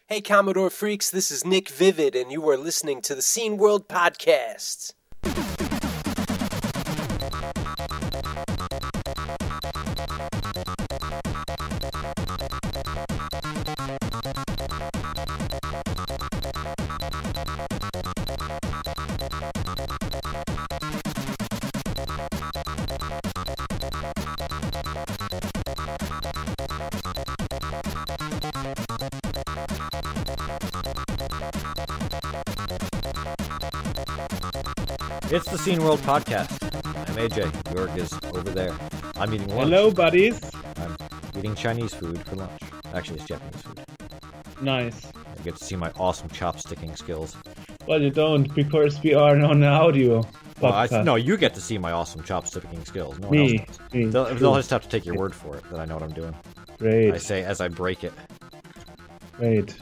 Hey Commodore Freaks, this is Nick Vivid, and you are listening to the Scene World Podcast. It's the Scene World Podcast. I'm AJ. Jorg is over there. I'm eating lunch. Hello, buddies. I'm eating Chinese food for lunch. Actually, it's Japanese food. Nice. I get to see my awesome chopsticking skills. Well, you don't, because we are on the audio podcast. No, you get to see my awesome chopsticking skills. No one Me. else does. They'll just have to take your word for it that I know what I'm doing. Great. I say as I break it. Great.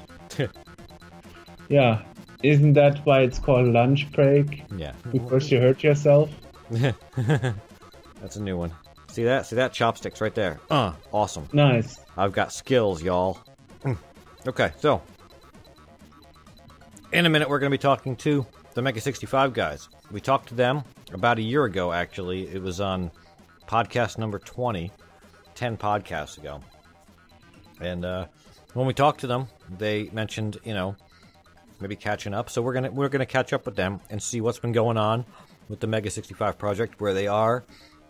Yeah. Isn't that why it's called lunch break? Yeah. Because you hurt yourself? That's a new one. See that? See that? Chopsticks right there. Awesome. Nice. I've got skills, y'all. Okay, so in a minute we're going to be talking to the Mega 65 guys. We talked to them about a year ago, actually. It was on podcast number 20, 10 podcasts ago. And when we talked to them, they mentioned, maybe catching up. So we're gonna catch up with them and see what's been going on with the Mega 65 project, where they are,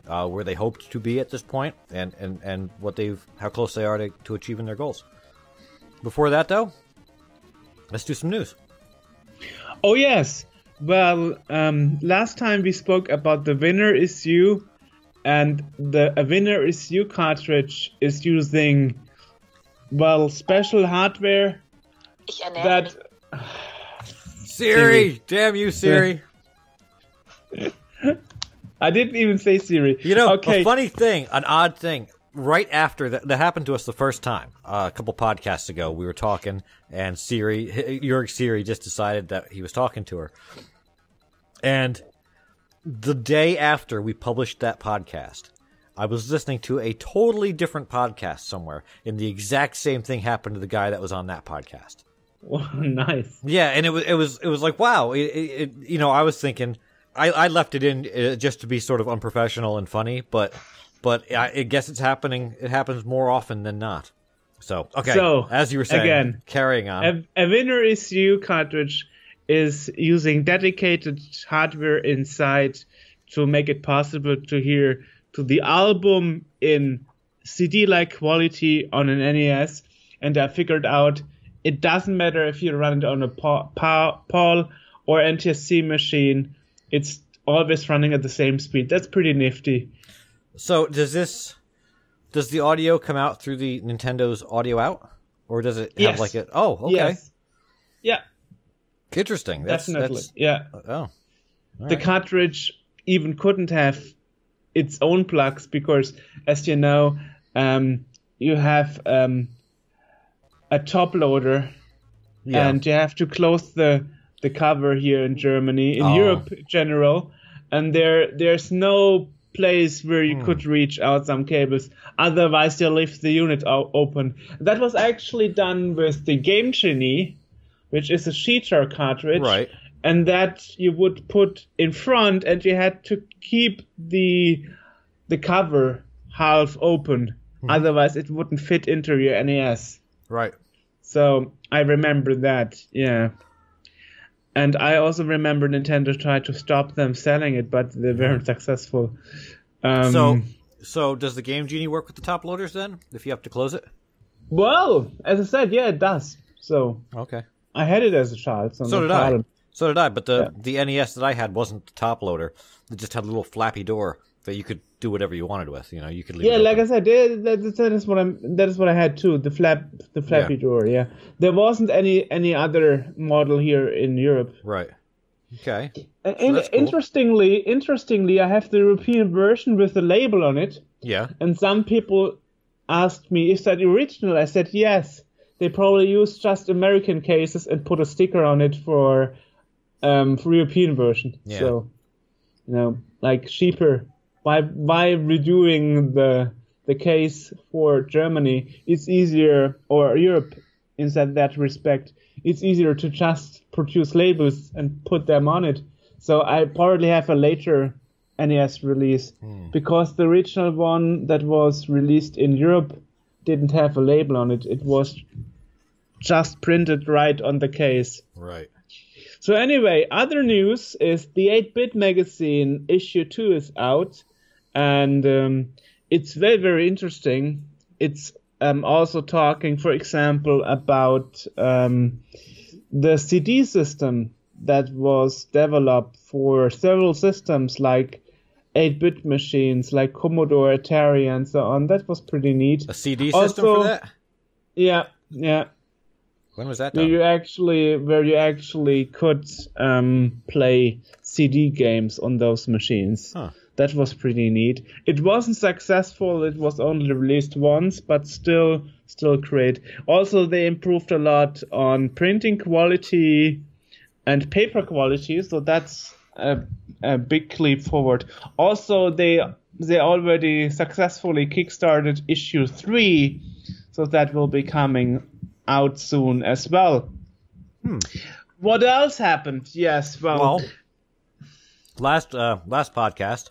where they hoped to be at this point, and how close they are to achieving their goals. Before that, though, let's do some news. Oh, yes. Well, last time we spoke about the Winner Is You, and the Winner Is You cartridge is using, special hardware that... Siri! Damn you, Siri! I didn't even say Siri. A funny thing, an odd thing, right after that happened to us the first time, a couple podcasts ago, we were talking, and Jorg Siri just decided that he was talking to her. And the day after we published that podcast, I was listening to a totally different podcast somewhere, and the exact same thing happened to the guy that was on that podcast. Nice. Yeah, and it was like, wow. I was thinking, I left it in just to be sort of unprofessional and funny, but I guess it's happening. It happens more often than not. So, okay. So, as you were saying, again, carrying on. A Winner Is You cartridge is using dedicated hardware inside to make it possible to hear to the album in CD-like quality on an NES, and I figured out it doesn't matter if you run it on a PAL or NTSC machine. It's always running at the same speed. That's pretty nifty. So does the audio come out through the Nintendo's audio out? Or does it have like it? Oh, okay. Yes. Yeah. Interesting. Definitely. Yeah. Oh. The cartridge even couldn't have its own plugs because, as you know, you have... a top loader, and you have to close the cover here in Germany, in Europe in general, and there's no place where you could reach out some cables, otherwise you'll leave the unit open. That was actually done with the Game Genie, which is a Cheater cartridge, right? And that you would put in front, and you had to keep the cover half open, otherwise it wouldn't fit into your NES. Right. So I remember that, yeah. And I also remember Nintendo tried to stop them selling it, but they weren't successful. So does the Game Genie work with the top loaders then, if you have to close it? Well, as I said, yeah, it does. So okay. I had it as a child. So did I. So did I, but the NES that I had wasn't the top loader. It just had a little flappy door that you could do whatever you wanted with. You could leave. Yeah, like I said, that is what I had too. The flappy door. Yeah, there wasn't any other model here in Europe. Right. Okay. And cool. Interestingly, I have the European version with the label on it. Yeah. And some people asked me, "Is that original?" I said, "Yes." They probably used just American cases and put a sticker on it for European version. Yeah. So, like cheaper. By redoing the case for Germany, it's easier, or Europe, in that respect. It's easier to just produce labels and put them on it. So I probably have a later NES release because the original one that was released in Europe didn't have a label on it. It was just printed right on the case. Right. So anyway, other news is the 8-Bit Magazine issue 2 is out, and it's very, very interesting. It's also talking, for example, about the CD system that was developed for several systems like 8-bit machines, like Commodore, Atari, and so on. That was pretty neat. A CD system for that? Yeah. When was that done? Where you actually could play CD games on those machines. Huh. That was pretty neat. It wasn't successful. It was only released once, but still great. Also, they improved a lot on printing quality and paper quality, so that's a big leap forward. Also, they already successfully kickstarted issue 3, so that will be coming out soon as well. What else happened? Yes, well last podcast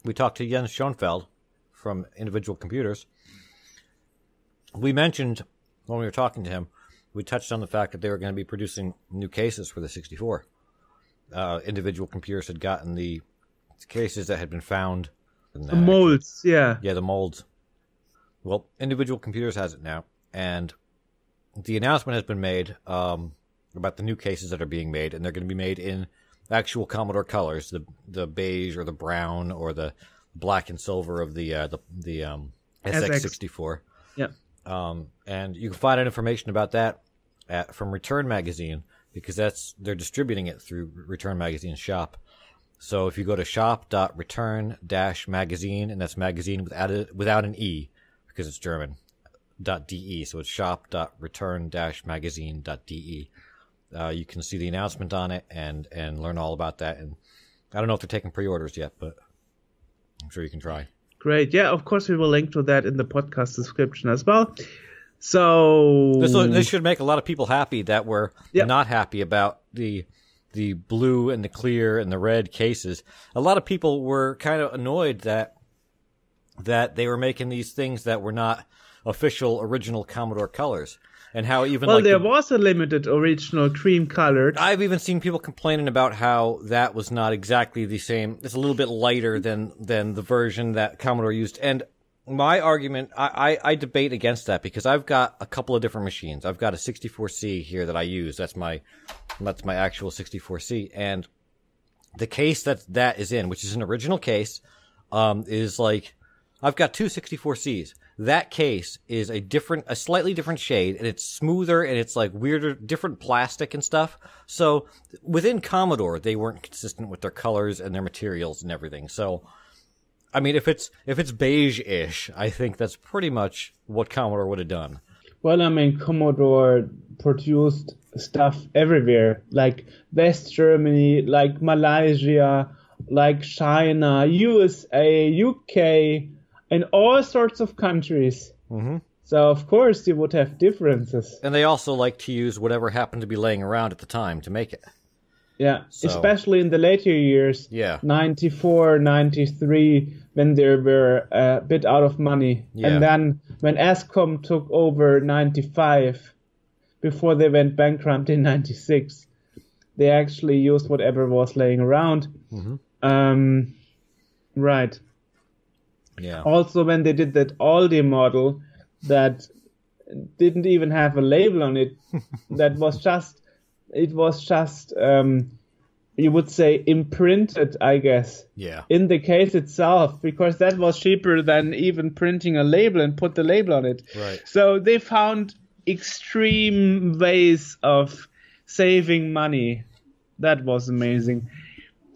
we talked to Jens Schoenfeld from Individual Computers. We mentioned when we were talking to him, we touched on the fact that they were going to be producing new cases for the 64. Individual Computers had gotten the cases that had been found. The molds, yeah. Yeah, the molds. Well, Individual Computers has it now, and the announcement has been made about the new cases that are being made, and they're going to be made in actual Commodore colors, the beige or the brown or the black and silver of the SX64. Yeah. And you can find out information about that from Return Magazine, because they're distributing it through Return Magazine shop. So if you go to shop.return-magazine, and that's magazine without an E, because it's German, .de, so it's shop.return-magazine.de. You can see the announcement on it and learn all about that. And I don't know if they're taking pre-orders yet, but I'm sure you can try. Great. Yeah, of course we will link to that in the podcast description as well. So this should make a lot of people happy that were not happy about the blue and the clear and the red cases. A lot of people were kind of annoyed that they were making these things that were not official original Commodore colors. And how even there was a limited original cream colored. I've even seen people complaining about how that was not exactly the same. It's a little bit lighter than the version that Commodore used. And my argument, I debate against that, because I've got a couple of different machines. I've got a 64C here that I use. That's my actual 64C. And the case that is in, which is an original case, is like, I've got two 64Cs. That case is a slightly different shade, and it's smoother, and it's like weirder, different plastic and stuff. So within Commodore, they weren't consistent with their colors and their materials and everything. So, I mean, if it's beige-ish, I think that's pretty much what Commodore would have done. Well, I mean, Commodore produced stuff everywhere, like West Germany, like Malaysia, like China, USA, UK, in all sorts of countries. Mm-hmm. So, of course, you would have differences. And they also like to use whatever happened to be laying around at the time to make it. Yeah, especially in the later years. Yeah. 94, 93, when they were a bit out of money. Yeah. And then when Ascom took over 95, before they went bankrupt in 96, they actually used whatever was laying around. Mm-hmm. Right. Yeah. Also, when they did that Aldi model that didn't even have a label on it, it was just, you would say, imprinted, I guess. Yeah. In the case itself, because that was cheaper than even printing a label and put the label on it. Right. So they found extreme ways of saving money. That was amazing.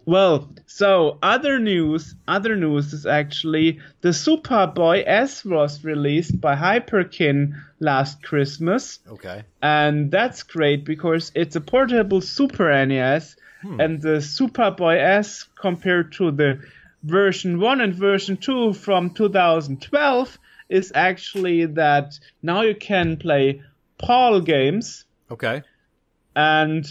Well, so other news is actually the Superboy S was released by Hyperkin last Christmas. Okay. And that's great because it's a portable Super NES, and the Superboy S compared to the version 1 and version 2 from 2012 is actually that now you can play PAL games, Okay. and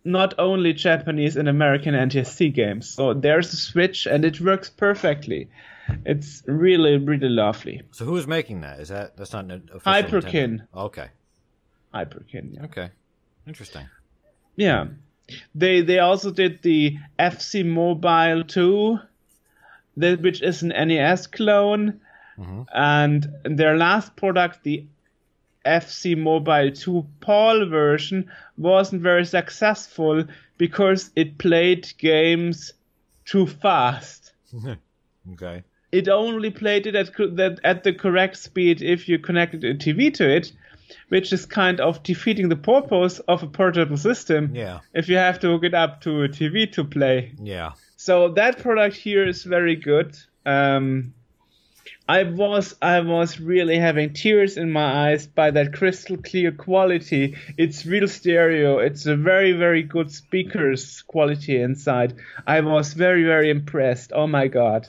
not only Japanese and American NTSC games. So there's a switch, and it works perfectly. It's really, really lovely. So who's making that? That's not an official Hyperkin. Nintendo? Okay. Hyperkin, yeah. Okay. Interesting. Yeah. They also did the FC Mobile 2, which is an NES clone. And their last product, the FC Mobile 2 PAL version, wasn't very successful because it played games too fast. Okay. It only played it at the correct speed if you connected a TV to it, which is kind of defeating the purpose of a portable system. Yeah. If you have to hook it up to a TV to play. Yeah. So that product here is very good. I was really having tears in my eyes by that crystal clear quality. It's real stereo. It's a very, very good speakers quality inside. I was very, very impressed. Oh my god.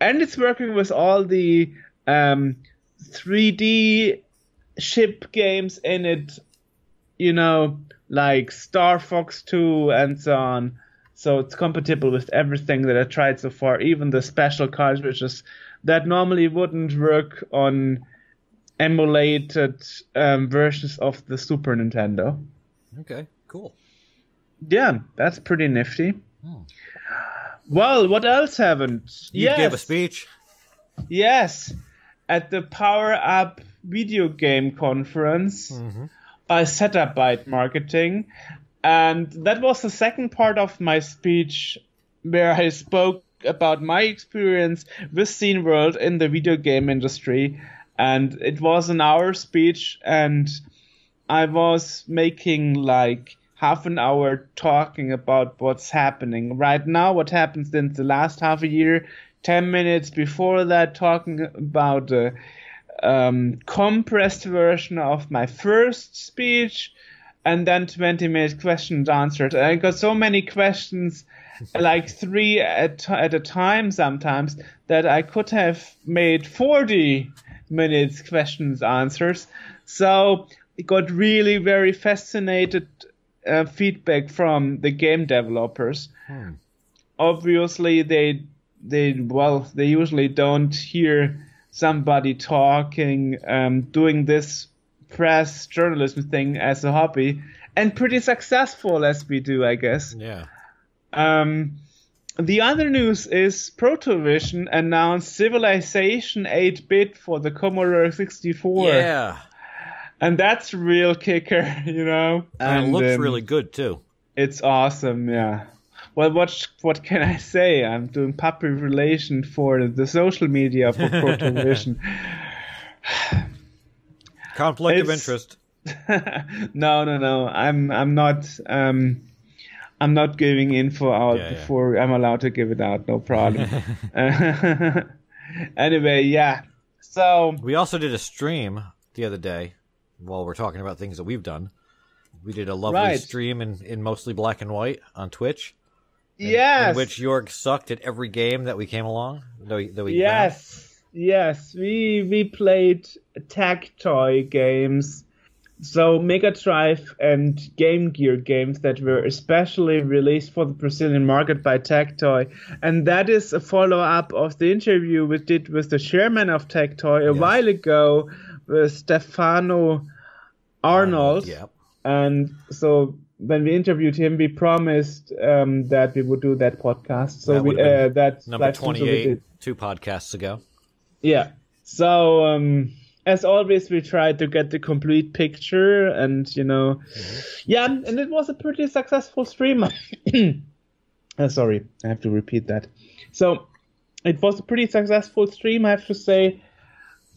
And it's working with all the 3D ship games in it, you know, like Star Fox 2 and so on. So it's compatible with everything that I tried so far, even the special cartridges that normally wouldn't work on emulated versions of the Super Nintendo. Okay, cool. Yeah, that's pretty nifty. Well, what else haven't? You gave a speech. Yes, at the Power Up video game conference by Zettabyte Marketing. And that was the second part of my speech where I spoke about my experience with Scene World in the video game industry. And it was an hour speech, and I was making like half an hour talking about what's happening right now, what happened since the last half a year, 10 minutes before that talking about the compressed version of my first speech, and then 20 minutes questions answered. I got so many questions, like 3 at a time sometimes, that I could have made 40 minutes questions answers. So I got really very fascinated feedback from the game developers. Obviously, they usually don't hear somebody talking, doing this press journalism thing as a hobby, and pretty successful as we do, I guess. Yeah. The other news is Protovision announced Civilization 8-bit for the Commodore 64. Yeah. And that's a real kicker, you know. And it looks really good, too. It's awesome, yeah. Well, what can I say? I'm doing public relation for the social media for Protovision. Conflict of interest. No. I'm not giving info out before I'm allowed to give it out. No problem. Anyway, yeah. So we also did a stream the other day while we're talking about things that we've done. We did a lovely stream in mostly black and white on Twitch. Yes. In which Jorg sucked at every game that we came along. Yes. We played tag toy games. So Mega Drive and Game Gear games that were especially released for the Brazilian market by Tectoy. And that is a follow-up of the interview we did with the chairman of Tectoy a while ago with Stefano Arnold. Yep. And so when we interviewed him, we promised that we would do that podcast. So that's number 28, 2 podcasts ago. Yeah. So as always, we tried to get the complete picture, and and it was a pretty successful stream. Sorry, I have to repeat that. So it was a pretty successful stream, I have to say.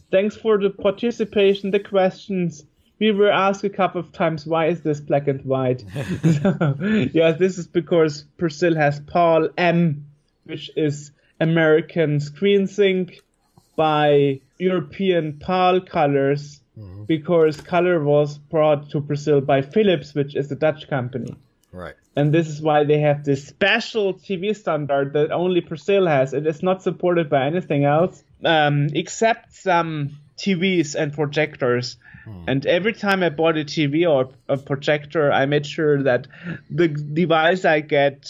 Thanks for the participation, the questions. We were asked a couple of times, why is this black and white? This is because Brazil has PAL M, which is American screen sync, by European PAL colors, because color was brought to Brazil by Philips, which is a Dutch company. Right. And this is why they have this special TV standard that only Brazil has. It is not supported by anything else, except some TVs and projectors. And every time I bought a TV or a projector, I made sure that the device I get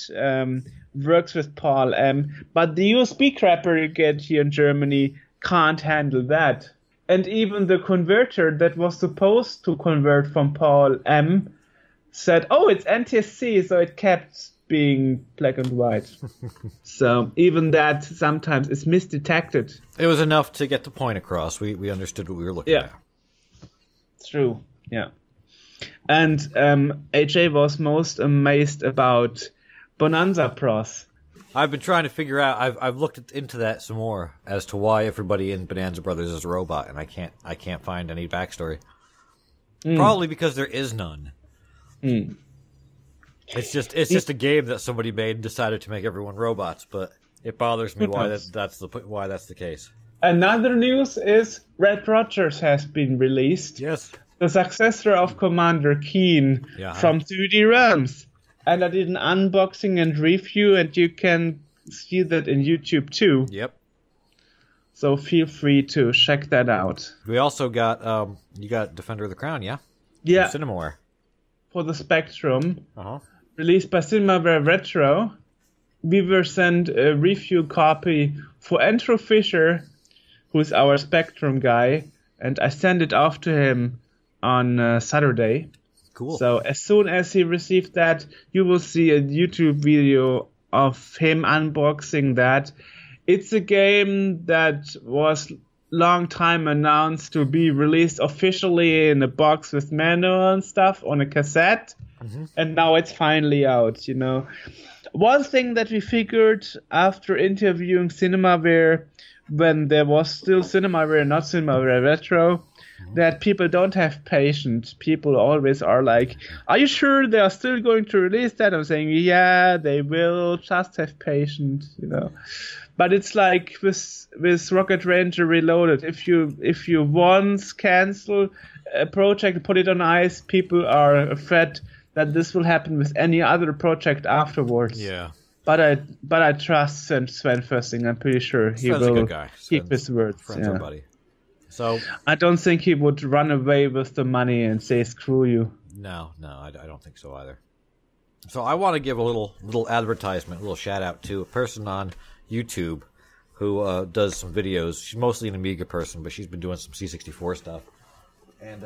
works with PAL M. But the USB crapper you get here in Germany can't handle that. And even the converter that was supposed to convert from PAL M said, oh, it's NTSC, so it kept being black and white. So even that sometimes is misdetected. It was enough to get the point across. We understood what we were looking at. True, yeah. And AJ was most amazed about Bonanza Bros. I've been trying to figure out. I've looked into that some more as to why everybody in Bonanza Brothers is a robot, and I can't find any backstory. Probably because there is none. It's just a game that somebody made and decided to make everyone robots, but it bothers me why that's the case. Another news is Red Rogers has been released. Yes. The successor of Commander Keen from 3D Realms. And I did an unboxing and review, and you can see that in YouTube too. Yep. So feel free to check that out. We also got you got Defender of the Crown, yeah? Yeah. From Cinemaware. For the Spectrum. Uh-huh. Released by Cinemaware Retro. We were sent a review copy for Andrew Fisher, who's our Spectrum guy, and I sent it off to him on Saturday. Cool. So as soon as he received that, you will see a YouTube video of him unboxing that. It's a game that was long time announced to be released officially in a box with manual and stuff on a cassette, and now it's finally out, you know. One thing that we figured after interviewing Cinemaware, when there was still Cinemaware, not Cinemaware Retro, that people don't have patience. People always are like, are you sure they are still going to release that? I'm saying, yeah, they will. Just have patience, you know. But it's like with Rocket Ranger Reloaded. If you once cancel a project, put it on ice, people are afraid that this will happen with any other project afterwards. Yeah. But I trust Sven Fössing. I'm pretty sure he Sven's will a good guy. keep his words. Friends are buddy. So I don't think he would run away with the money and say screw you. No, I don't think so either. So I want to give a little advertisement, a little shout out to a person on YouTube who does some videos. She's mostly an Amiga person, but she's been doing some C64 stuff. And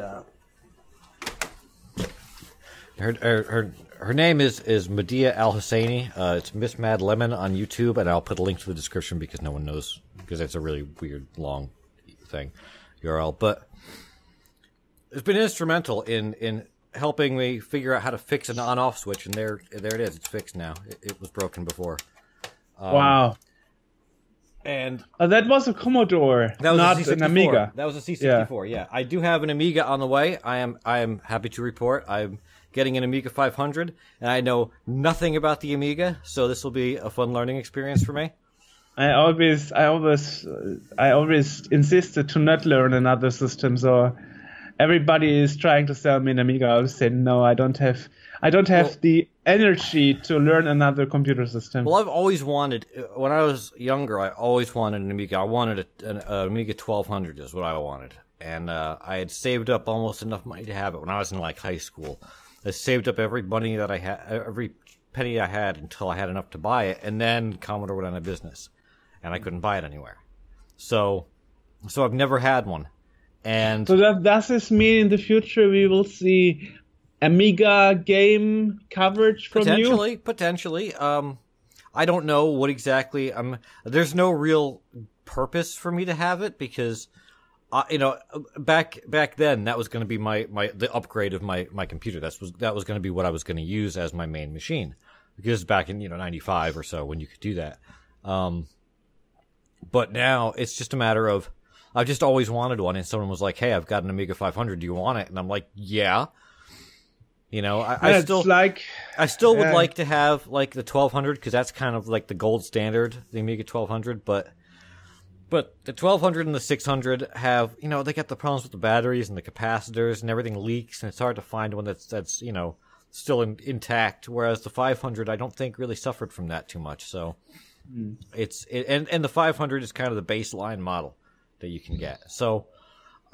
her name is Medea Al Husseini. It's Miss Mad Lemon on YouTube, and I'll put a link to the description because no one knows, because it's a really weird long thing URL. But it's been instrumental in helping me figure out how to fix an on-off switch, and there it is. It's fixed now. It was broken before. Wow. And that was a Commodore, that was not a C64. an Amiga. That was a C64. Yeah, I do have an Amiga on the way. I am happy to report I'm getting an Amiga 500, and I know nothing about the Amiga, so this will be a fun learning experience for me. I always insisted to not learn another system, so everybody is trying to sell me an Amiga. I always say no, I don't have the energy to learn another computer system. Well, I've always wanted, when I was younger, I always wanted an Amiga. I wanted an Amiga 1200 is what I wanted. And I had saved up almost enough money to have it when I was in like high school. I saved up every money that I had, every penny I had until I had enough to buy it, and then Commodore went out of business, and I couldn't buy it anywhere. So I've never had one. And so does this mean in the future we will see Amiga game coverage from you? Potentially. I don't know what exactly. There's no real purpose for me to have it because, back then that was going to be the upgrade of my computer. That was going to be what I was going to use as my main machine, because back in 95 or so when you could do that. But now it's just a matter of I've just always wanted one, and someone was like, "Hey, I've got an Amiga 500. Do you want it?" And I'm like, "Yeah." I still would like to have like the 1200 because that's kind of like the gold standard, the Amiga 1200. But the 1200 and the 600 have, they got the problems with the batteries and the capacitors and everything leaks, and it's hard to find one that's still intact. Whereas the 500, I don't think really suffered from that too much. So and the 500 is kind of the baseline model that you can get. So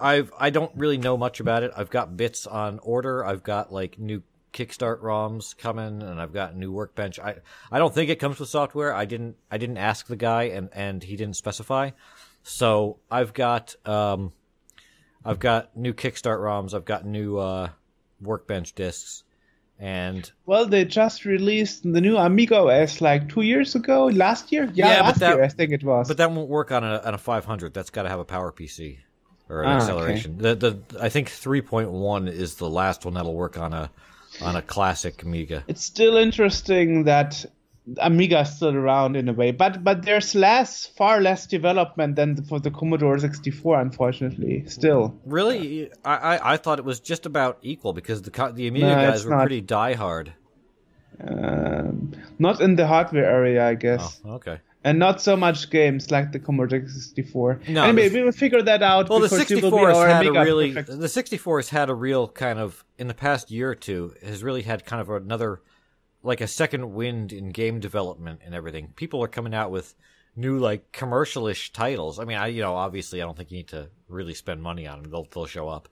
I don't really know much about it. I've got bits on order. I've got like new Kickstart ROMs coming, and I've got new Workbench. I don't think it comes with software. I didn't ask the guy, and he didn't specify. So I've got new Kickstart ROMs. I've got new Workbench discs, and well, they just released the new Amiga OS like 2 years ago, last year. Last year I think it was. But that won't work on a 500. That's got to have a Power PC or an acceleration. Okay. I think 3.1 is the last one that'll work on a classic Amiga. It's still interesting that Amiga is still around in a way, but there's far less development than for the Commodore 64, unfortunately. Still, really, I thought it was just about equal because the Amiga guys were pretty diehard. Not in the hardware area, I guess. Oh, okay. And not so much games like the Commodore 64. No, anyway, we will figure that out. Well, the 64 has had a real kind of, in the past year or two, has really had kind of another, like a second wind in game development and everything. People are coming out with new, like, commercial-ish titles. I mean, obviously I don't think you need to really spend money on them. They'll show up.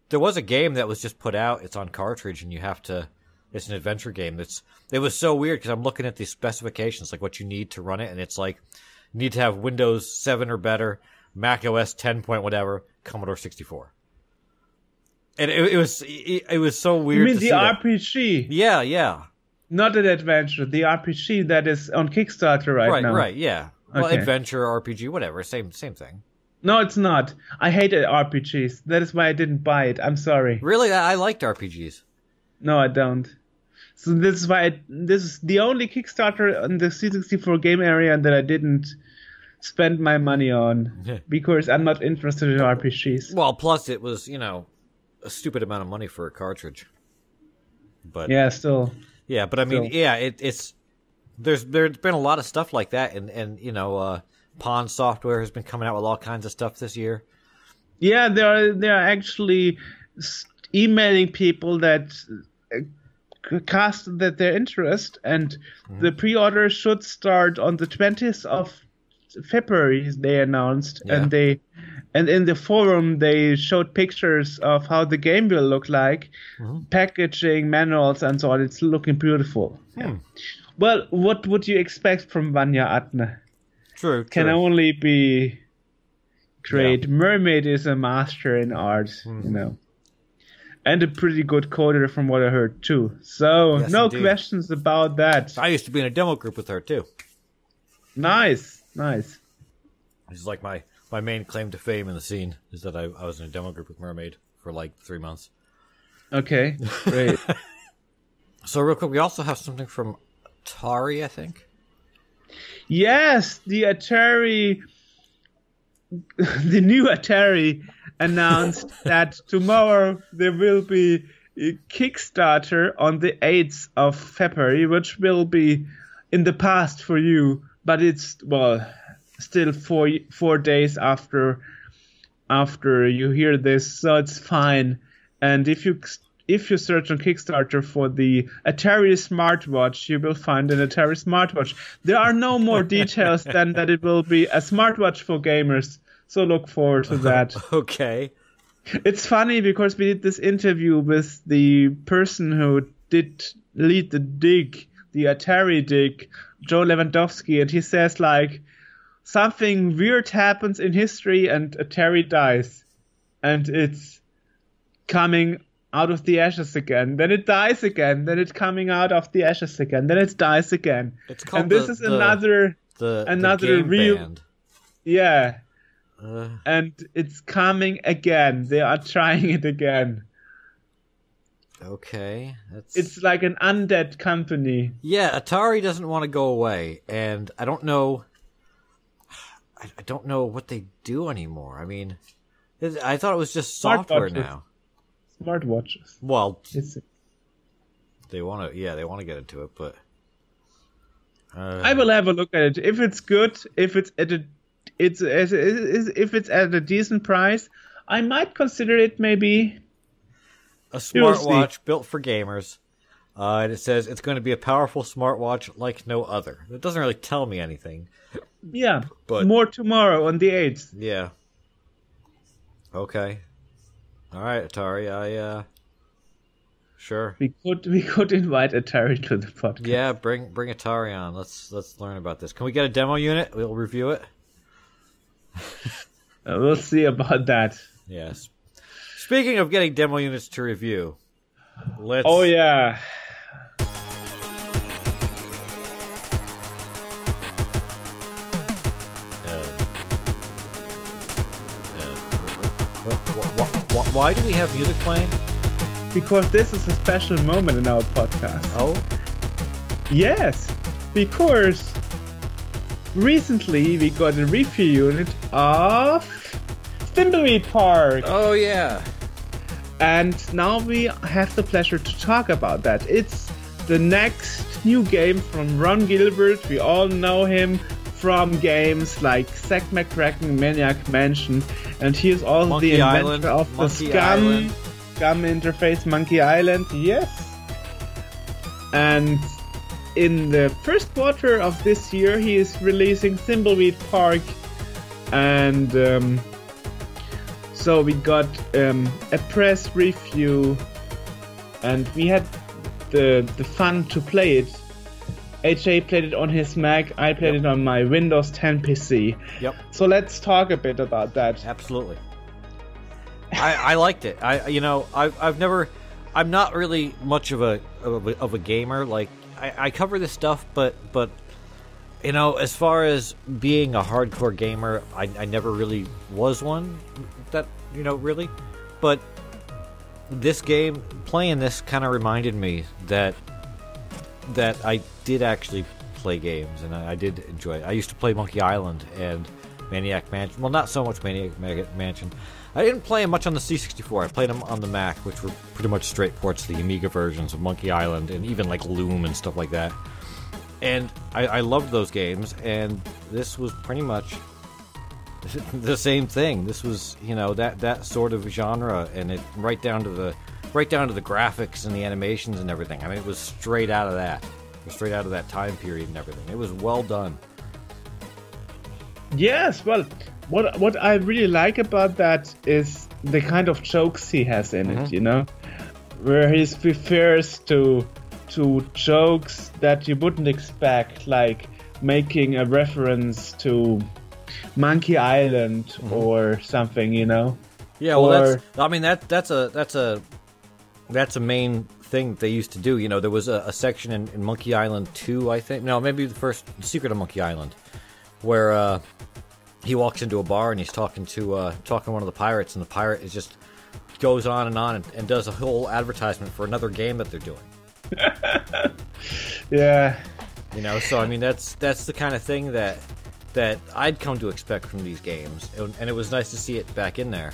There was a game that was just put out. It's on cartridge, and you have to... It's an adventure game. It was so weird because I'm looking at the specifications, like what you need to run it, and it's like you need to have Windows 7 or better, Mac OS 10 point whatever, Commodore 64. And it was so weird. You mean to the see RPG? That. Yeah. Not an adventure. The RPG that is on Kickstarter right now. Right, yeah. Well, Okay. adventure, RPG, whatever, same thing. No, it's not. I hated RPGs. That is why I didn't buy it. I'm sorry. Really, I liked RPGs. No, I don't. So this is why this is the only Kickstarter on the C64 game area that I didn't spend my money on because I'm not interested in RPGs. Well, plus it was, a stupid amount of money for a cartridge. But yeah, still. Yeah, but I mean, it's there's been a lot of stuff like that, and Pond Software has been coming out with all kinds of stuff this year. Yeah, they are actually emailing people that cast that their interest, and the pre-order should start on the 20th of February. They announced, and in the forum they showed pictures of how the game will look like, packaging, manuals, and so on. It's looking beautiful. Yeah. Well, what would you expect from Vanya Atne? True. Can only be great. Yeah. Mermaid is a master in art, and a pretty good coder from what I heard too. So yes, no indeed. Questions about that. I used to be in a demo group with her too. Nice. This is like my main claim to fame in the scene is that I was in a demo group with Mermaid for like 3 months. Okay, great. So real quick, we also have something from Atari, I think. Yes, the new Atari announced that tomorrow there will be a Kickstarter on the 8th of February, which will be in the past for you, but it's, still 4 days after you hear this, so it's fine. And if you search on Kickstarter for the Atari smartwatch, you will find an Atari smartwatch. There are no more details than that it will be a smartwatch for gamers. So look forward to that. Okay. It's funny because we did this interview with the person who did lead the dig, the Atari dig, Joe Lewandowski, and he says like something weird happens in history and Atari dies, and it's coming out of the ashes again. Then it dies again. Then it's coming out of the ashes again. Then it dies again. It's called and this is another game real band. Yeah. And it's coming again. They are trying it again. Okay. It's like an undead company. Yeah, Atari doesn't want to go away, and I don't know what they do anymore. I mean, I thought it was just software now. Smartwatches. Well, they want to get into it, but I will have a look at it. If it's good, if it's at a decent price, I might consider it maybe. A smartwatch built for gamers. And it says it's going to be a powerful smartwatch like no other. It doesn't really tell me anything. Yeah, but more tomorrow on the 8th. Yeah. Okay. All right, Atari. Sure. We could invite Atari to the podcast. Yeah, bring Atari on. Let's learn about this. Can we get a demo unit? We'll review it. We'll see about that. Yes. Speaking of getting demo units to review, let's. Oh yeah. Why do we have music playing? Because this is a special moment in our podcast. Oh? Yes, because recently we got a review unit of Thimbleweed Park. Oh, yeah. And now we have the pleasure to talk about that. It's the next new game from Ron Gilbert. We all know him from games like Zack McCracken, Maniac Mansion, and he is also Monkey the inventor Island, of the Monkey Island. Scum interface, Monkey Island, yes. And in the first quarter of this year, he is releasing Thimbleweed Park, and so we got a press review, and we had the fun to play it. AJ played it on his Mac, I played it on my Windows 10 PC. Yep. So let's talk a bit about that. Absolutely. I liked it. I'm not really much of a gamer. Like I cover this stuff, but as far as being a hardcore gamer, I never really was one. That really, but this game, playing this, kind of reminded me that I did actually play games, and I did enjoy it. I used to play Monkey Island and Maniac Mansion. Well, not so much Maniac Mansion. I didn't play them much on the C64. I played them on the Mac, which were pretty much straight ports to the Amiga versions of Monkey Island, and even like Loom and stuff like that. And I loved those games, and this was pretty much the same thing. This was, that sort of genre, and it right down to the graphics and the animations and everything. I mean, it was straight out of that. It was straight out of that time period and everything. It was well done. Yes, well, what I really like about that is the kind of jokes he has in it, where he refers to jokes that you wouldn't expect, like making a reference to Monkey Island or something, Yeah, well, that's a main thing they used to do. There was a section in Monkey Island 2, I think. No, maybe the first Secret of Monkey Island, where he walks into a bar and he's talking to one of the pirates, and the pirate just goes on and does a whole advertisement for another game that they're doing. Yeah. So I mean that's the kind of thing that I'd come to expect from these games, and it was nice to see it back in there.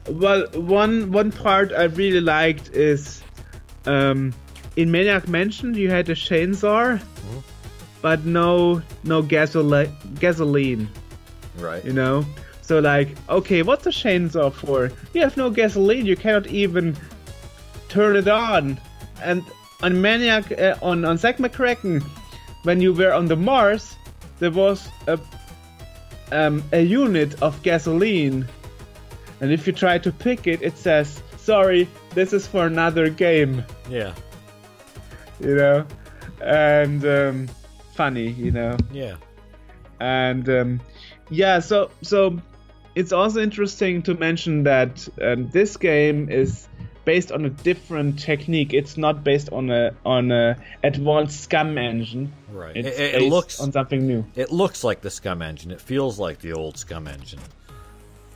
Well, one part I really liked is in Maniac Mansion you had a chainsaw, but no gasoline. Right. So like, okay, what's a chainsaw for? You have no gasoline, you cannot even turn it on. And on Maniac, on Zack McCracken, when you were on the Mars, there was a unit of gasoline. And if you try to pick it, it says, sorry, this is for another game. Yeah. And funny, Yeah. And so it's also interesting to mention that this game is based on a different technique. It's not based on a advanced Scum engine. Right. It's It based looks on something new. It looks like the Scum engine. It feels like the old Scum engine.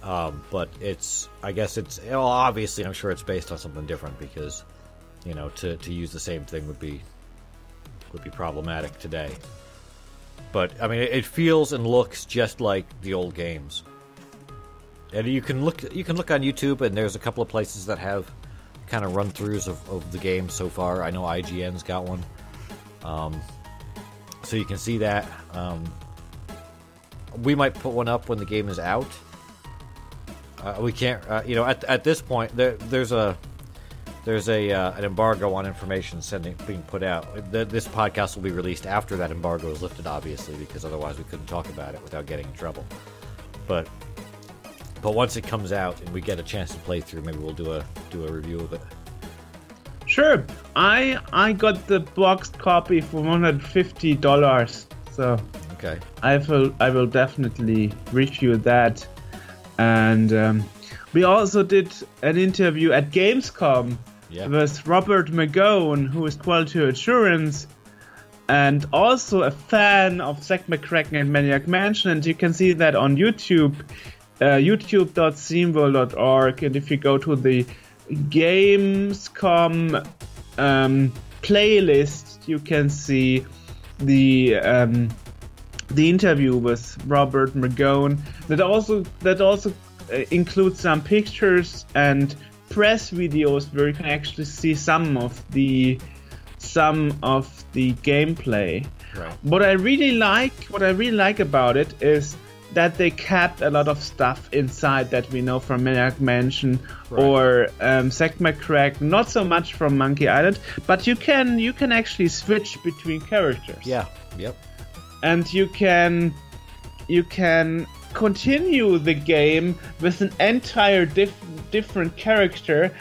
But obviously I'm sure it's based on something different, because, to use the same thing would be problematic today. But I mean, it feels and looks just like the old games. And you can look on YouTube, and there's a couple of places that have kind of run-throughs of the game so far. I know IGN's got one. So you can see that. We might put one up when the game is out. We can't, at this point, there's an embargo on information being put out. This podcast will be released after that embargo is lifted, obviously, because otherwise we couldn't talk about it without getting in trouble. But But once it comes out and we get a chance to play through, maybe we'll do a review of it. Sure. I got the boxed copy for $150, so Okay. I will definitely review that. And we also did an interview at Gamescom with Robert McGowan, who is quality assurance and also a fan of Zack McCracken and Maniac Mansion. And you can see that on YouTube, youtube.steamworld.org. And if you go to the Gamescom playlist, you can see the interview with Robert McGowan. That also includes some pictures and press videos where you can actually see some of the gameplay. Right. What I really like about it is that they kept a lot of stuff inside that we know from Maniac Mansion or Zack McCracken, not so much from Monkey Island, but you can actually switch between characters. Yeah. Yep. And you can continue the game with an entire different character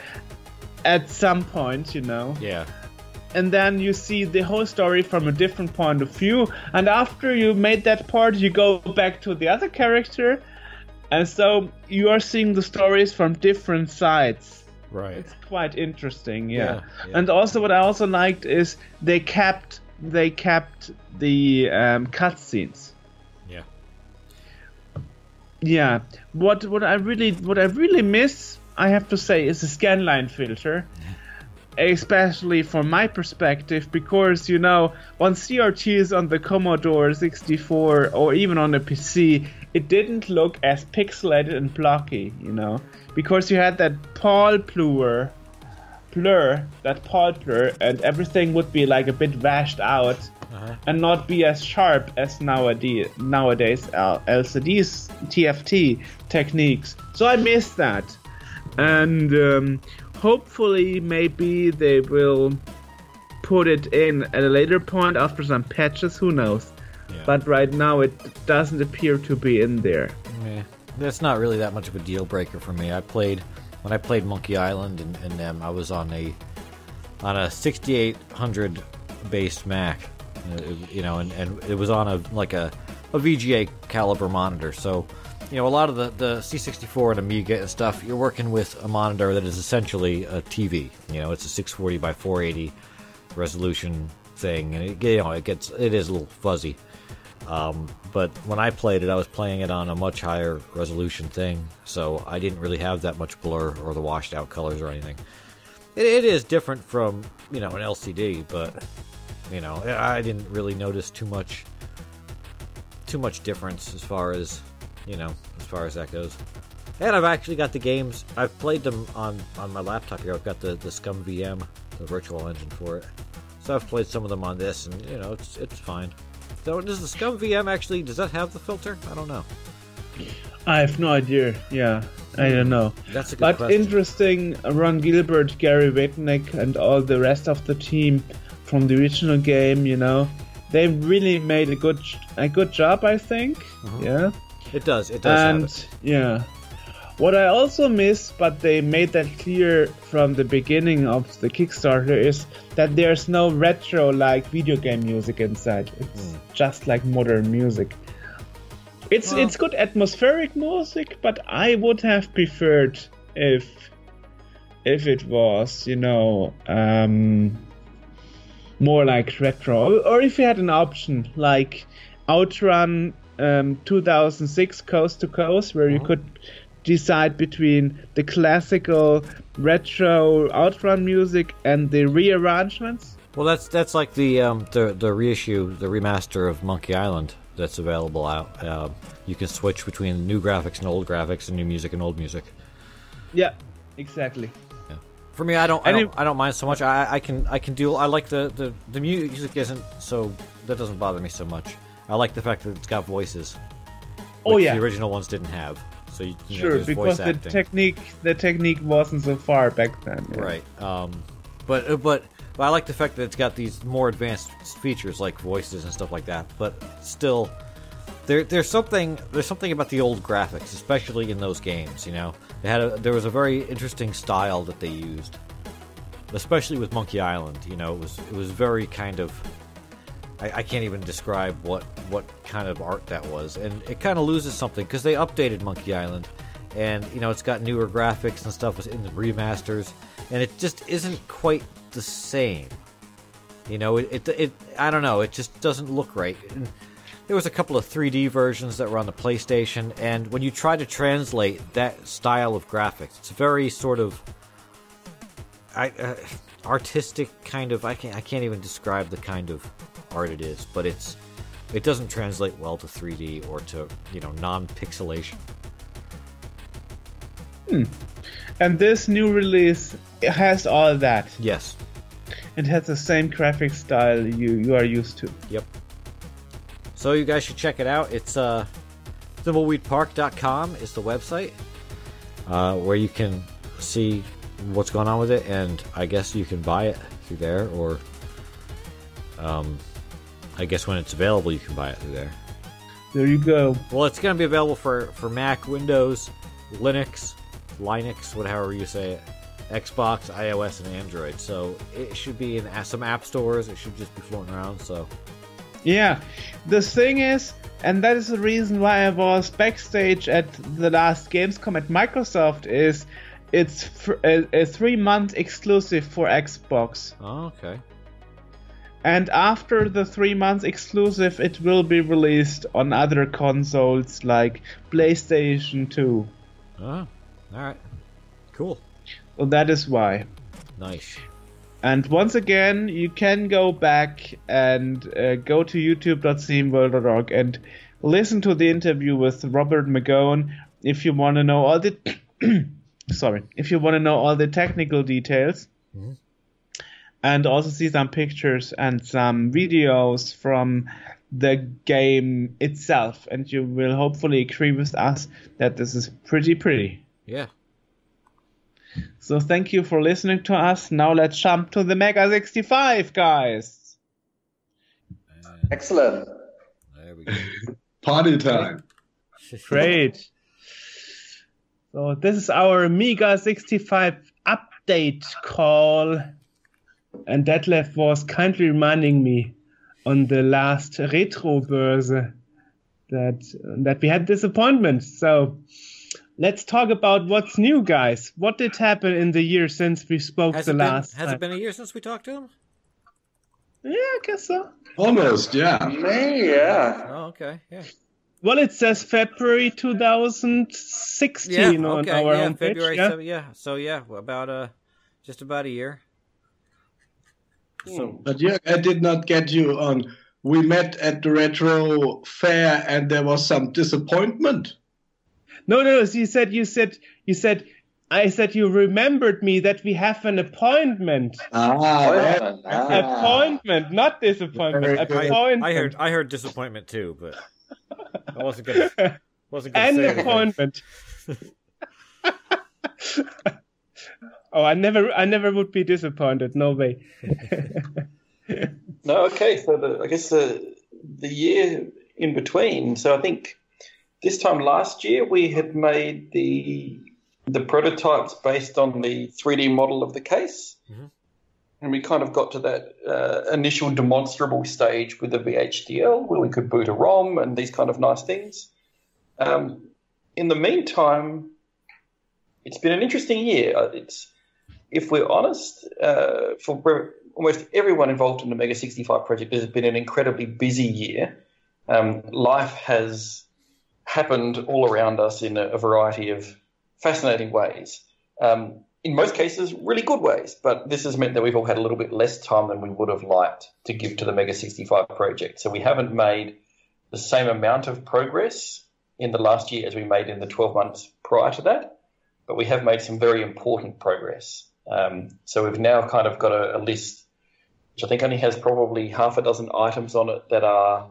at some point, you know. Yeah. And then you see the whole story from a different point of view, and after you made that part, you go back to the other character, and so you are seeing the stories from different sides. Right. It's quite interesting, yeah. Yeah. And also, what I also liked is they kept the cutscenes. Yeah. Yeah. What I really miss, I have to say, is the scanline filter. Especially from my perspective, because, you know, on CRTs on the Commodore 64 or even on the PC, it didn't look as pixelated and blocky, you know, because you had that blur, and everything would be like a bit washed out and not be as sharp as nowadays LCD's TFT techniques. So I miss that. And hopefully, maybe they will put it in at a later point after some patches, who knows. Yeah. But right now it doesn't appear to be in there. That's not really that much of a deal breaker for me. When I played Monkey Island and I was on a 6800 based Mac, you know, and it was on a VGA caliber monitor. So, you know, a lot of the C64 and Amiga and stuff, you're working with a monitor that is essentially a TV. You know, it's a 640 by 480 resolution thing, and it is a little fuzzy. But when I played it, I was playing it on a much higher resolution thing, so I didn't really have that much blur or the washed out colors or anything. It is different from, you know, an LCD, but, you know, I didn't really notice too much difference as far as that goes. And I've actually got the games. I've played them on my laptop here. I've got the Scum VM, the virtual engine for it. So I've played some of them on this, and, you know, it's fine. So does the Scum VM actually, does that have the filter? I don't know. I have no idea. Yeah, I don't know. That's a good question. Interesting, Ron Gilbert, Gary Wetnick, and all the rest of the team from the original game, you know, they really made a good job, I think. Mm-hmm. Yeah. It does. And have it. yeah, what I also miss, but they made that clear from the beginning of the Kickstarter, is that there's no retro like video game music inside. It's just like modern music. It's good atmospheric music, but I would have preferred if it was, you know, more like retro, or if you had an option like Outrun 2006 Coast to Coast, where you could decide between the classical retro Outrun music and the rearrangements. Well, that's like the reissue, the remaster of Monkey Island that's available out. You can switch between new graphics and old graphics, and new music and old music. Yeah, exactly. Yeah. For me, I don't mind so much. I can do. I like the music isn't so, that doesn't bother me so much. I like the fact that it's got voices. Which the original ones didn't have. So you sure, know, because voice the technique wasn't so far back then. Yeah. Right. But I like the fact that it's got these more advanced features like voices and stuff like that. But still, there's something about the old graphics, especially in those games. You know, there was a very interesting style that they used, especially with Monkey Island. You know, it was very kind of, I can't even describe what kind of art that was, and it kind of loses something because they updated Monkey Island, and you know it's got newer graphics and stuff in the remasters, and it just isn't quite the same. You know, it I don't know, it just doesn't look right. And there was a couple of 3D versions that were on the PlayStation, and when you try to translate that style of graphics, it's very sort of artistic kind of. I can't even describe the kind of art it is, but it doesn't translate well to 3D or to, you know, non-pixelation. And this new release, it has all that. Yes. It has the same graphic style you are used to. Yep. So you guys should check it out. It's thimbleweedpark.com is the website where you can see what's going on with it, and I guess you can buy it through there, or I guess when it's available you can buy it through there. There you go. Well, it's going to be available for Mac, Windows, Linux, whatever you say it, Xbox, iOS, and Android. So it should be in some app stores. It should just be floating around. So yeah, the thing is, and that is the reason why I was backstage at the last Gamescom at Microsoft, is it's a 3-month exclusive for Xbox. Oh, okay. And after the 3 months exclusive, it will be released on other consoles like PlayStation 2. Oh, alright. Cool. So that is why. Nice. And once again, you can go back and go to youtube.sceneworld.org and listen to the interview with Robert McGowan if you want to know all the if you want to know all the technical details. Mm-hmm. And also see some pictures and some videos from the game itself. And you will hopefully agree with us that this is pretty. Yeah. So thank you for listening to us. Now let's jump to the Mega 65, guys. Excellent. There we go. Party time. Great. So this is our Mega 65 update call. And Detlef was kindly reminding me on the last Retro Börse that we had disappointments. So let's talk about what's new, guys. What did happen in the year since we spoke last time? Has it been a year since we talked to him? Yeah, I guess so. Almost, yeah. May, yeah. Oh, okay, yeah. Well, it says February 2016 on our homepage. February. Yeah? So about just about a year. So, but yeah, I did not get you on. We met at the Retro Fair and there was some disappointment. No. You said. I said you remembered me that we have an appointment. Appointment, not disappointment. Appointment. I heard disappointment too, but I wasn't gonna say anything. Appointment. Oh, I never would be disappointed. No way. No, okay. So I guess the year in between. So I think this time last year we had made the prototypes based on the 3D model of the case, and we kind of got to that initial demonstrable stage with the VHDL where we could boot a ROM and these kind of nice things. In the meantime, it's been an interesting year. If we're honest, for almost everyone involved in the Mega 65 project, it's been an incredibly busy year. Life has happened all around us in a variety of fascinating ways. In most cases, really good ways, but this has meant that we've all had a little bit less time than we would have liked to give to the Mega 65 project. So we haven't made the same amount of progress in the last year as we made in the 12 months prior to that, but we have made some very important progress. So we've now kind of got a list, which I think only has probably half a dozen items on it that are,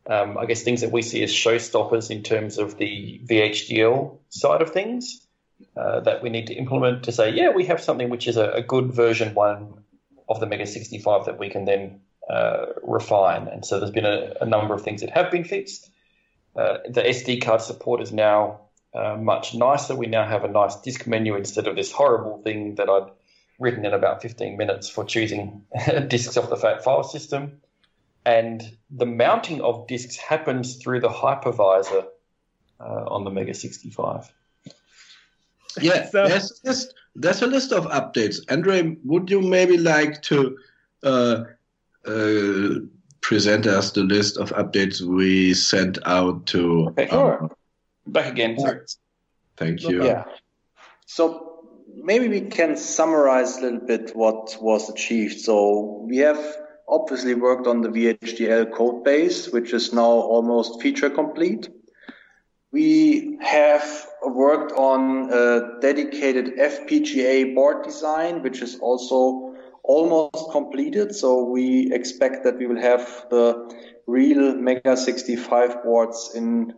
I guess, things that we see as showstoppers in terms of the VHDL side of things that we need to implement to say, yeah, we have something which is a good version 1 of the Mega 65 that we can then refine. And so there's been a number of things that have been fixed. The SD card support is now much nicer. We now have a nice disk menu instead of this horrible thing that I'd written in about 15 minutes for choosing disks off the file system. And the mounting of disks happens through the hypervisor on the Mega 65. Yeah, So- there's a list of updates. Andre, would you maybe like to present us the list of updates we sent out to? Okay, sure. Back again. Sorry. Thank you. Yeah. So maybe we can summarize a little bit what was achieved. So we have obviously worked on the VHDL code base, which is now almost feature complete. We have worked on a dedicated FPGA board design, which is also almost completed. So we expect that we will have the real Mega 65 boards in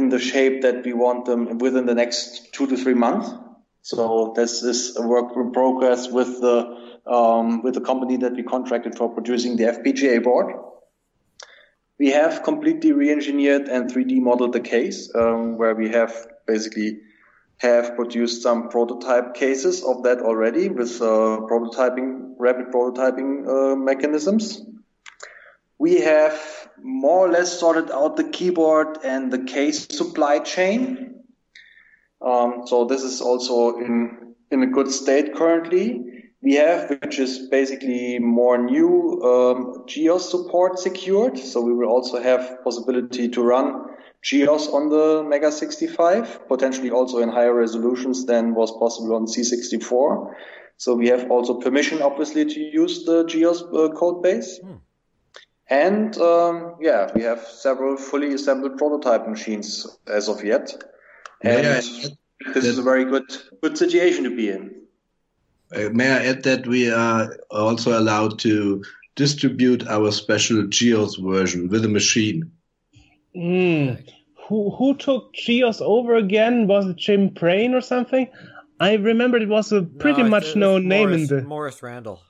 the shape that we want them within the next 2 to 3 months. So this is a work in progress with the company that we contracted for producing the FPGA board. We have completely re-engineered and 3D modeled the case, where we have produced some prototype cases of that already with rapid prototyping mechanisms. We have more or less sorted out the keyboard and the case supply chain. So this is also in a good state currently. We have, which is basically more new, GEOS support secured. So we will also have possibility to run GEOS on the Mega 65, potentially also in higher resolutions than was possible on C64. So we have also permission, obviously, to use the GEOS code base. And we have several fully assembled prototype machines as of yet. And this is a very good situation to be in. May I add that we are also allowed to distribute our special GEOS version with a machine. Who took GEOS over again? Was it Jim Brain or something? I remember it was a pretty much known name in the... Morris Randall.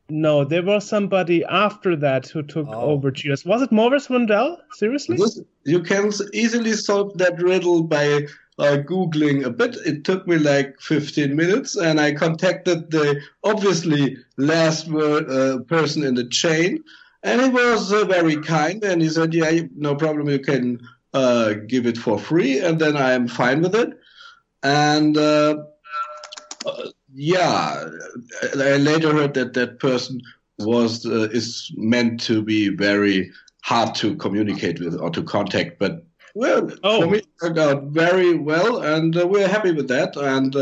No, there was somebody after that who took over GEOS. Was it Morris Randall? Seriously? You can easily solve that riddle by Googling a bit. It took me like 15 minutes, and I contacted the obviously last person in the chain, and he was very kind, and he said, yeah, no problem, you can give it for free, and then I am fine with it. And I later heard that person is meant to be very hard to communicate with or to contact, but for me it turned out very well, and we're happy with that. And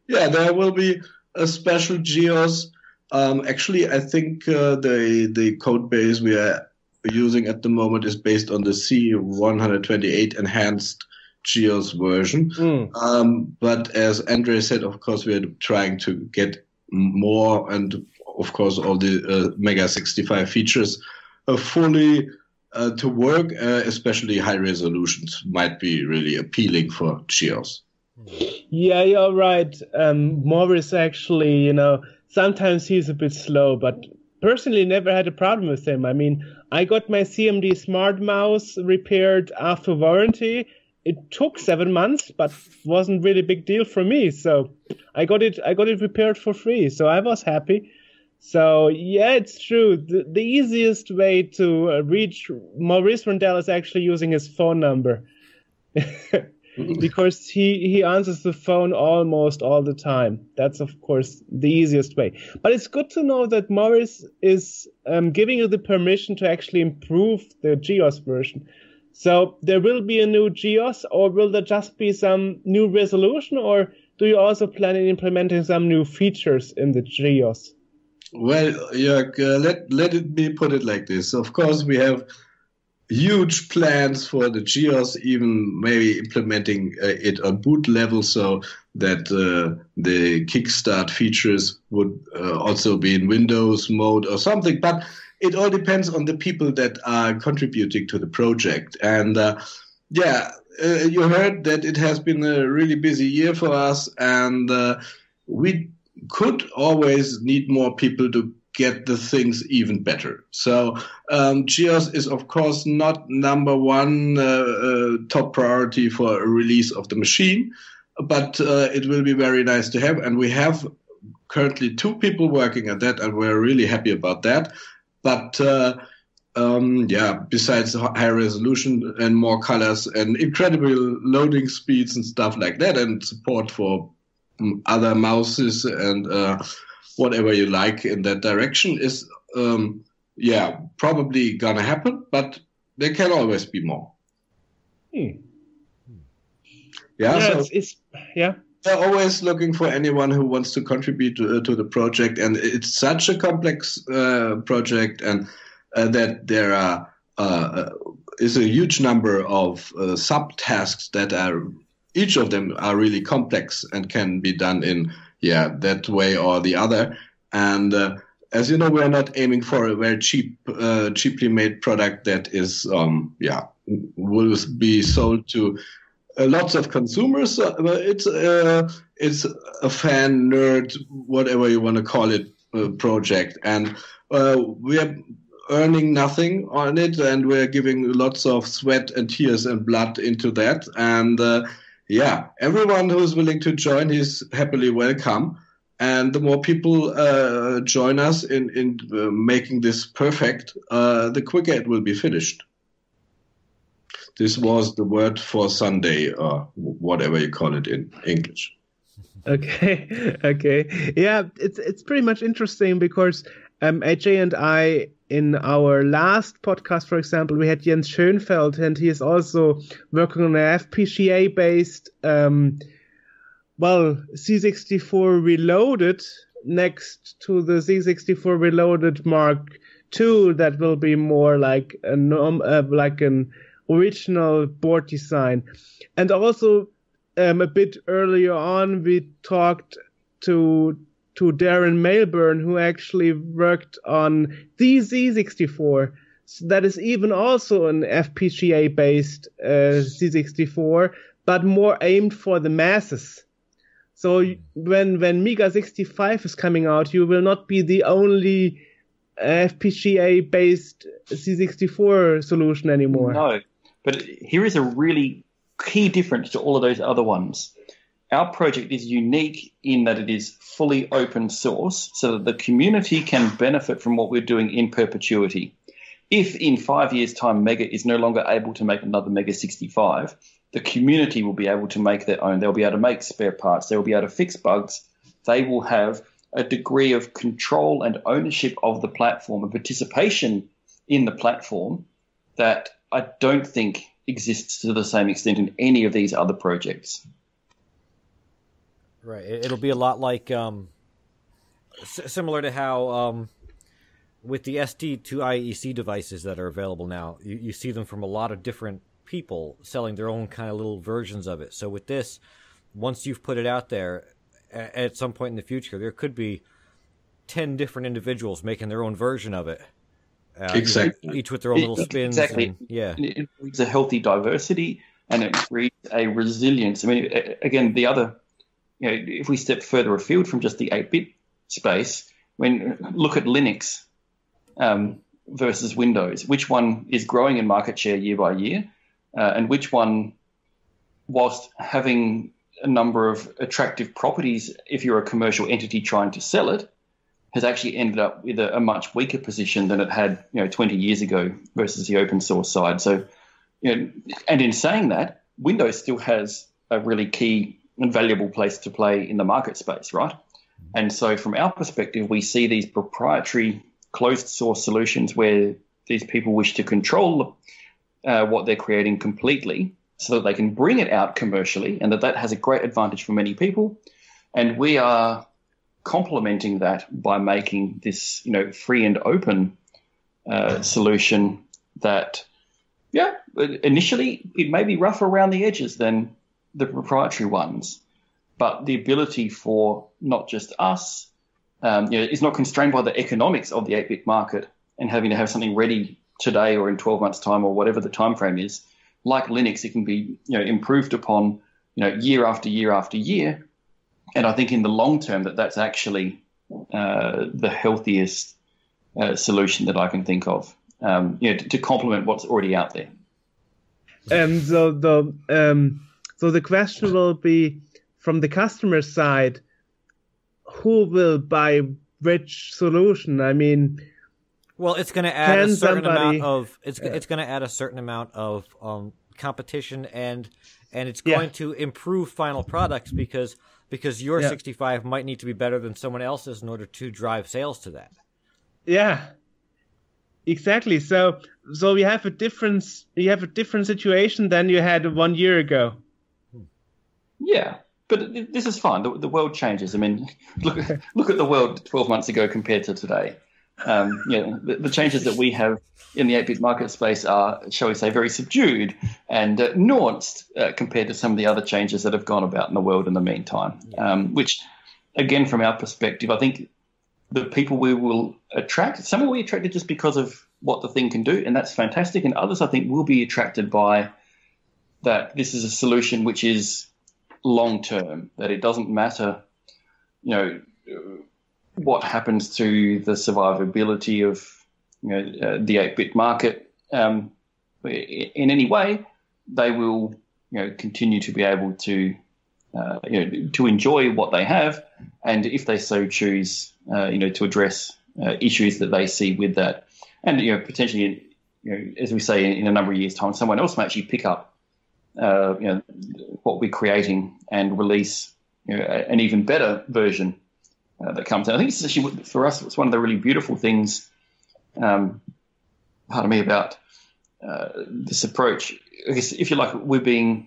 there will be a special GEOS. Actually, I think the code base we are using at the moment is based on the C128 enhanced GEOS version. But as Andre said, of course, we are trying to get more, and of course, all the Mega 65 features fully to work, especially high resolutions might be really appealing for GEOS. Yeah, you're right. Morris actually, sometimes he's a bit slow, but personally never had a problem with him. I mean, I got my CMD Smart Mouse repaired after warranty. It took 7 months, but wasn't really a big deal for me. So I got it repaired for free. So I was happy. So yeah, it's true. The easiest way to reach Maurice Randall is actually using his phone number, because he answers the phone almost all the time. That's of course the easiest way. But it's good to know that Maurice is giving you the permission to actually improve the GEOS version. So there will be a new GEOS, or will there just be some new resolution, or do you also plan on implementing some new features in the GEOS? Well, Jörg, let me put it like this. Of course, we have huge plans for the GEOS, even maybe implementing it on boot level so that the Kickstart features would also be in Windows mode or something. But it all depends on the people that are contributing to the project. And you heard that it has been a really busy year for us, and we could always need more people to get the things even better. So GEOS is, of course, not number one top priority for a release of the machine, but it will be very nice to have. And we have currently 2 people working at that, and we're really happy about that. But besides high resolution and more colors and incredible loading speeds and stuff like that, and support for other mouses and whatever you like in that direction is, probably gonna happen, but there can always be more. They're always looking for anyone who wants to contribute to the project, and it's such a complex project, and that there is a huge number of subtasks that are, each of them are really complex and can be done in that way or the other. And as you know, we are not aiming for a very cheaply made product that is will be sold to lots of consumers. It's a fan, nerd, whatever you want to call it, project, and we are earning nothing on it, and we're giving lots of sweat and tears and blood into that. And everyone who's willing to join is happily welcome. And the more people join us in making this perfect, the quicker it will be finished. This was the word for Sunday, or whatever you call it in English. Okay. Yeah, it's pretty much interesting because AJ and I, in our last podcast, for example, we had Jens Schönfeld, and he is also working on an FPGA-based, C64 Reloaded next to the C64 Reloaded Mark II that will be more like an original board design. And also a bit earlier on, we talked to Darren Mailburn, who actually worked on the Z64. So that is even also an FPGA-based Z64, but more aimed for the masses. So when Mega 65 is coming out, you will not be the only FPGA-based C64 solution anymore. No, but here is a really key difference to all of those other ones. Our project is unique in that it is fully open source, so that the community can benefit from what we're doing in perpetuity. If in 5 years' time Mega is no longer able to make another Mega 65, the community will be able to make their own. They'll be able to make spare parts. They'll be able to fix bugs. They will have a degree of control and ownership of the platform and participation in the platform that I don't think exists to the same extent in any of these other projects. Right. It'll be a lot like similar to how with the ST2IEC devices that are available now, you see them from a lot of different people selling their own kind of little versions of it. So with this, once you've put it out there, at some point in the future, there could be 10 different individuals making their own version of it. Exactly. Each with their own little spins. Exactly. It breeds a healthy diversity, and it breeds a resilience. I mean, again, the other, if we step further afield from just the 8-bit space, look at Linux versus Windows. Which one is growing in market share year by year, and which one, whilst having a number of attractive properties, if you're a commercial entity trying to sell it, has actually ended up with a much weaker position than it had 20 years ago versus the open source side. So, and in saying that, Windows still has a really key and valuable place to play in the market space, right? And so from our perspective, we see these proprietary closed source solutions where these people wish to control what they're creating completely so that they can bring it out commercially, and that has a great advantage for many people. And we are complementing that by making this, free and open solution that, initially it may be rougher around the edges than the proprietary ones, but the ability for not just us, is not constrained by the economics of the 8-bit market and having to have something ready today or in 12 months' time or whatever the time frame is. Like Linux, it can be improved upon year after year after year. And I think in the long term that's actually the healthiest solution that I can think of, to complement what's already out there. And so the question will be, from the customer side, who will buy which solution? I mean, well, it's going to add a certain amount of it's going to add a certain amount of competition, and it's going to improve final products because your 65 might need to be better than someone else's in order to drive sales to that. Yeah, exactly. So you have a different situation than you had 1 year ago. Yeah, but this is fine. The world changes. I mean, look at the world 12 months ago compared to today. The changes that we have in the 8-bit market space are, shall we say, very subdued and nuanced compared to some of the other changes that have gone about in the world in the meantime. Which, again, from our perspective, I think the people we will attract, some will be attracted just because of what the thing can do, and that's fantastic. And others, I think, will be attracted by that this is a solution which is long term, that it doesn't matter, what happens to the survivability of the 8-bit market in any way. They will continue to be able to to enjoy what they have, and if they so choose to address issues that they see with that, and potentially as we say in a number of years' time, someone else may actually pick up what we're creating and release an even better version that comes in. I think it's actually, for us, it's one of the really beautiful things, about this approach. I guess, if you like, we're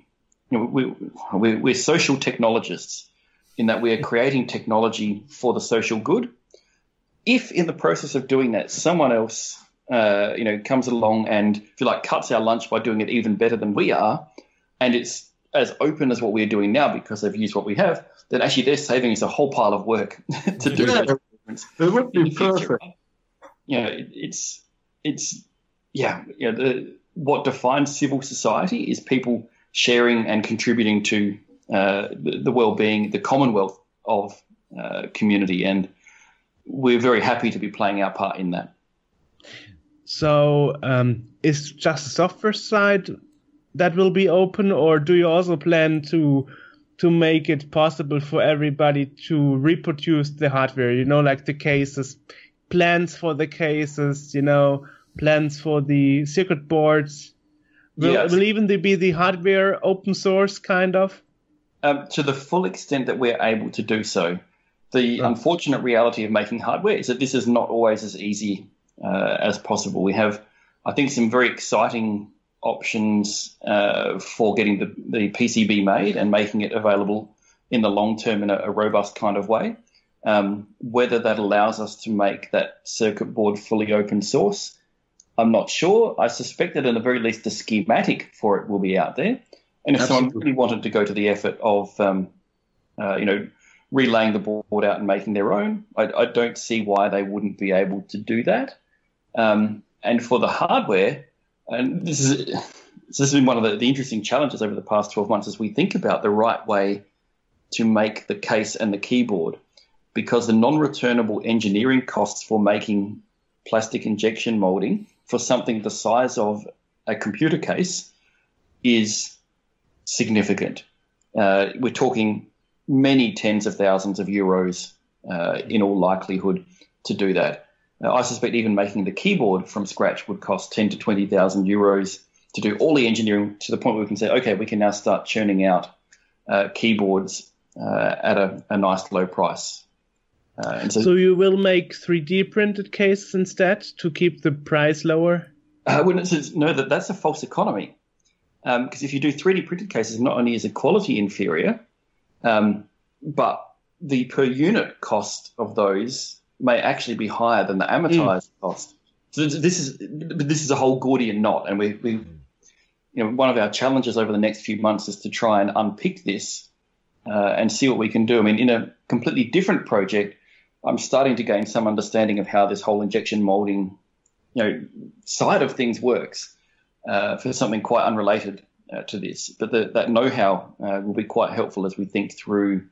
social technologists in that we are creating technology for the social good. If in the process of doing that, someone else, comes along and, if you like, cuts our lunch by doing it even better than we are, and it's as open as what we're doing now because they've used what we have, then actually they're saving us a whole pile of work to do that. It would be perfect. What defines civil society is people sharing and contributing to the well-being, the commonwealth of community, and we're very happy to be playing our part in that. So is just the software side that will be open, or do you also plan to make it possible for everybody to reproduce the hardware, like the cases, plans for the cases, plans for the circuit boards? Will even be the hardware open source kind of? To the full extent that we're able to do so. The unfortunate reality of making hardware is that this is not always as easy as possible. We have, I think, some very exciting options for getting the PCB made and making it available in the long term in a robust kind of way. Whether that allows us to make that circuit board fully open source, I'm not sure. I suspect that in the very least the schematic for it will be out there. And if someone really wanted to go to the effort of, relaying the board out and making their own, I don't see why they wouldn't be able to do that. And for the hardware, and this has been one of the interesting challenges over the past 12 months as we think about the right way to make the case and the keyboard, because the non-returnable engineering costs for making plastic injection molding for something the size of a computer case is significant. We're talking many tens of thousands of euros in all likelihood to do that. I suspect even making the keyboard from scratch would cost 10 to 20,000 euros to do all the engineering, to the point where we can say, okay, we can now start churning out keyboards at a nice low price. So you will make 3D printed cases instead to keep the price lower? I wouldn't know that's a false economy. Because if you do 3D printed cases, not only is the quality inferior, but the per unit cost of those may actually be higher than the amortized cost. So this is a whole Gordian knot, and we one of our challenges over the next few months is to try and unpick this and see what we can do. I mean, in a completely different project, I'm starting to gain some understanding of how this whole injection molding, side of things works for something quite unrelated to this. But that know-how will be quite helpful as we think through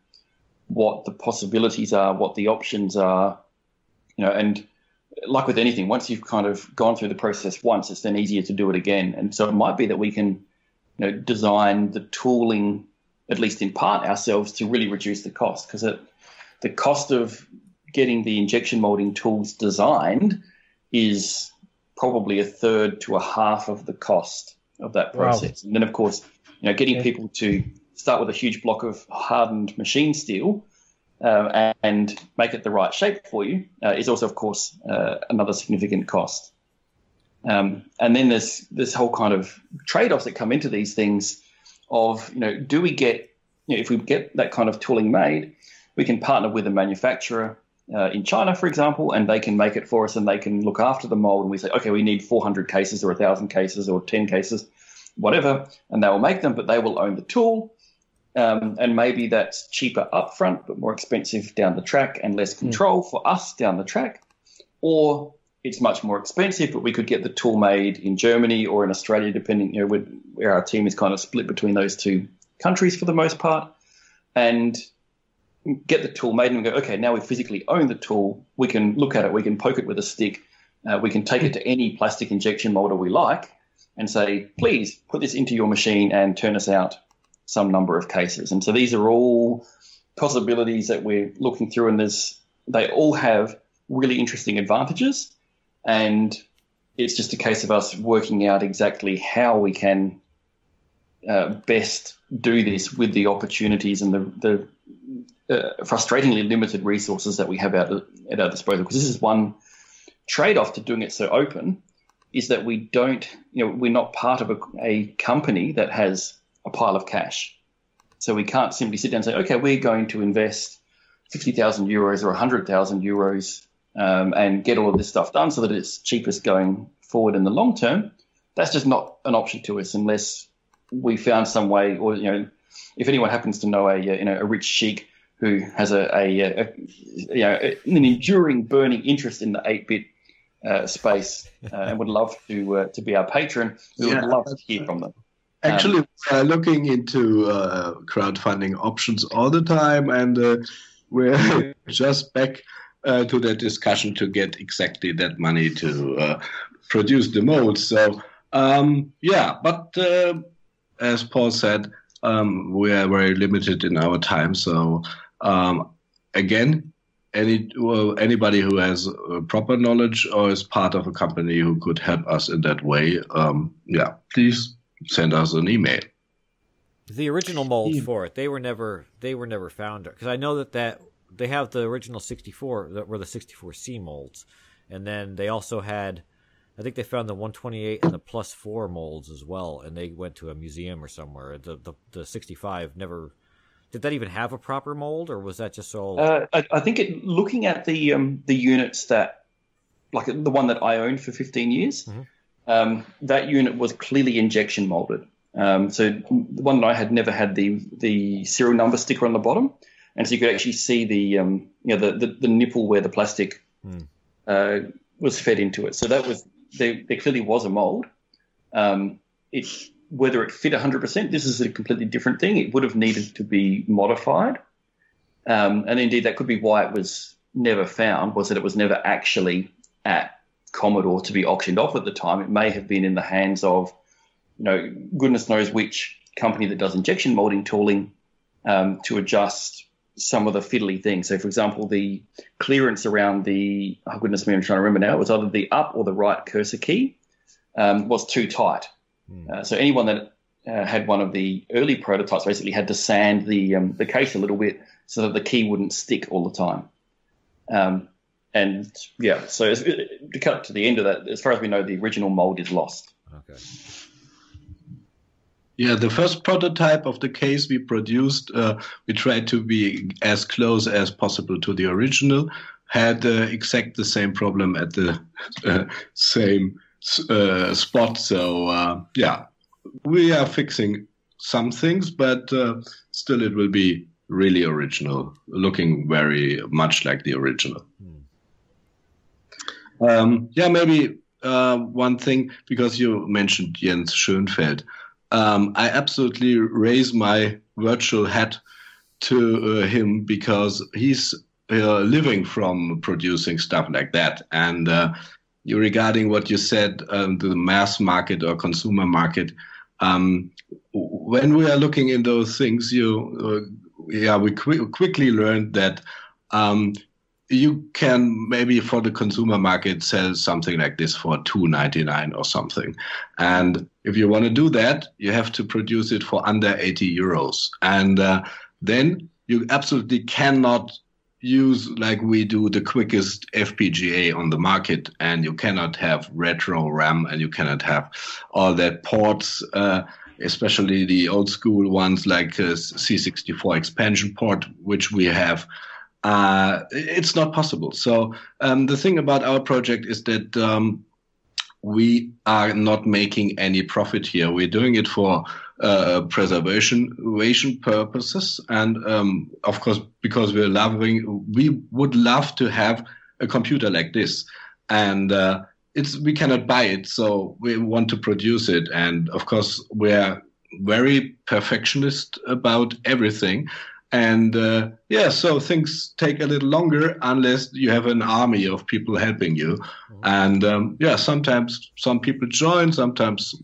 what the possibilities are, what the options are, and like with anything, once you've kind of gone through the process once, it's then easier to do it again. And so it might be that we can, design the tooling, at least in part ourselves, to really reduce the cost, because the cost of getting the injection molding tools designed is probably a third to a half of the cost of that process. Wow. And then, of course, getting people to start with a huge block of hardened machine steel and make it the right shape for you is also, of course, another significant cost. And then there's this whole kind of trade-offs that come into these things of, do we get, if we get that kind of tooling made, we can partner with a manufacturer in China, for example, and they can make it for us and they can look after the mold, and we say, okay, we need 400 cases or 1,000 cases or 10 cases, whatever, and they will make them, but they will own the tool. And maybe that's cheaper upfront, but more expensive down the track and less control for us down the track. Or it's much more expensive, but we could get the tool made in Germany or in Australia, depending, where our team is kind of split between those two countries for the most part, and get the tool made and go, okay, now we physically own the tool. We can look at it. We can poke it with a stick. We can take it to any plastic injection molder we like and say, please put this into your machine and turn us out some number of cases. And so these are all possibilities that we're looking through, and they all have really interesting advantages. And it's just a case of us working out exactly how we can best do this with the opportunities and the frustratingly limited resources that we have at our disposal. Because this is one trade-off to doing it so open, is that we don't, we're not part of a company that has a pile of cash. So we can't simply sit down and say, okay, we're going to invest 50,000 euros or 100,000 euros and get all of this stuff done so that it's cheapest going forward in the long term. That's just not an option to us unless we found some way, or if anyone happens to know a rich sheik who has an enduring burning interest in the 8-bit space and would love to be our patron, we would love to hear from them. Actually, we're looking into crowdfunding options all the time, and we're just back to that discussion to get exactly that money to produce the molds. So, but as Paul said, we are very limited in our time. So, again, anybody who has proper knowledge or is part of a company who could help us in that way, please send us an email. The original molds for it, they were never found, because I know that they have the original 64 that were the 64C molds, and then they also had, I think they found the 128 and the +4 molds as well, and they went to a museum or somewhere. The 65 never. Did that even have a proper mold, or was that just so? I think looking at the units that, like the one that I owned for 15 years, that unit was clearly injection molded. So the one that I had never had the serial number sticker on the bottom, and so you could actually see the nipple where the plastic was fed into it. So that was there clearly was a mold. Whether it fit 100%, this is a completely different thing. It would have needed to be modified. And indeed, that could be why it was never found, was that it was never actually at Commodore to be auctioned off at the time. It may have been in the hands of, goodness knows which company that does injection molding tooling to adjust some of the fiddly things. So, for example, the clearance around I'm trying to remember now, it was either the up or the right cursor key was too tight. So anyone that had one of the early prototypes basically had to sand the case a little bit so that the key wouldn't stick all the time. So to cut to the end of that, as far as we know, the original mold is lost. Okay. Yeah, the first prototype of the case we produced, we tried to be as close as possible to the original, had exact the same problem at the same spot. So, we are fixing some things, but still it will be really original, looking very much like the original. Maybe one thing, because you mentioned Jens Schönfeld, I absolutely raise my virtual hat to him, because he's living from producing stuff like that. And regarding what you said, the mass market or consumer market, when we are looking in those things, we quickly learned that you can maybe for the consumer market sell something like this for $2.99 or something. And if you want to do that, you have to produce it for under 80 euros. And then you absolutely cannot use, like we do, the quickest FPGA on the market, and you cannot have retro RAM, and you cannot have all that ports, especially the old school ones like C64 expansion port, which we have. It's not possible. So the thing about our project is that we are not making any profit here. We're doing it for preservation purposes, and of course, because we would love to have a computer like this, and we cannot buy it, so we want to produce it. And of course, we're very perfectionist about everything. And so things take a little longer unless you have an army of people helping you. And sometimes some people join, sometimes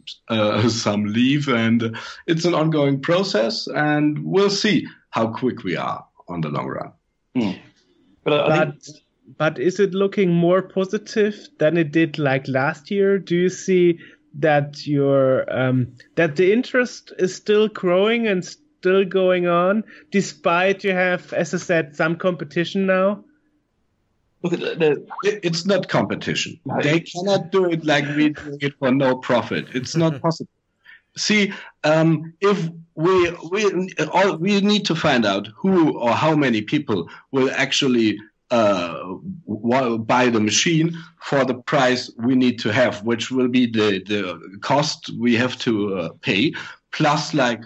some leave, and it's an ongoing process. And we'll see how quick we are on the long run. But is it looking more positive than it did like last year? Do you see that your that the interest is still growing and still going on, despite you have, as I said, some competition now? It's not competition. They cannot do it like we do it for no profit. It's not possible. See, if we need to find out who or how many people will actually buy the machine for the price we need to have, which will be the cost we have to pay, plus like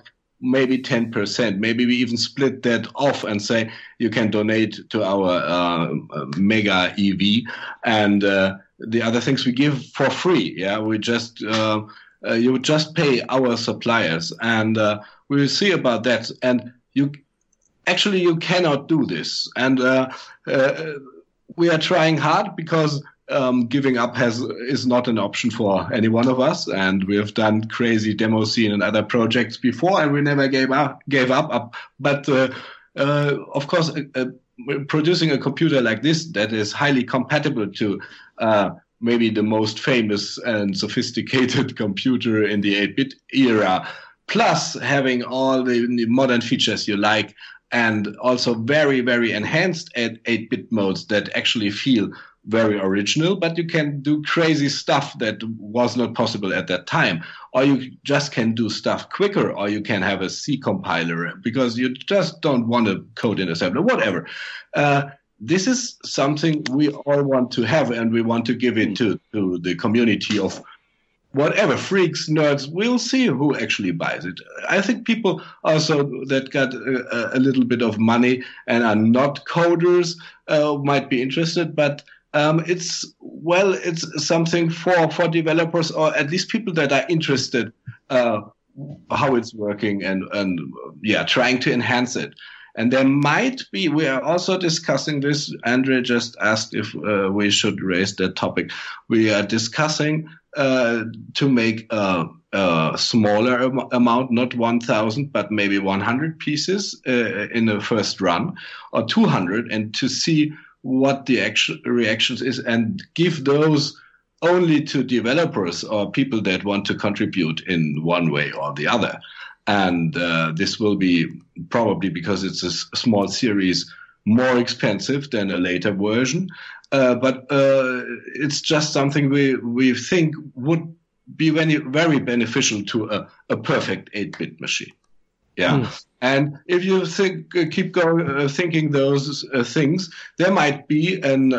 maybe 10%. Maybe we even split that off and say you can donate to our mega EV, and the other things we give for free. Yeah, we just you would just pay our suppliers, and we will see about that. And you cannot do this, and we are trying hard because giving up is not an option for any one of us, and we have done crazy demo scene and other projects before, and we never gave up. But of course, producing a computer like this that is highly compatible to maybe the most famous and sophisticated computer in the 8-bit era, plus having all the modern features you like, and also very, very enhanced 8-bit modes that actually feel very original, but you can do crazy stuff that was not possible at that time. Or you just can do stuff quicker, or you can have a C compiler because you just don't want to code in assembler, whatever. This is something we all want to have, and we want to give it to the community of whatever, freaks, nerds. We'll see who actually buys it. I think people also that got a little bit of money and are not coders might be interested, but it's something for developers, or at least people that are interested how it's working and trying to enhance it. And there might be, we are also discussing this, Andre just asked if we should raise that topic. We are discussing to make a smaller amount, not 1,000, but maybe 100 pieces in the first run, or 200, and to see what the actual reactions is, and give those only to developers or people that want to contribute in one way or the other. And this will be probably, because it's a small series, more expensive than a later version. But it's just something we think would be very, very beneficial to a perfect 8-bit machine. Yeah. And if you keep thinking those things, there might be an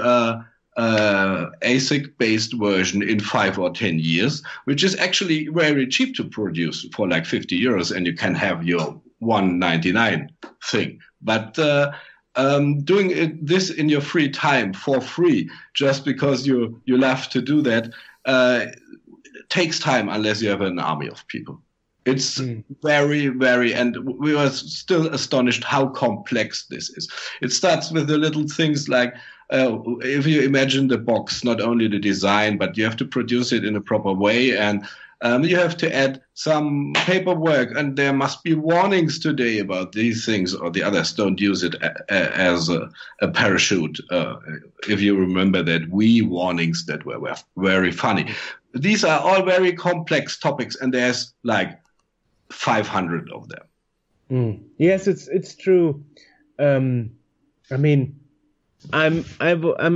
ASIC-based version in 5 or 10 years, which is actually very cheap to produce for like 50 euros, and you can have your 199 thing. But doing this in your free time for free, just because you love to do that, takes time unless you have an army of people. It's very, very, and we were still astonished how complex this is. It starts with the little things like, if you imagine the box, not only the design, but you have to produce it in a proper way, and you have to add some paperwork, and there must be warnings today about these things, or the others don't use it as a parachute. If you remember that warnings that were very funny. These are all very complex topics, and there's like 500 of them. Yes, it's true. I mean, I'm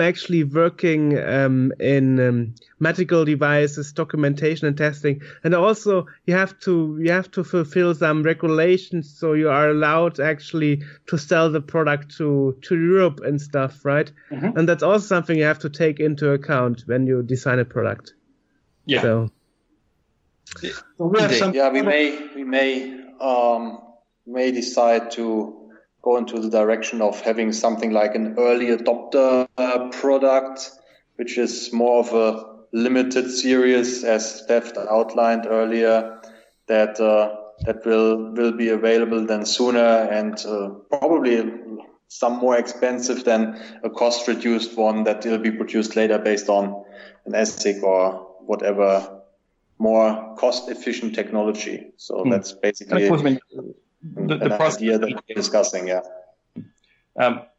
actually working in medical devices documentation and testing, and also you have to fulfill some regulations, so you are allowed actually to sell the product to Europe and stuff, right? Mm-hmm. And that's also something you have to take into account when you design a product. Yeah. So we may decide to go into the direction of having something like an early adopter product, which is more of a limited series, as Steph outlined earlier, that will be available then sooner, and probably some more expensive than a cost-reduced one that will be produced later based on an ASIC or whatever more cost-efficient technology. So that's basically the price idea that we're discussing. Yeah.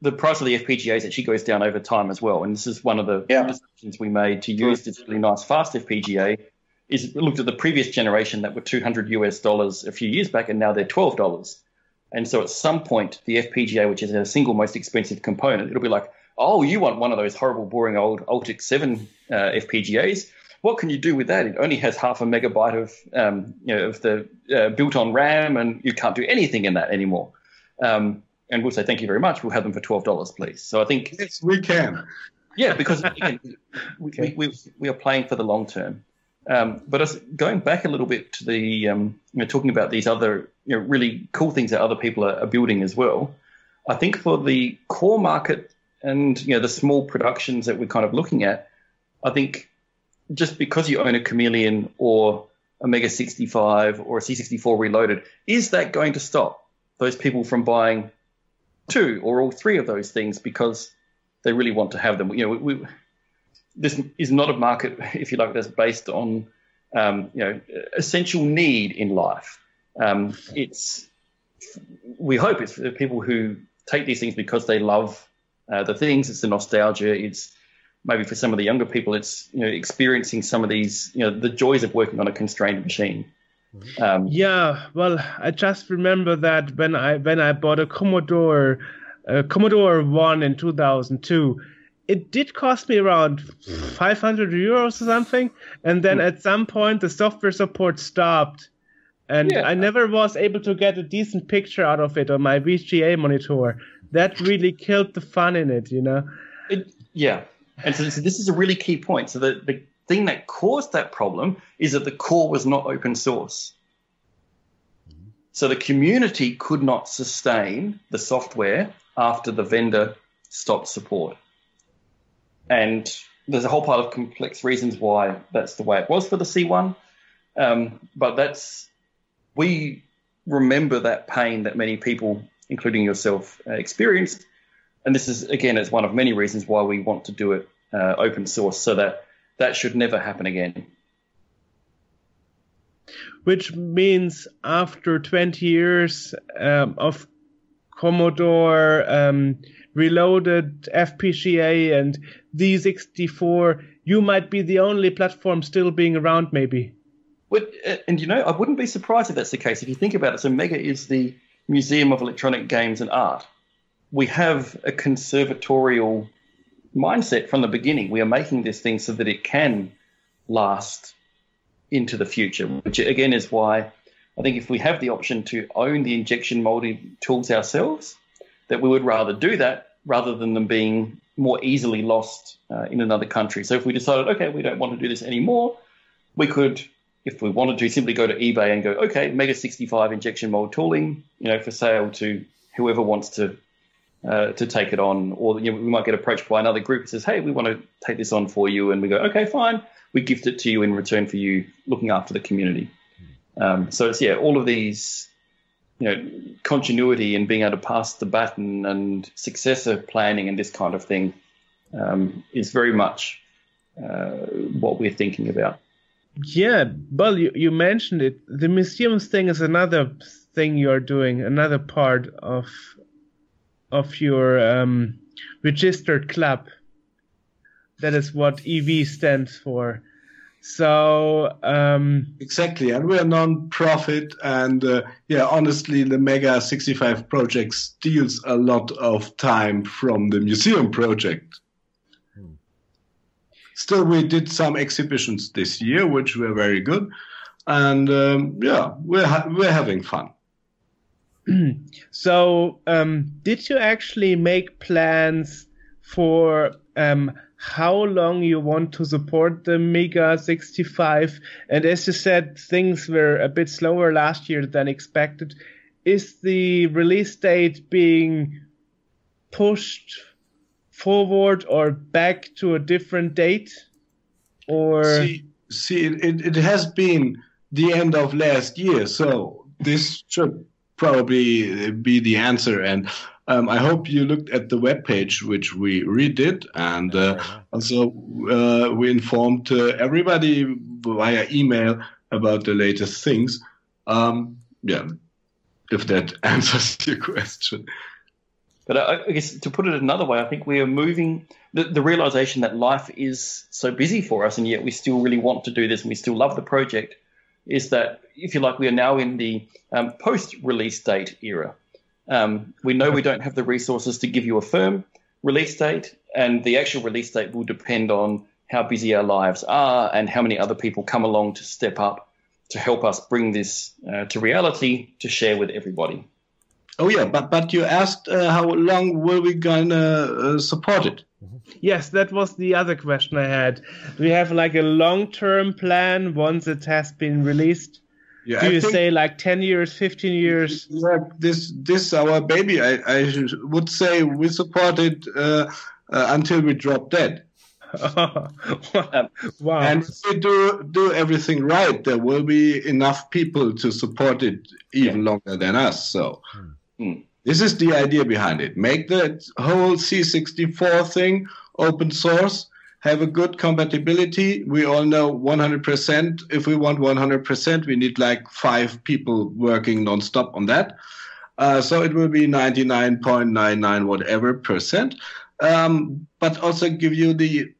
The price of the FPGAs actually goes down over time as well, and this is one of the decisions we made to use this really nice fast FPGA. Is we looked at the previous generation that were $200 a few years back, and now they're $12. And so at some point, the FPGA, which is a single most expensive component, it'll be like, oh, you want one of those horrible, boring old Altix 7 FPGAs? What can you do with that? It only has 0.5 megabyte of the built-on RAM, and you can't do anything in that anymore. And we'll say, thank you very much. We'll have them for $12, please. So I think yes, we can. Yeah, because again, we are playing for the long term. But going back a little bit to the talking about these other really cool things that other people are building as well. I think for the core market and the small productions that we're kind of looking at, I think just because you own a Chameleon or a Mega 65 or a C64 Reloaded, is that going to stop those people from buying 2 or all 3 of those things because they really want to have them? This is not a market, if you like, that's based on essential need in life. We hope it's for people who take these things because they love the things. It's the nostalgia. It's maybe for some of the younger people, it's experiencing some of these the joys of working on a constrained machine. Well, I just remember that when I bought a Commodore 1 in 2002. It did cost me around 500 euros or something, and then at some point the software support stopped, and I never was able to get a decent picture out of it on my VGA monitor. That really killed the fun in it, And so this is a really key point. So the thing that caused that problem is that the core was not open source. So the community could not sustain the software after the vendor stopped support. And there's a whole pile of complex reasons why that's the way it was for the C1. But we remember that pain that many people, including yourself, experienced. And this is, again, it's one of many reasons why we want to do it open source, so that should never happen again. Which means after 20 years of Commodore Reloaded, FPGA, and Z64, you might be the only platform still being around, maybe. And I wouldn't be surprised if that's the case. If you think about it, so Mega is the Museum of Electronic Games and Art. We have a conservatorial mindset from the beginning. We are making this thing so that it can last into the future, which again is why I think if we have the option to own the injection molding tools ourselves, that we would rather do that rather than them being more easily lost in another country. So if we decided, okay, we don't want to do this anymore, we could, if we wanted to, simply go to eBay and go, okay, Mega 65 injection mold tooling, for sale to whoever wants to take it on. Or we might get approached by another group that says, hey, we want to take this on for you. And we go, okay, fine. We gift it to you in return for you looking after the community. So it's all of these, continuity and being able to pass the baton and successor planning and this kind of thing is very much what we're thinking about. Yeah, well, you mentioned it. The museums thing is another thing you're doing, another part of your registered club. That is what EV stands for. So exactly, and we're non-profit, and honestly, the Mega 65 project steals a lot of time from the museum project. Still, we did some exhibitions this year, which were very good, and we're having fun. So, did you actually make plans for how long you want to support the Mega 65? And as you said, things were a bit slower last year than expected. Is the release date being pushed forward or back to a different date? Or it has been the end of last year, so this should probably be the answer. And I hope you looked at the webpage, which we redid, and also we informed everybody via email about the latest things. If that answers your question. But I guess to put it another way, I think we are moving the realization that life is so busy for us, and yet we still really want to do this and we still love the project, is that, if you like, we are now in the post-release date era. We know we don't have the resources to give you a firm release date, and the actual release date will depend on how busy our lives are and how many other people come along to step up to help us bring this to reality to share with everybody. Oh yeah, but you asked how long were we gonna support it? Yes, that was the other question I had. Do we have like a long-term plan once it has been released? Yeah, Do you say like 10 years, 15 years? Yeah, this our baby. I would say we support it until we drop dead. Wow! And if we do everything right, there will be enough people to support it even longer than us. So. This is the idea behind it. Make the whole C64 thing open source, have a good compatibility. We all know 100%. If we want 100%, we need like 5 people working nonstop on that. So it will be 99.99 whatever percent. But also give you the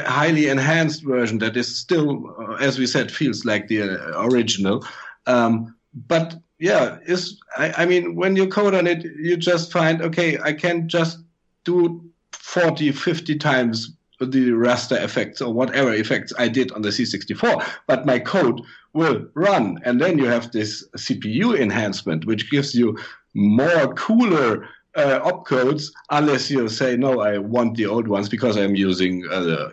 highly enhanced version that is still, as we said, feels like the original. But yeah, I mean, when you code on it, you just find, okay, I can just do 40, 50 times the raster effects or whatever effects I did on the C64, but my code will run. And then you have this CPU enhancement, which gives you more cooler opcodes, unless you say, no, I want the old ones because I'm using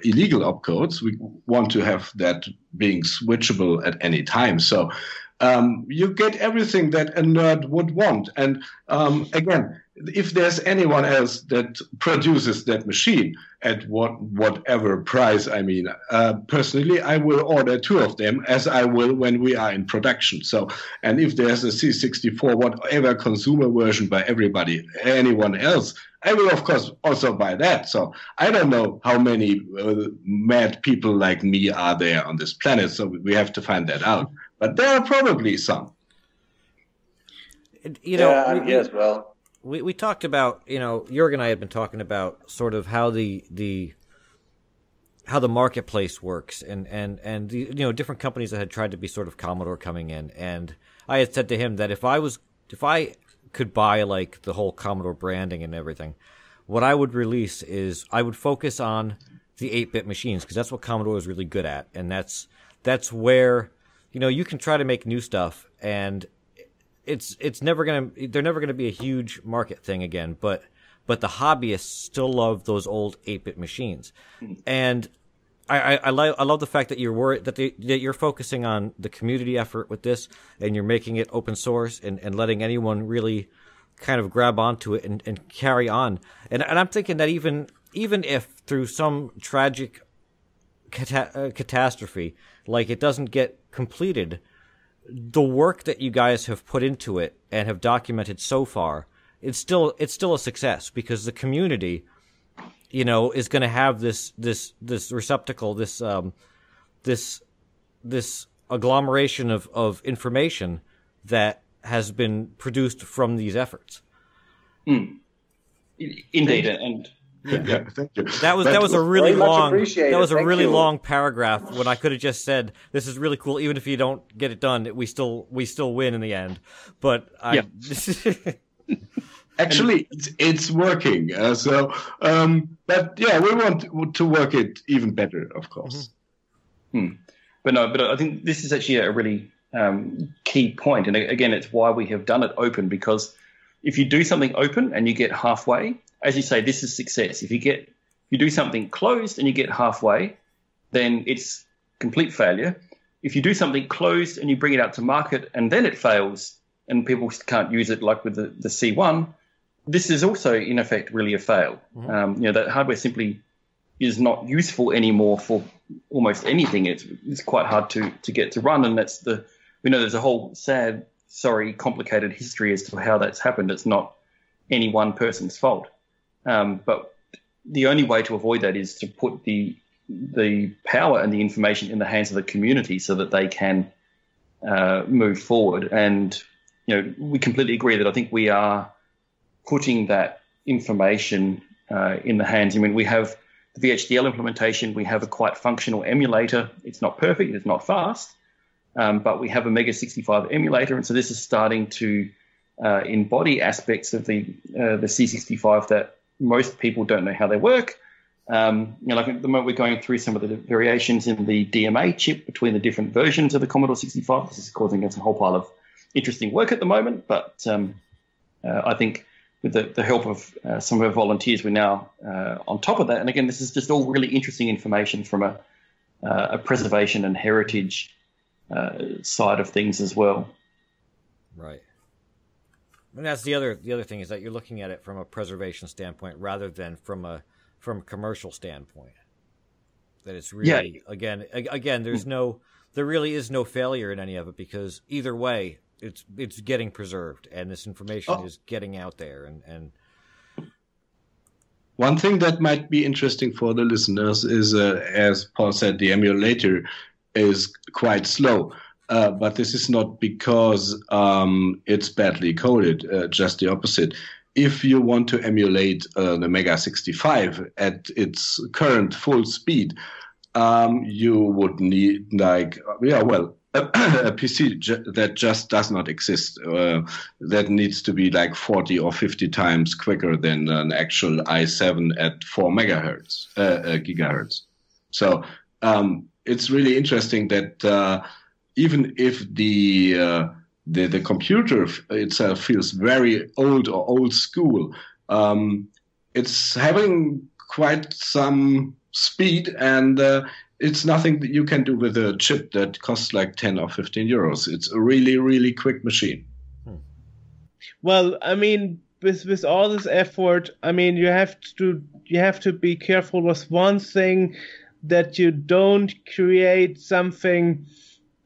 illegal opcodes. We want to have that being switchable at any time. So you get everything that a nerd would want. And again, if there's anyone else that produces that machine at whatever price, I mean, personally, I will order 2 of them, as I will when we are in production. So, and if there's a C64, whatever consumer version by anyone else, I will, of course, also buy that. So I don't know how many mad people like me are there on this planet, so we have to find that out. But there are probably some. I'm here as well. We talked about, Jürgen and I had been talking about sort of how the marketplace works and the, different companies that had tried to be sort of Commodore coming in. And I had said to him that if I could buy like the whole Commodore branding and everything, what I would release is I would focus on the 8-bit machines, because that's what Commodore is really good at. And that's where, you can try to make new stuff and they're never gonna be a huge market thing again, but the hobbyists still love those old 8-bit machines. And I love the fact that you're worried that you're focusing on the community effort with this, and you're making it open source and letting anyone really kind of grab onto it and carry on. And I'm thinking that even if through some tragic catastrophe, like it doesn't get completed, the work that you guys have put into it and have documented so far, it's still a success, because the community, is going to have this receptacle, this agglomeration of information that has been produced from these efforts. Indeed, and yeah, thank you. That was a really long long paragraph when I could have just said, "This is really cool." Even if you don't get it done, we still win in the end. But actually, it's working. But yeah, we want to work it even better, of course. Mm-hmm. But I think this is actually a really key point, and again, it's why we have done it open, because if you do something open and you get halfway, as you say, this is success. If you do something closed and you get halfway, then it's complete failure. If you do something closed and you bring it out to market and then it fails and people can't use it, like with the C1, this is also in effect really a fail. Mm-hmm. That hardware simply is not useful anymore for almost anything. It's quite hard to get to run, and we know there's a whole sad, complicated history as to how that's happened. It's not any one person's fault. But the only way to avoid that is to put the power and the information in the hands of the community so that they can move forward. And we completely agree that I think we are putting that information in the hands. I mean, we have the VHDL implementation. We have a quite functional emulator. It's not perfect. It's not fast. But we have a Mega 65 emulator, and so this is starting to embody aspects of the C65 that most people don't know how they work. Like at the moment, we're going through some of the variations in the DMA chip between the different versions of the Commodore 65. This is causing us a whole pile of interesting work at the moment, but I think with the help of some of our volunteers, we're now on top of that. And again, this is just all really interesting information from a preservation and heritage side of things as well. Right. And that's the other thing, is that you're looking at it from a preservation standpoint rather than from a commercial standpoint. That it's really again there really is no failure in any of it, because either way it's getting preserved and this information is getting out there. And one thing that might be interesting for the listeners is, as Paul said, the emulator is quite slow. But this is not because it's badly coded, just the opposite. If you want to emulate the Mega 65 at its current full speed, you would need a PC that just does not exist. That needs to be like 40 or 50 times quicker than an actual i7 at 4 gigahertz. So it's really interesting that even if the computer itself feels very old or old school, it's having quite some speed, and it's nothing that you can do with a chip that costs like 10 or 15 euros. It's a really, really quick machine. Well, I mean, with all this effort, I mean, you have to be careful with one thing, that you don't create something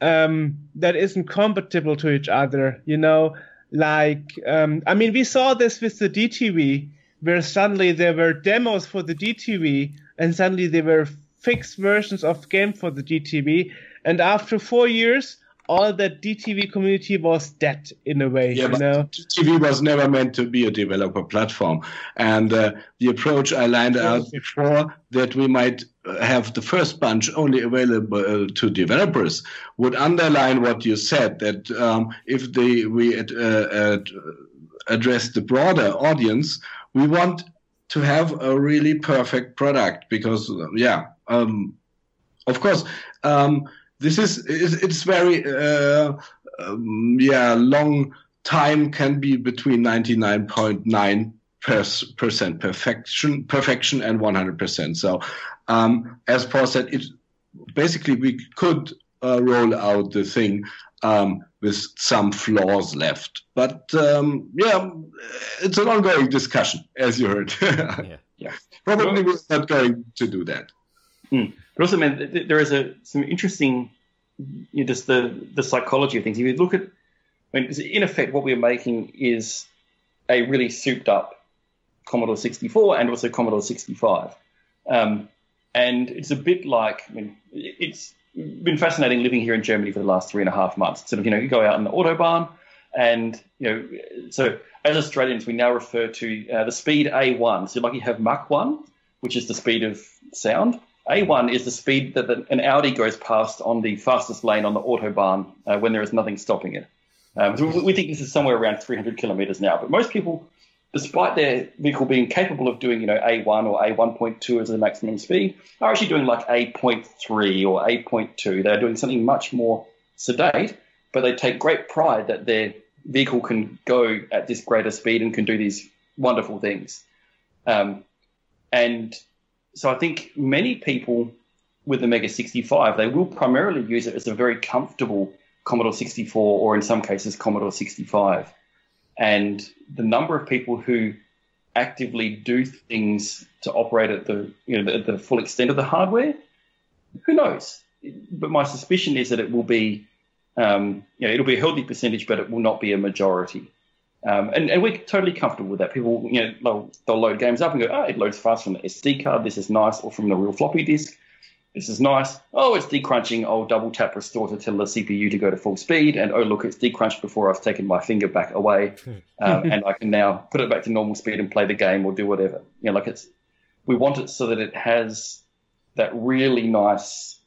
that isn't compatible to each other, I mean, we saw this with the DTV, where suddenly there were demos for the DTV, and suddenly there were fixed versions of game for the DTV, and after 4 years, all that DTV community was dead in a way. Yeah, but DTV was never meant to be a developer platform, and the approach I lined out before, that we might have the first bunch only available to developers, would underline what you said, that if we address the broader audience, we want to have a really perfect product, because of course it's very long time can be between 99.9% perfection and 100%. So as Paul said, basically we could roll out the thing with some flaws left, but it's an ongoing discussion, as you heard. Probably we're not going to do that. But also, man, there is some interesting just the psychology of things. If you look at, in effect, what we're making is a really souped up Commodore 64 and also Commodore 65. And it's a bit like, it's been fascinating living here in Germany for the last 3.5 months. Sort of, you go out in the Autobahn and, so as Australians, we now refer to the speed A1. So like you have Mach 1, which is the speed of sound. A1 is the speed that an Audi goes past on the fastest lane on the Autobahn when there is nothing stopping it. So we think this is somewhere around 300 kilometers now. But most people, despite their vehicle being capable of doing, A1 or A1.2 as the maximum speed, are actually doing like A.3 or A.2. They're doing something much more sedate, but they take great pride that their vehicle can go at this greater speed and can do these wonderful things. And so I think many people with the Mega 65, they will primarily use it as a very comfortable Commodore 64 or in some cases Commodore 65. And the number of people who actively do things to operate at the full extent of the hardware, who knows? But my suspicion is that it will be, it'll be a healthy percentage, but it will not be a majority. And we're totally comfortable with that. People, they'll load games up and go, it loads fast from the SD card. This is nice. Or from the real floppy disk. This is nice. Oh, it's decrunching. I'll double tap restore to tell the CPU to go to full speed. And oh, look, it's decrunched before I've taken my finger back away. And I can now put it back to normal speed and play the game or do whatever. We want it so that it has that really nice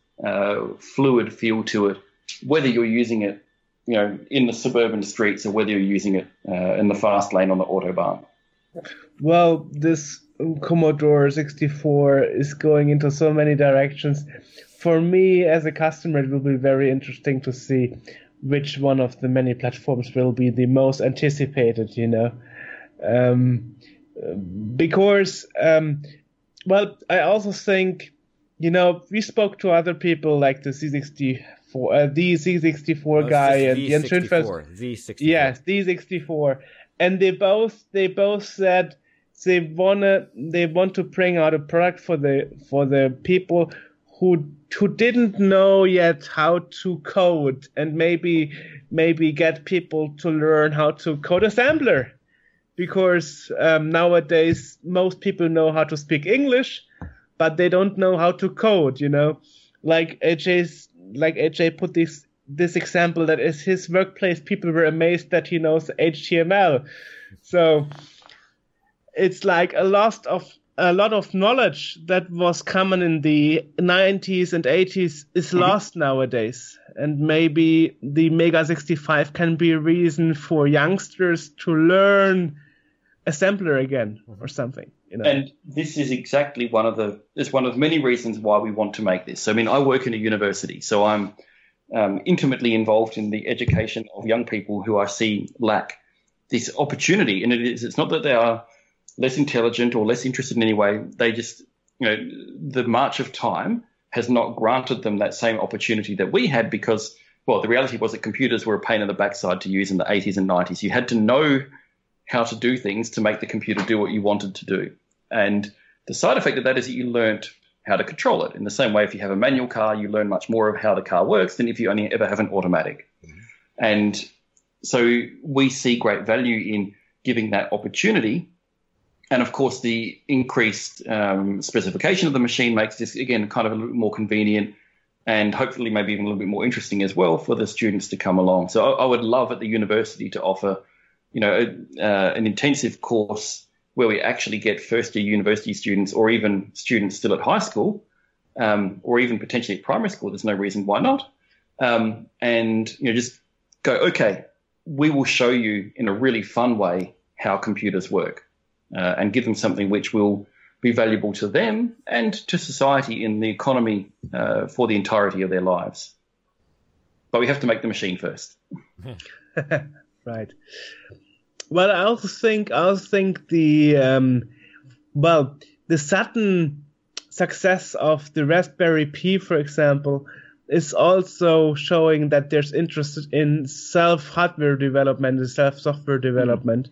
fluid feel to it, whether you're using it, in the suburban streets or whether you're using it in the fast lane on the Autobahn. Well, this Commodore 64 is going into so many directions. For me, as a customer, it will be very interesting to see which one of the many platforms will be the most anticipated, because, I also think, we spoke to other people like the Z64 guy and Jens Schönfeld. Z64. Yes, Z64, and they both said they want to bring out a product for the people who didn't know yet how to code, and maybe get people to learn how to code assembler, because nowadays most people know how to speak English, but they don't know how to code. Like AJ put this example that is his workplace. People were amazed that he knows HTML. So it's like a lot of knowledge that was common in the 90s and 80s is lost nowadays. And maybe the Mega 65 can be a reason for youngsters to learn assembler again or something. And this is exactly one of many reasons why we want to make this. I work in a university, so I'm intimately involved in the education of young people who I see lack this opportunity. And it's not that they are less intelligent or less interested in any way. They just, the march of time has not granted them that same opportunity that we had because, the reality was that computers were a pain in the backside to use in the 80s and 90s. You had to know how to do things to make the computer do what you wanted to do. And the side effect of that is that you learned how to control it. In the same way, if you have a manual car, you learn much more of how the car works than if you only ever have an automatic. And so we see great value in giving that opportunity. And of course, the increased specification of the machine makes this, again, kind of a little bit more convenient and hopefully maybe even a little bit more interesting as well for the students to come along. So I would love at the university to offer, an intensive course where we actually get first-year university students or even students still at high school or even potentially at primary school. There's no reason why not. And, just go, okay, we will show you in a really fun way how computers work and give them something which will be valuable to them and to society in the economy for the entirety of their lives. But we have to make the machine first. Right. Well, I also think the the sudden success of the Raspberry Pi, for example, is also showing that there's interest in self-hardware development and self-software development.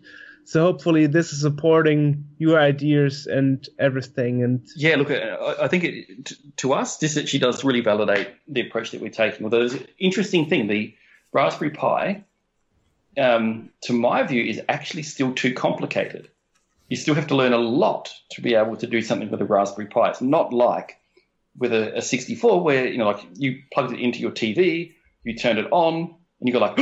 So hopefully this is supporting your ideas and everything. And yeah, look, I think to us, this actually does really validate the approach that we're taking. Although there's an interesting thing, the Raspberry Pi, to my view, is actually still too complicated. You still have to learn a lot to be able to do something with a Raspberry Pi. It's not like with a 64 where, like you plugged it into your TV, you turned it on, and you go like,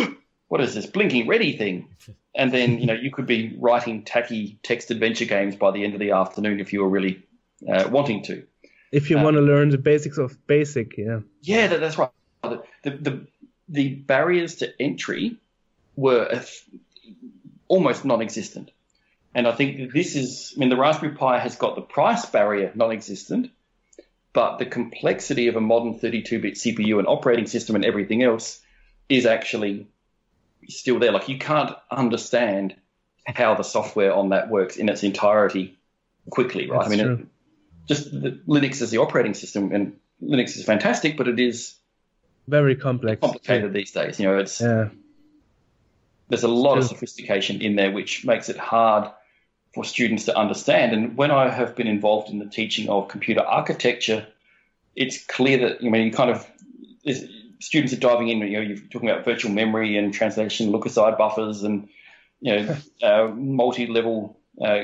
what is this blinking ready thing? And then, you could be writing tacky text adventure games by the end of the afternoon if you were really wanting to. If you want to learn the basics of BASIC, yeah. Yeah, that's right. The barriers to entry were almost non-existent. And I think the Raspberry Pi has got the price barrier non-existent, but the complexity of a modern 32-bit CPU and operating system and everything else is actually still there. Like, you can't understand how the software on that works in its entirety quickly, right? That's true. Just Linux as the operating system, and Linux is fantastic, but it is very complicated these days. There's a lot of sophistication in there, which makes it hard for students to understand. And when I have been involved in the teaching of computer architecture, it's clear that students are diving in. You're talking about virtual memory and translation look-aside buffers, and multi-level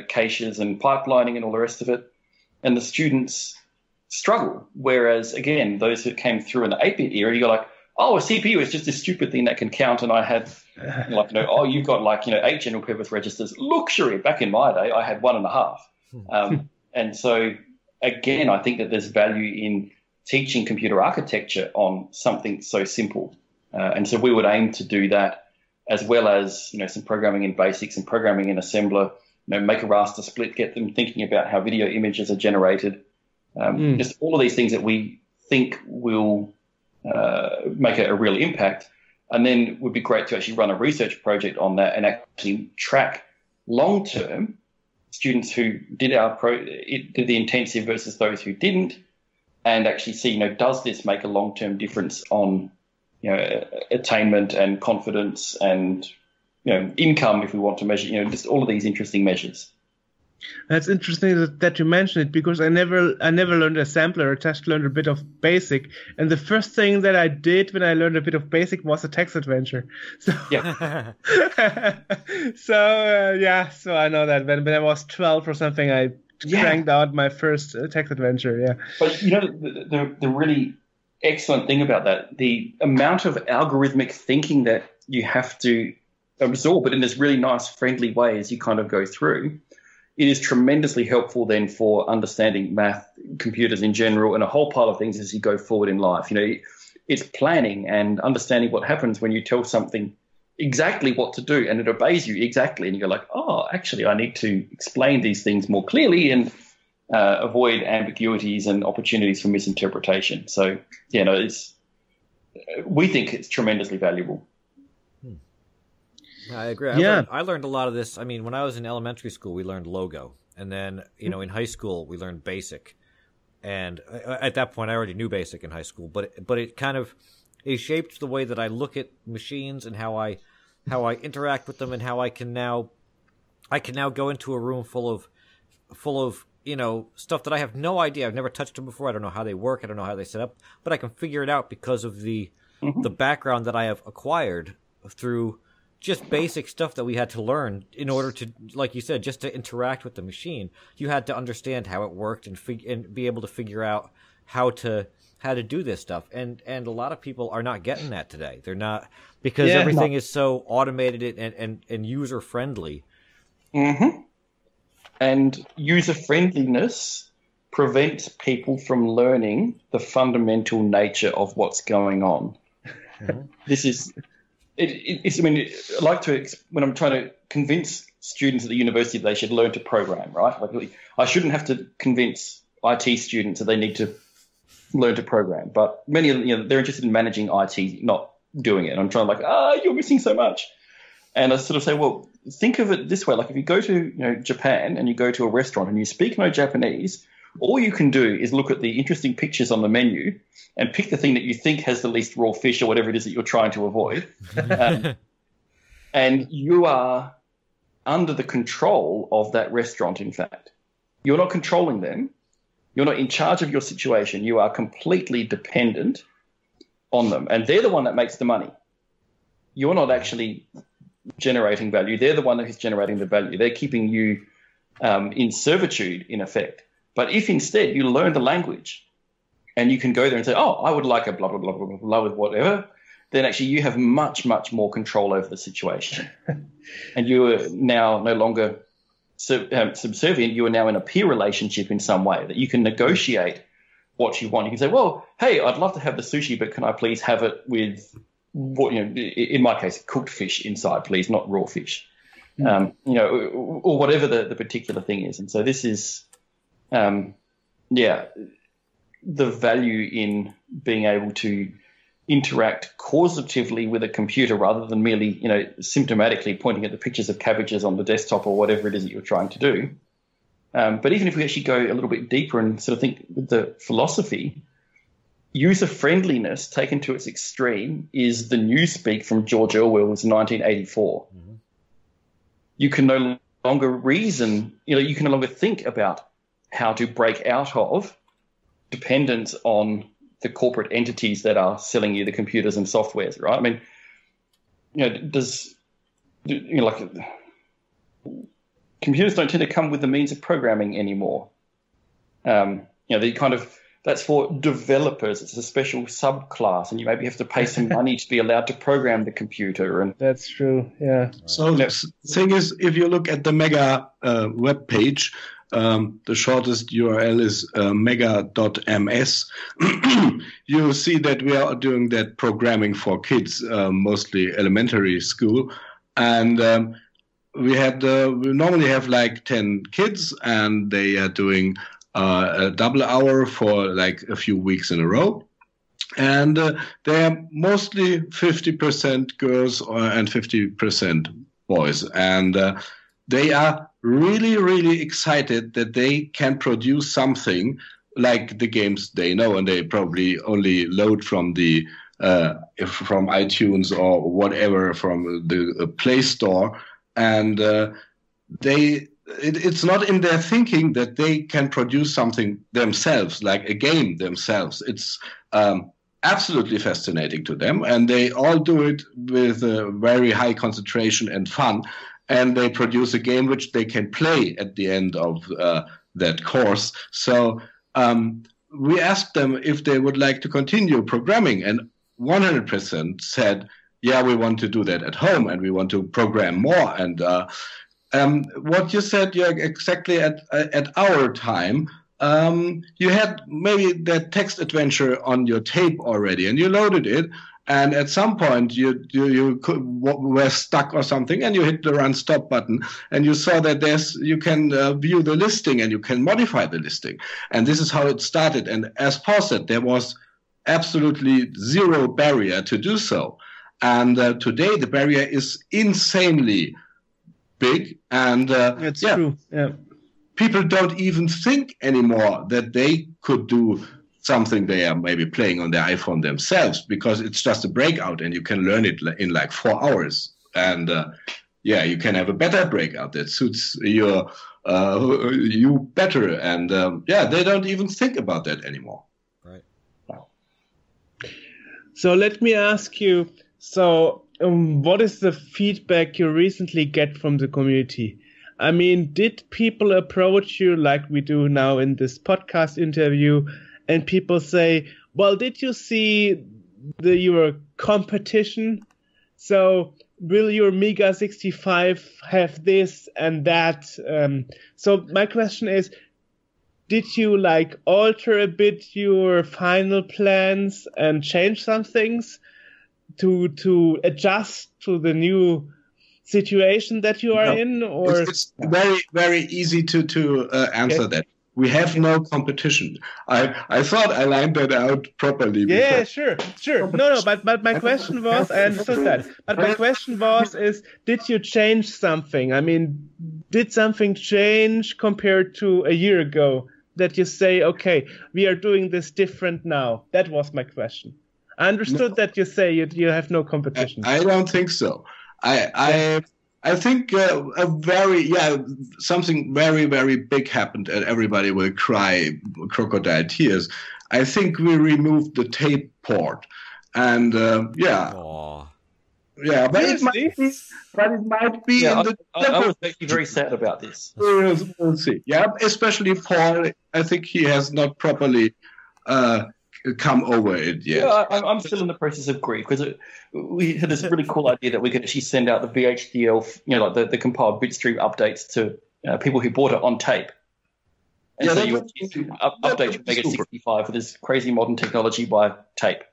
caches and pipelining and all the rest of it. And the students struggle. Whereas, again, those who came through in the 8-bit era, you're like, oh, a CPU is just this stupid thing that can count. And I had you've got 8 general purpose registers. Luxury. Back in my day, I had 1.5. And so, again, I think that there's value in teaching computer architecture on something so simple. And so we would aim to do that, as well as, some programming in BASIC, some programming in assembler, make a raster split, get them thinking about how video images are generated. Just all of these things that we think will make a real impact. And then it would be great to actually run a research project on that and actually track long-term students who did did the intensive versus those who didn't, and actually see, does this make a long-term difference on, attainment and confidence and, income, if we want to measure, just all of these interesting measures. That's interesting that you mentioned it, because I never learned assembler. I just learned a bit of BASIC, and the first thing that I did when I learned a bit of BASIC was a text adventure. So yeah, so I know that when I was 12 or something, I cranked out my first text adventure. Yeah, but the really excellent thing about that, the amount of algorithmic thinking that you have to absorb, but in this really nice, friendly way as you kind of go through. It is tremendously helpful then for understanding math, computers in general, and a whole pile of things as you go forward in life. It's planning and understanding what happens when you tell something exactly what to do and it obeys you exactly. And you go like, oh, actually, I need to explain these things more clearly and avoid ambiguities and opportunities for misinterpretation. So, we think it's tremendously valuable. I agree. I learned a lot of this. I mean, when I was in elementary school, we learned Logo. And then, in high school, we learned BASIC. And at that point, I already knew BASIC in high school. But it kind of it shaped the way that I look at machines and how I interact with them, and how I can now go into a room full of stuff that I have no idea. I've never touched them before. I don't know how they work. I don't know how they set up. But I can figure it out because of the background that I have acquired through just basic stuff that we had to learn in order to, like you said, just to interact with the machine. You had to understand how it worked and be able to figure out how to do this stuff. And a lot of people are not getting that today. They're not, because everything is so automated and user friendly. Mm-hmm. And user friendliness prevents people from learning the fundamental nature of what's going on. Mm-hmm. This is. It's. I mean, I like to, when I'm trying to convince students at the university that they should learn to program, right? Like, I shouldn't have to convince IT students that they need to learn to program, but many of them, they're interested in managing IT, not doing it. And I'm trying you're missing so much. And I sort of say, well, think of it this way: like if you go to Japan and you go to a restaurant and you speak no Japanese, all you can do is look at the interesting pictures on the menu and pick the thing that you think has the least raw fish or whatever it is that you're trying to avoid. And you are under the control of that restaurant, in fact. You're not controlling them. You're not in charge of your situation. You are completely dependent on them. And they're the one that makes the money. You're not actually generating value. They're the one who's generating the value. They're keeping you in servitude, in effect. But if instead you learn the language and you can go there and say, oh, I would like a blah, blah, blah, blah, blah, blah with whatever, then actually you have much, much more control over the situation. And you are now no longer subservient. You are now in a peer relationship in some way that you can negotiate what you want. You can say, well, hey, I'd love to have the sushi, but can I please have it with, what, in my case, cooked fish inside, please, not raw fish, or whatever the particular thing is. And so this is, the value in being able to interact causatively with a computer rather than merely, symptomatically pointing at the pictures of cabbages on the desktop or whatever it is that you're trying to do. But even if we actually go a little bit deeper and sort of think with the philosophy, user-friendliness taken to its extreme is the newspeak from George Orwell's 1984. Mm-hmm. You can no longer reason, you can no longer think about how to break out of dependence on the corporate entities that are selling you the computers and softwares, right? I mean, computers don't tend to come with the means of programming anymore. That's for developers. It's a special subclass, and you maybe have to pay some money to be allowed to program the computer. And that's true, yeah. So the thing is, if you look at the Mega web page, the shortest URL is mega.ms. You see that we are doing that programming for kids, mostly elementary school. And we normally have like 10 kids, and they are doing a double hour for like a few weeks in a row. And they are mostly 50% girls and 50% boys. And they are really, really excited that they can produce something like the games they know, and they probably only load from the from iTunes or whatever, from the Play Store, and it's not in their thinking that they can produce something themselves, like a game themselves. It's absolutely fascinating to them, and they all do it with a very high concentration and fun. And they produce a game which they can play at the end of that course. So we asked them if they would like to continue programming, and 100% said, yeah, we want to do that at home, and we want to program more. And what you said, yeah, exactly at our time, you had maybe that text adventure on your tape already, and you loaded it. And at some point, you were stuck or something, and you hit the run stop button, and you saw that you can view the listing and you can modify the listing. And this is how it started. And as Paul said, there was absolutely zero barrier to do so. And today, the barrier is insanely big. And it's true. Yeah. People don't even think anymore that they could do something they are maybe playing on their iPhone themselves, because it's just a breakout and you can learn it in like 4 hours. And you can have a better breakout that suits you better. And they don't even think about that anymore. Right. Wow. So let me ask you, what is the feedback you recently get from the community? I mean, did people approach you like we do now in this podcast interview, and people say, well, did you see your competition? So will your Mega 65 have this and that? So my question is, did you alter a bit your final plans and change some things to adjust to the new situation that you are in? Or it's very, very easy to answer that. We have no competition. I thought I lined that out properly. Yeah, sure. No, but my question was, I understood that. But my question is, did you change something? I mean, did something change compared to a year ago that you say, okay, we are doing this different now? That was my question. I understood that you say you have no competition. I don't think so. I I think something very, very big happened, and everybody will cry crocodile tears. I think we removed the tape port, and Aww. Yeah, but it might be in the. I was actually very sad about this. We'll see. Yeah, especially Paul. I think he has not properly come over it yet. Yeah, I'm still in the process of grief because we had this really cool idea that we could actually send out the VHDL, like the compiled bitstream updates to people who bought it on tape. And so you would update your Mega 65 with this crazy modern technology by tape.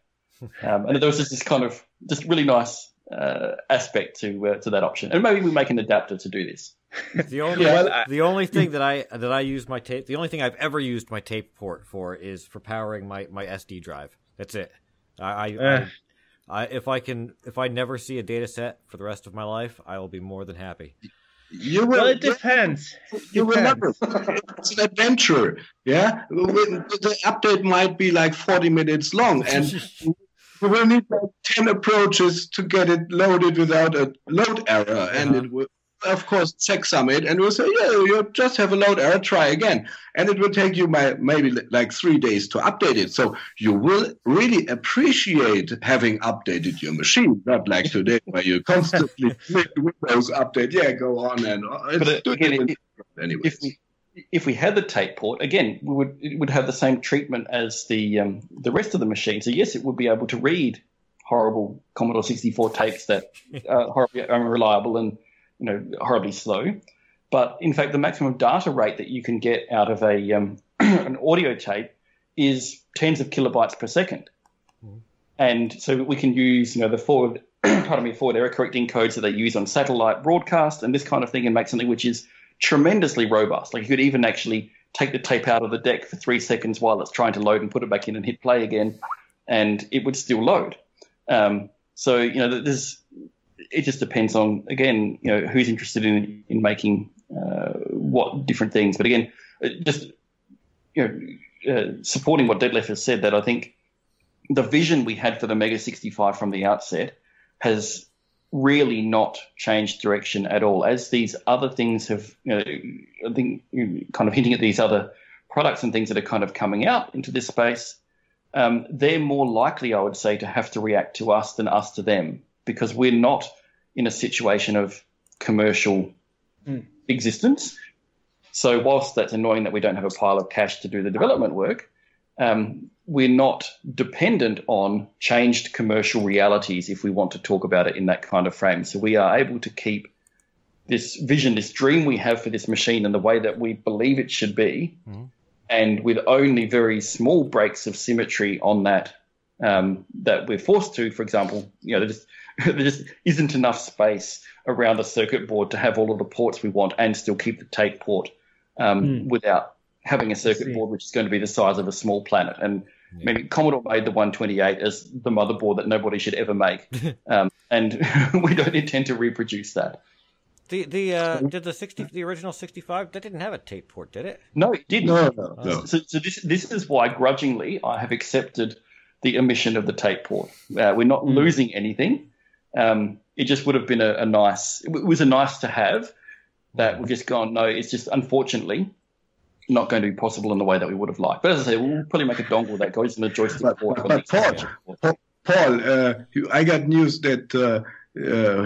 And there was just this kind of just really nice aspect to that option, and maybe we make an adapter to do this. The only thing that I use my tape, the only thing I've ever used my tape port for is for powering my SD drive. That's it. If I never see a data set for the rest of my life, I will be more than happy. Well, it depends. You remember, it's an adventure. Yeah, the update might be like 40 minutes long, and you will need like 10 approaches to get it loaded without a load error, and it will, of course, checksum it, and we'll say, yeah, you just have a load error, try again, and it will take you maybe like 3 days to update it. So you will really appreciate having updated your machine, not like today where you constantly click Windows update. Yeah, go on and anyway. If we had the tape port, again, it would have the same treatment as the rest of the machine. So yes, it would be able to read horrible Commodore 64 tapes that are horribly unreliable and horribly slow. But in fact, the maximum data rate that you can get out of an audio tape is tens of kilobytes per second. And so we can use the forward error correcting codes that they use on satellite broadcast and this kind of thing, and make something which is tremendously robust. Like you could even actually take the tape out of the deck for 3 seconds while it's trying to load and put it back in and hit play again, and it would still load. So it just depends on, again, who's interested in making what different things. But again, just supporting what Detlef has said, that I think the vision we had for the Mega 65 from the outset has really not changed direction at all. As these other things have, I think, kind of hinting at these other products and things that are kind of coming out into this space, they're more likely, I would say, to have to react to us than us to them, because we're not in a situation of commercial existence. So whilst that's annoying that we don't have a pile of cash to do the development work, we're not dependent on changed commercial realities if we want to talk about it in that kind of frame. So we are able to keep this vision, this dream we have for this machine in the way that we believe it should be, and with only very small breaks of symmetry on that, that we're forced to. For example, there just isn't enough space around the circuit board to have all of the ports we want and still keep the tape port without having a circuit board which is going to be the size of a small planet. And I mean, Commodore made the 128 as the motherboard that nobody should ever make, and we don't intend to reproduce that. Did the original 65, that didn't have a tape port, did it? No, it didn't. No. So this is why grudgingly I have accepted the omission of the tape port. We're not losing anything. It just would have been it was a nice to have that we've just gone, no, it's just unfortunately not going to be possible in the way that we would have liked. But as I say, we'll probably make a dongle that goes in the joystick port. Paul, I got news that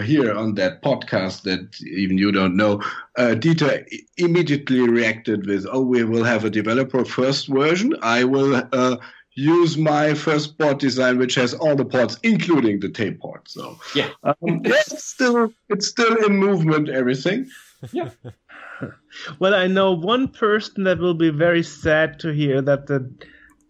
here on that podcast that even you don't know, Dieter immediately reacted with, we will have a developer first version. I will use my first board design, which has all the ports, including the tape port. So yeah, it's still in movement, everything. Yeah. Well, I know one person that will be very sad to hear that the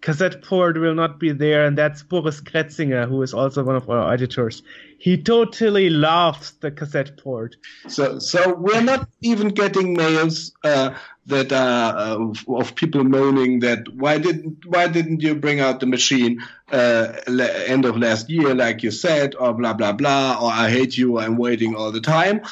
cassette port will not be there, and that's Boris Kretzinger, who is also one of our editors. He totally loves the cassette port. So we're not even getting mails that are of people moaning that why didn't you bring out the machine end of last year like you said, or blah blah blah, or I hate you, I'm waiting all the time.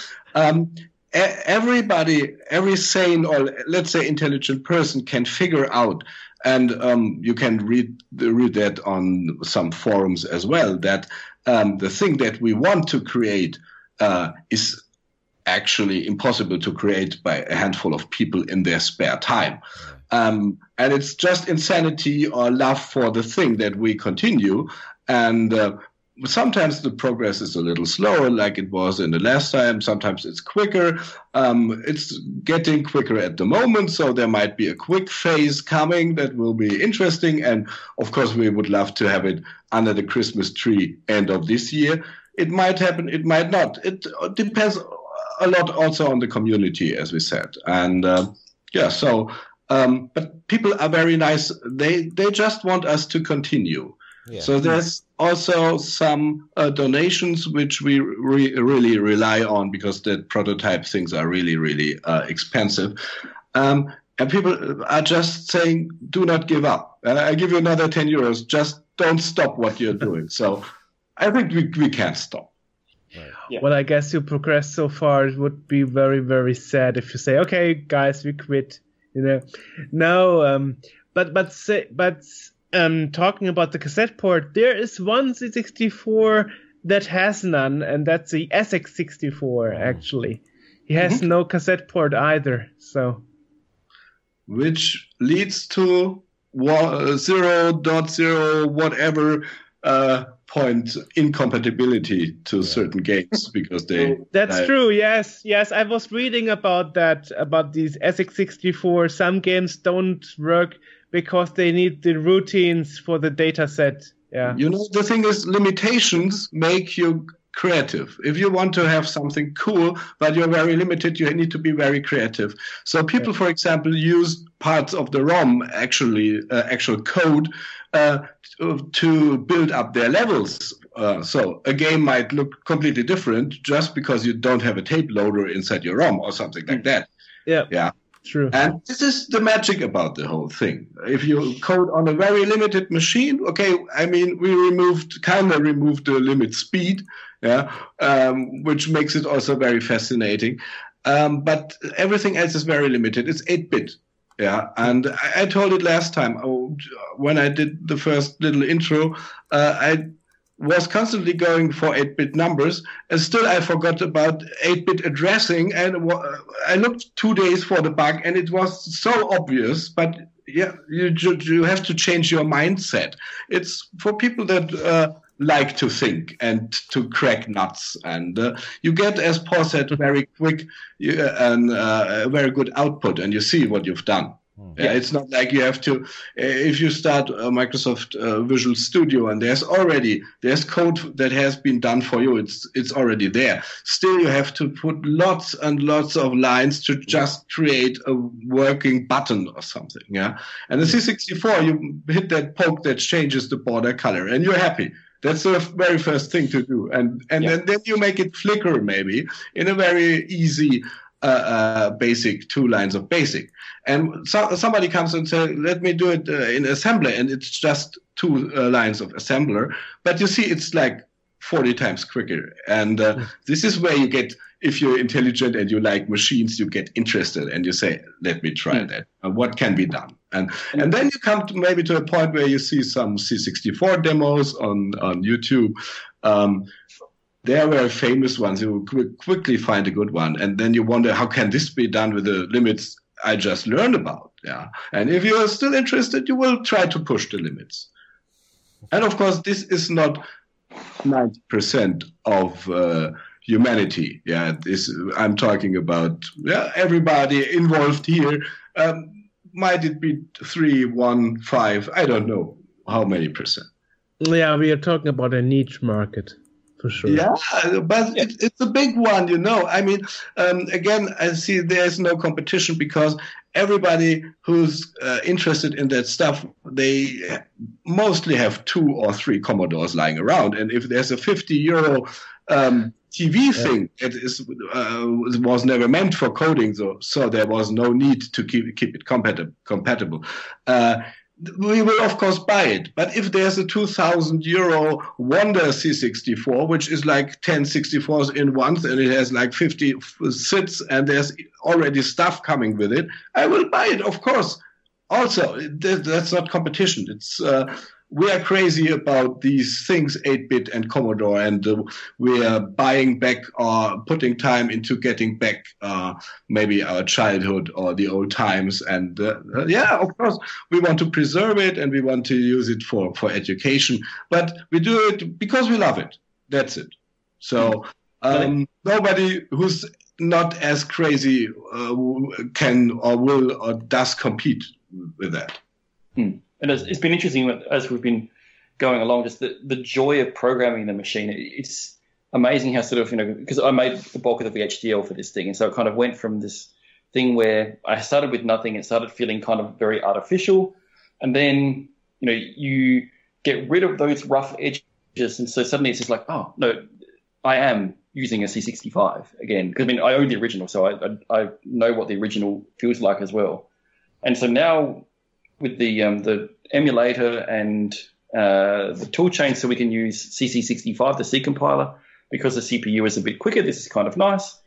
Everybody, every sane or let's say intelligent person can figure out, and you can read that on some forums as well, that the thing that we want to create is actually impossible to create by a handful of people in their spare time. And it's just insanity or love for the thing that we continue. And sometimes the progress is a little slower, like it was in the last time. Sometimes it's quicker. It's getting quicker at the moment, so there might be a quick phase coming that will be interesting. And of course, we would love to have it under the Christmas tree end of this year. It might happen, it might not. It depends a lot also on the community, as we said. And but people are very nice. They just want us to continue. Yeah. So there's also some donations which we really rely on, because the prototype things are really, really expensive. And people are just saying, do not give up. I give you another 10 euros. Just don't stop what you're doing. So I think we can't stop. Right. Yeah. Well, I guess you progressed so far. It would be very, very sad if you say, okay, guys, we quit. No, talking about the cassette port, there is one C64 that has none, and that's the SX64, actually. He has no cassette port either, so. Which leads to 0.0 whatever point incompatibility to certain games, because they... That's true, yes. I was reading about that, about these SX64. Some games don't work because they need the routines for the data set. Yeah. The thing is, limitations make you creative. If you want to have something cool, but you're very limited, you need to be very creative. So people, for example, use parts of the ROM, actual code, to build up their levels. So a game might look completely different just because you don't have a tape loader inside your ROM or something like that. Yeah. True. And this is the magic about the whole thing. If you code on a very limited machine, okay, I mean, we removed the limit speed, which makes it also very fascinating. But everything else is very limited. It's 8-bit. Yeah, and I told it last time when I did the first little intro, I was constantly going for 8-bit numbers, and still I forgot about 8-bit addressing, and I looked 2 days for the bug, and it was so obvious, but yeah, you have to change your mindset. It's for people that like to think and to crack nuts, and you get, as Paul said, very quick and a very good output, and you see what you've done. Yeah, it's not like you have to, if you start Microsoft Visual Studio and there's code that has been done for you, it's already there. Still, you have to put lots and lots of lines to just create a working button or something. Yeah, and the C64, you hit that poke that changes the border color, and you're happy. That's the very first thing to do, and then you make it flicker maybe in a very easy. Basic 2 lines of basic, and somebody comes and says, let me do it in assembler, and it's just 2 lines of assembler, but you see it's like 40 times quicker, and this is where you get, if you're intelligent and you like machines, you get interested and you say, let me try that, what can be done, and then you come maybe to a point where you see some C64 demos on YouTube. They are very famous ones. You will quickly find a good one. And then you wonder, how can this be done with the limits I just learned about? Yeah. And if you are still interested, you will try to push the limits. And of course, this is not 90% of humanity. Yeah. I'm talking about everybody involved here. Might it be 3, 1, 5? I don't know how many percent. Yeah, we are talking about a niche market. For sure. Yeah, but it's a big one, I mean, again, I see there's no competition because everybody who's interested in that stuff, they mostly have 2 or 3 Commodores lying around. And if there's a €50 TV thing that was never meant for coding, so there was no need to keep it compatible. We will, of course, buy it. But if there's a €2,000 Wonder C64, which is like 10 64s in one, and it has like 50 SIDs, and there's already stuff coming with it, I will buy it, of course. Also, that's not competition. It's we are crazy about these things, 8-bit and Commodore, and we are buying back or putting time into getting back maybe our childhood or the old times. And yeah, of course, we want to preserve it and we want to use it for education, but we do it because we love it. That's it. So nobody who's not as crazy can or will or does compete with that. And it's been interesting as we've been going along, just the joy of programming the machine. It's amazing how sort of, because I made the bulk of the VHDL for this thing. And so it kind of went from this thing where I started with nothing and started feeling kind of very artificial. And then, you get rid of those rough edges. And so suddenly it's just like, oh, no, I am using a C65 again. Because I own the original, so I know what the original feels like as well. And so now with the emulator and the tool chain, so we can use CC65, the C compiler, because the CPU is a bit quicker. This is kind of nice.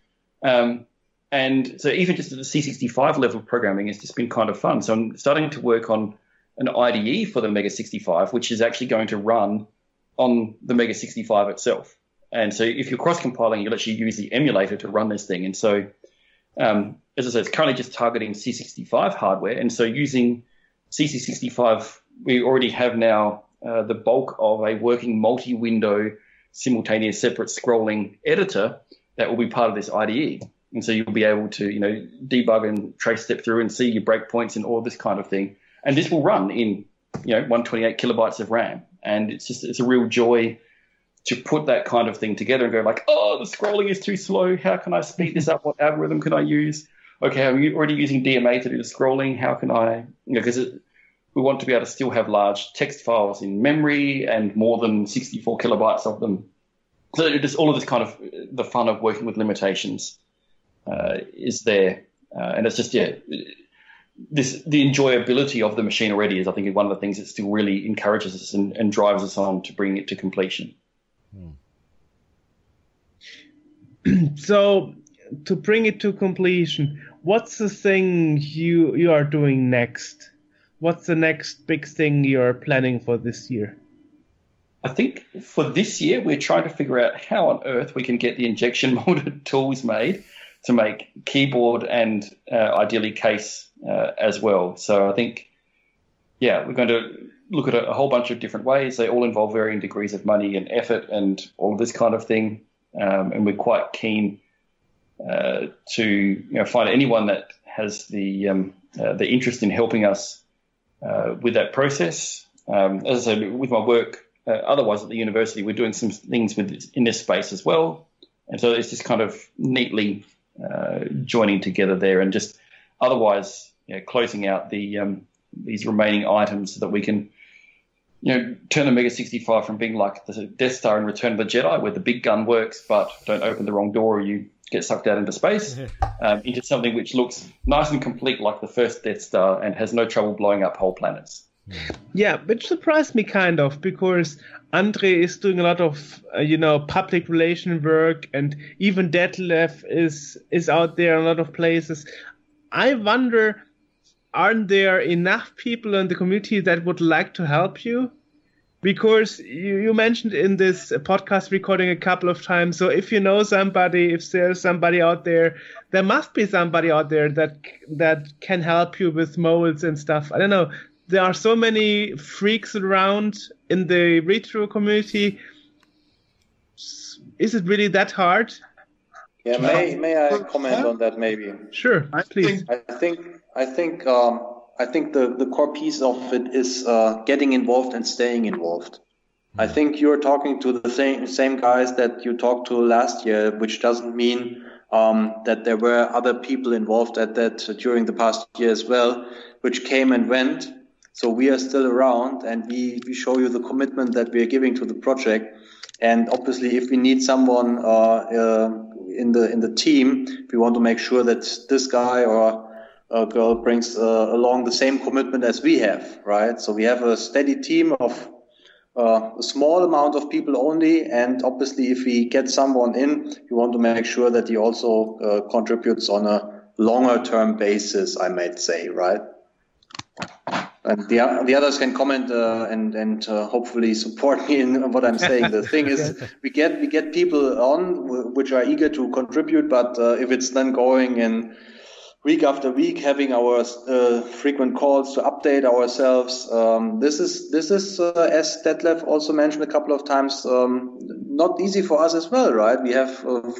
And so even just at the C65 level of programming, it's just been kind of fun. So I'm starting to work on an IDE for the Mega 65, which is actually going to run on the Mega 65 itself. And so if you're cross-compiling, you'll actually use the emulator to run this thing. And so, as I said, it's currently just targeting C65 hardware. And so using CC65, we already have now the bulk of a working multi-window, simultaneous separate scrolling editor that will be part of this IDE. And so you'll be able to, debug and trace step through and see your breakpoints and all this kind of thing. And this will run in, 128 kilobytes of RAM. And it's a real joy to put that kind of thing together and go like, oh, the scrolling is too slow. How can I speed this up? What algorithm can I use? Okay, I'm already using DMA to do the scrolling. How can I, because we want to be able to still have large text files in memory and more than 64 kilobytes of them. So just all of this kind of the fun of working with limitations is there. And it's just, the enjoyability of the machine already is, I think, one of the things that still really encourages us and drives us on to bring it to completion. So to bring it to completion, what's the thing you are doing next? What's the next big thing you're planning for this year? I think for this year, we're trying to figure out how on earth we can get the injection molded tools made to make keyboard and ideally case as well. So I think, we're going to look at a whole bunch of different ways. They all involve varying degrees of money and effort and all of this kind of thing. And we're quite keen to find anyone that has the interest in helping us with that process. As I said, with my work, otherwise at the university, we're doing some things in this space as well. And so it's just kind of neatly joining together there and just otherwise closing out these remaining items so that we can turn the Mega 65 from being like the Death Star in Return of the Jedi, where the big gun works, but don't open the wrong door or you get sucked out into space, into something which looks nice and complete like the first Death Star and has no trouble blowing up whole planets. Yeah, which surprised me kind of, because Andre is doing a lot of, public relation work, and even Detlef is out there in a lot of places. I wonder, aren't there enough people in the community that would like to help you? Because you mentioned in this podcast recording a couple of times, so if you know somebody, if there's somebody out there, there must be somebody out there that can help you with molds and stuff. I don't know. There are so many freaks around in the retro community. Is it really that hard? Yeah, may I comment on that maybe? Sure, please. I think the core piece of it is getting involved and staying involved. I think you're talking to the same guys that you talked to last year, which doesn't mean that there were other people involved at that during the past year as well, which came and went. So we are still around, and we show you the commitment that we are giving to the project. And obviously, if we need someone in the team, we want to make sure that this guy or a girl brings along the same commitment as we have, right? So we have a steady team of a small amount of people only, and obviously, if we get someone in, we want to make sure that he also contributes on a longer term basis, I might say, right? And the others can comment and hopefully support me in what I'm saying. The thing is, we get people on which are eager to contribute, but if it's then going in week after week, having our frequent calls to update ourselves, this is as Detlef also mentioned a couple of times, not easy for us as well, right? We have a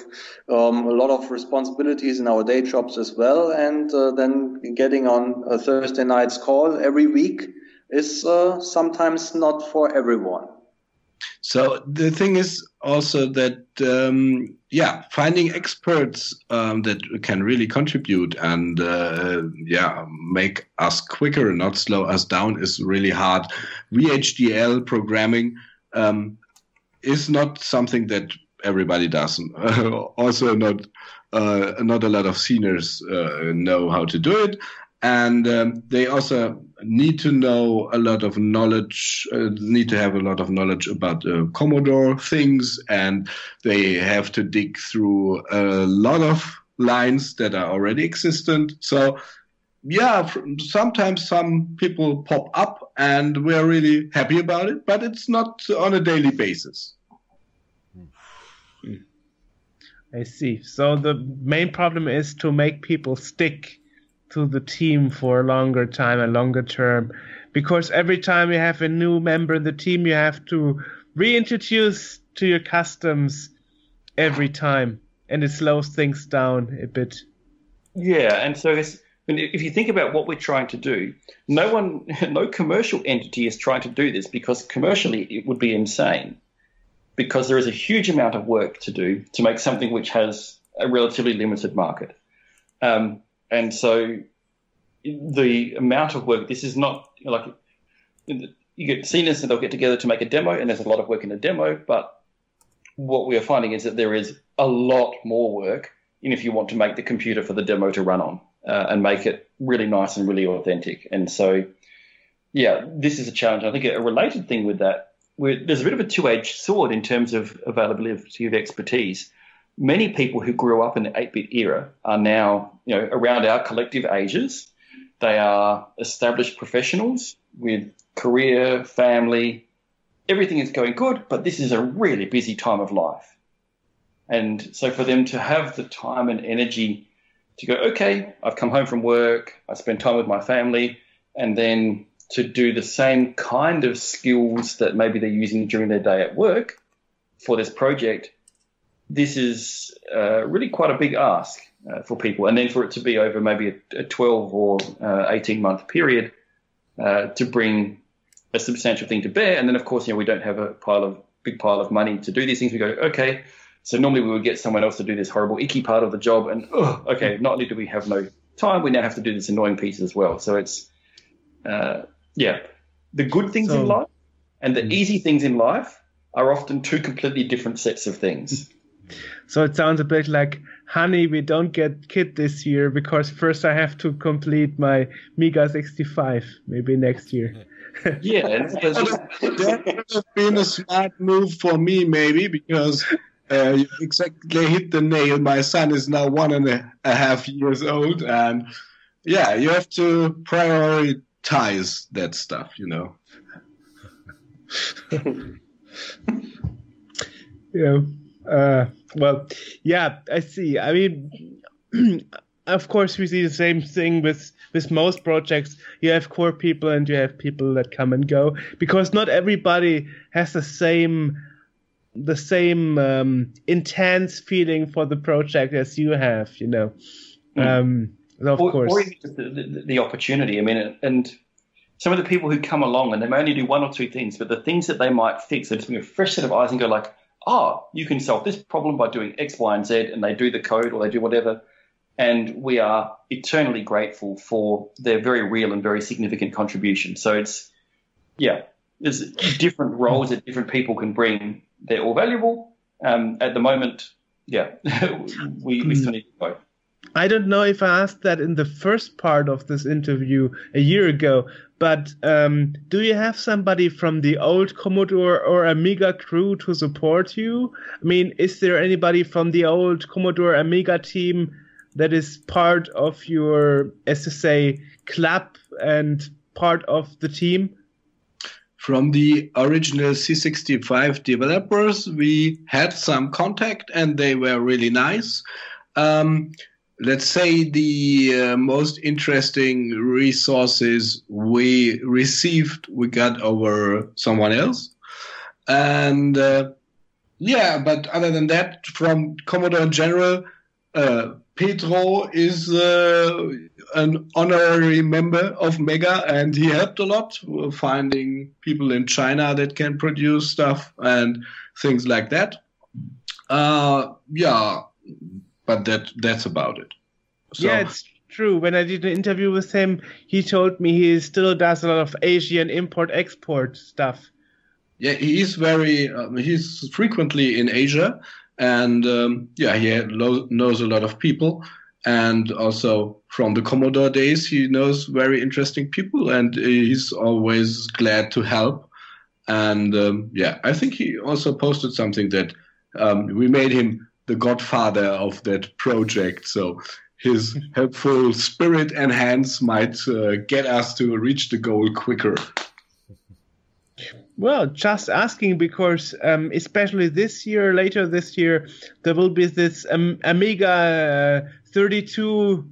lot of responsibilities in our day jobs as well, and then getting on a Thursday night's call every week is sometimes not for everyone. So the thing is also that, finding experts that can really contribute and, make us quicker and not slow us down is really hard. VHDL programming is not something that everybody does. Also not a lot of seniors know how to do it. And they also need to know a lot of knowledge, need to have a lot of knowledge about Commodore things, and they have to dig through a lot of lines that are already existent. So, sometimes some people pop up, and we're really happy about it, but it's not on a daily basis. I see. So the main problem is to make people stick to the team for a longer time, a longer term, because every time you have a new member in the team, you have to reintroduce to your customs every time, and it slows things down a bit. Yeah, and so if you think about what we're trying to do, no commercial entity is trying to do this, because commercially it would be insane, because there is a huge amount of work to do to make something which has a relatively limited market. And so the amount of work, this is not like you get seniors and they'll get together to make a demo, and there's a lot of work in a demo. But what we are finding is that there is a lot more work if you want to make the computer for the demo to run on and make it really nice and really authentic. And so, this is a challenge. I think a related thing with that, there's a bit of a two-edged sword in terms of availability of expertise. Many people who grew up in the 8-bit era are now, around our collective ages. They are established professionals with career, family. Everything is going good, but this is a really busy time of life. And so for them to have the time and energy to go, okay, I've come home from work, I spend time with my family, and then to do the same kind of skills that maybe they're using during their day at work for this project, this is really quite a big ask for people. And then for it to be over maybe a 12 or 18-month period to bring a substantial thing to bear. And then, of course, we don't have a big pile of money to do these things. We go, okay, so normally we would get someone else to do this horrible, icky part of the job. And, okay, not only do we have no time, we now have to do this annoying piece as well. So it's, the good things in life and the easy things in life are often two completely different sets of things. So it sounds a bit like, honey, we don't get Kit this year because first I have to complete my Mega 65, maybe next year. That would have been a smart move for me, maybe, because you exactly hit the nail. My son is now 1.5 years old, and you have to prioritize that stuff, I see. I mean, of course, we see the same thing with most projects. You have core people and you have people that come and go, because not everybody has the same intense feeling for the project as you have, Of course. Or even just the opportunity. I mean, and some of the people who come along and they may only do one or two things, but the things that they might fix, they just bring a fresh set of eyes and go like, you can solve this problem by doing X, Y, and Z, and they do the code or they do whatever. And we are eternally grateful for their very real and very significant contribution. So it's, there's different roles that different people can bring. They're all valuable. At the moment, we still need to go. I don't know if I asked that in the first part of this interview a year ago, but do you have somebody from the old Commodore or Amiga crew to support you? I mean, is there anybody from the old Commodore Amiga team that is part of your, as to say, club and part of the team? From the original C65 developers, we had some contact and they were really nice. Let's say the most interesting resources we received, we got over someone else. And but other than that, from Commodore in general, Pedro is an honorary member of Mega, and he helped a lot finding people in China that can produce stuff and things like that. But that's about it. So, yeah, it's true. When I did an interview with him, he told me he still does a lot of Asian import-export stuff. Yeah, he's he's frequently in Asia, and he knows a lot of people. And also from the Commodore days, he knows very interesting people, and he's always glad to help. And I think he also posted something that we made him the godfather of that project. So his helpful spirit and hands might get us to reach the goal quicker. Well, just asking because especially later this year, there will be this Amiga 32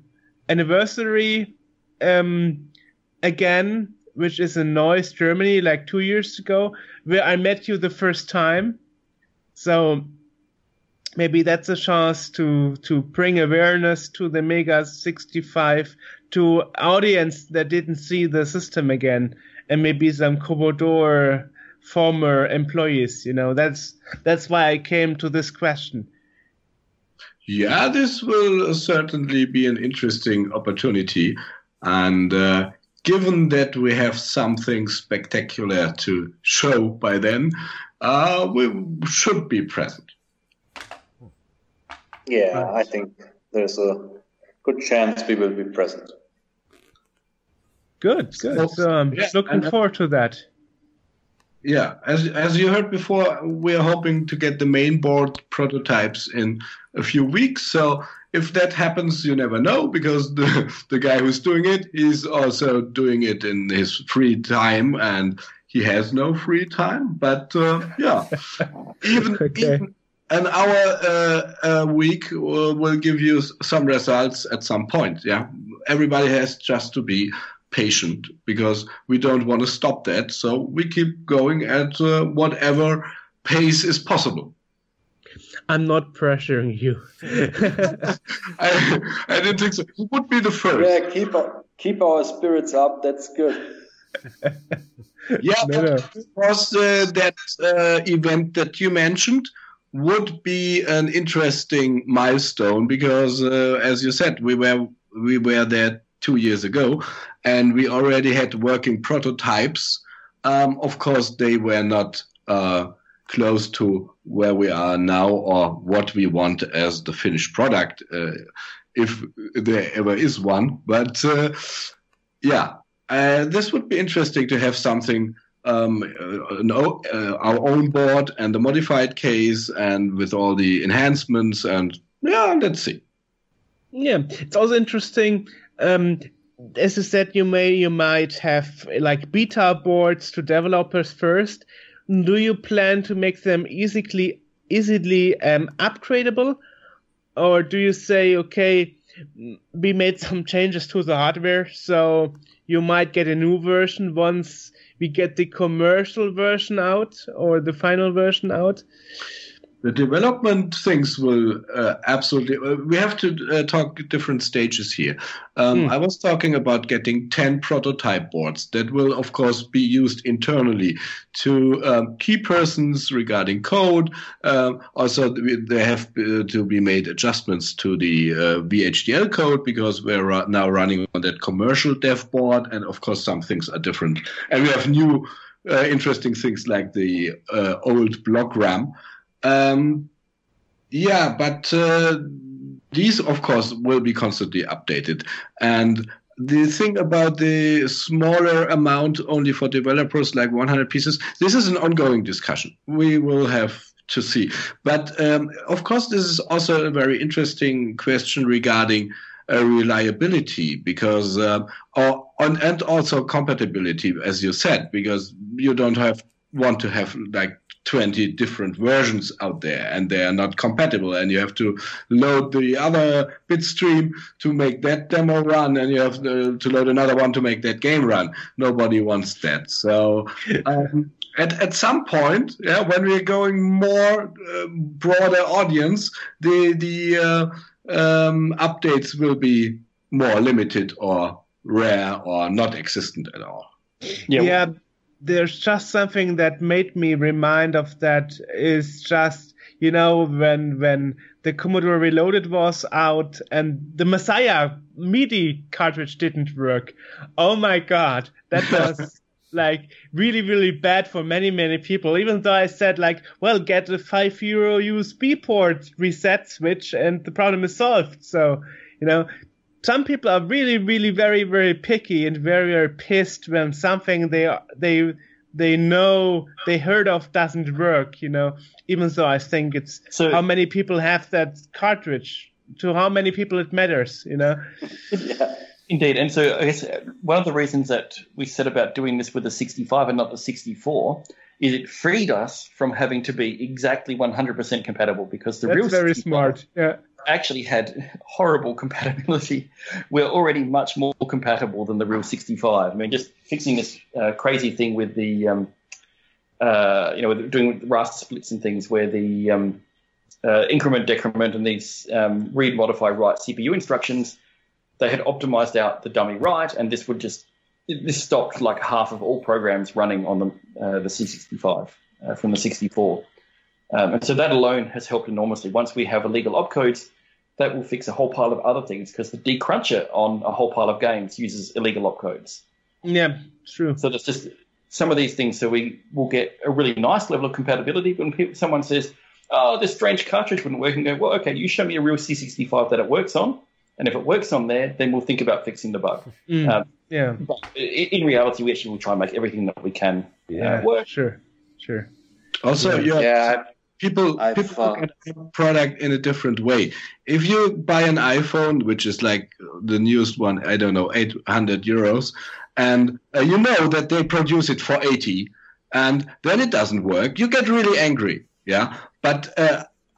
anniversary again, which is in Neuss, Germany, like 2 years ago, where I met you the first time. So maybe that's a chance to bring awareness to the Mega 65 to audience that didn't see the system again, and maybe some Commodore former employees. That's why I came to this question. Yeah, this will certainly be an interesting opportunity, and given that we have something spectacular to show by then, we should be present. Yeah, I think there's a good chance we will be present. Good. So I'm looking forward to that. Yeah, as you heard before, we are hoping to get the main board prototypes in a few weeks. So if that happens, you never know, because the guy who's doing it is also doing it in his free time, and he has no free time. But even an hour a week will give you some results at some point. Yeah, everybody has just to be patient, because we don't want to stop that. So we keep going at whatever pace is possible. I'm not pressuring you. I didn't think so. You would be the first. Yeah, keep our spirits up. That's good. Because that event that you mentioned would be an interesting milestone, because as you said, we were there 2 years ago, and we already had working prototypes. Of course, they were not close to where we are now or what we want as the finished product, if there ever is one. But this would be interesting to have something, our own board and the modified case, and with all the enhancements, and let's see. Yeah, it's also interesting. As you said, you might have like beta boards to developers first. Do you plan to make them easily upgradable, or do you say, okay, we made some changes to the hardware, so you might get a new version once we get the commercial version out or the final version out? The development things will absolutely... we have to talk different stages here. I was talking about getting 10 prototype boards that will, of course, be used internally to key persons regarding code. Also, there have to be made adjustments to the VHDL code, because we're now running on that commercial dev board, and, of course, some things are different. And we have new interesting things like the old block RAM. But these, of course, will be constantly updated. And the thing about the smaller amount only for developers, like 100 pieces, this is an ongoing discussion. We will have to see. But, of course, this is also a very interesting question regarding reliability, because and also compatibility, as you said, because you don't want to have like 20 different versions out there and they are not compatible, and you have to load the other bitstream to make that demo run, and you have to load another one to make that game run. Nobody wants that. So at some point, when we're going more broader audience, the updates will be more limited or rare or not existent at all. Yeah. There's just something that made me remind of that is just, when the Commodore Reloaded was out and the Messiah MIDI cartridge didn't work. Oh my God, that was like really, really bad for many, many people. Even though I said like, well, get a €5 USB port reset switch and the problem is solved. So, some people are really, really very, very picky and very, very pissed when something they know they heard of doesn't work. Even though I think it's how many people have that cartridge, to how many people it matters. Yeah. Indeed, and so I guess one of the reasons that we set about doing this with the 65 and not the 64 is it freed us from having to be exactly 100% compatible, because the real very smart. Yeah. Actually had horrible compatibility. We're already much more compatible than the real 65. I mean, just fixing this crazy thing with the, with doing raster splits and things where the increment, decrement, and these read, modify, write CPU instructions, they had optimized out the dummy write, and this stopped like half of all programs running on the C65 from the 64. And so that alone has helped enormously. Once we have illegal opcodes, that will fix a whole pile of other things, because the decruncher on a whole pile of games uses illegal opcodes. Yeah, true. So that's just some of these things. So we will get a really nice level of compatibility. When someone says, oh, this strange cartridge wouldn't work, and go, well, okay, you show me a real C65 that it works on. And if it works on there, then we'll think about fixing the bug. But in reality, we actually will try and make everything that we can work. Sure. Also, people look at the product in a different way. If you buy an iPhone, which is like the newest one, I don't know, €800, and you know that they produce it for 80, and then it doesn't work, you get really angry. Yeah, but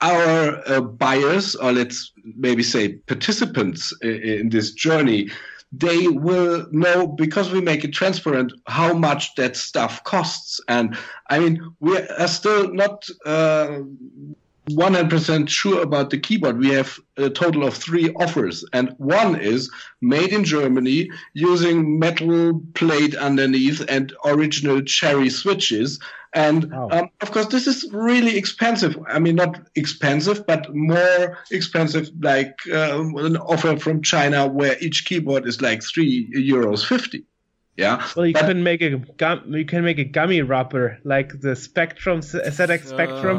our buyers, or let's maybe say participants in this journey, they will know, because we make it transparent, how much that stuff costs. And I mean, we are still not 100% sure about the keyboard. We have a total of 3 offers, and one is made in Germany using metal plate underneath and original cherry switches. And of course, this is really expensive. I mean, not expensive, but more expensive, like an offer from China where each keyboard is like €3.50. Yeah. Well, you can make a gummy wrapper like the Spectrum ZX Spectrum.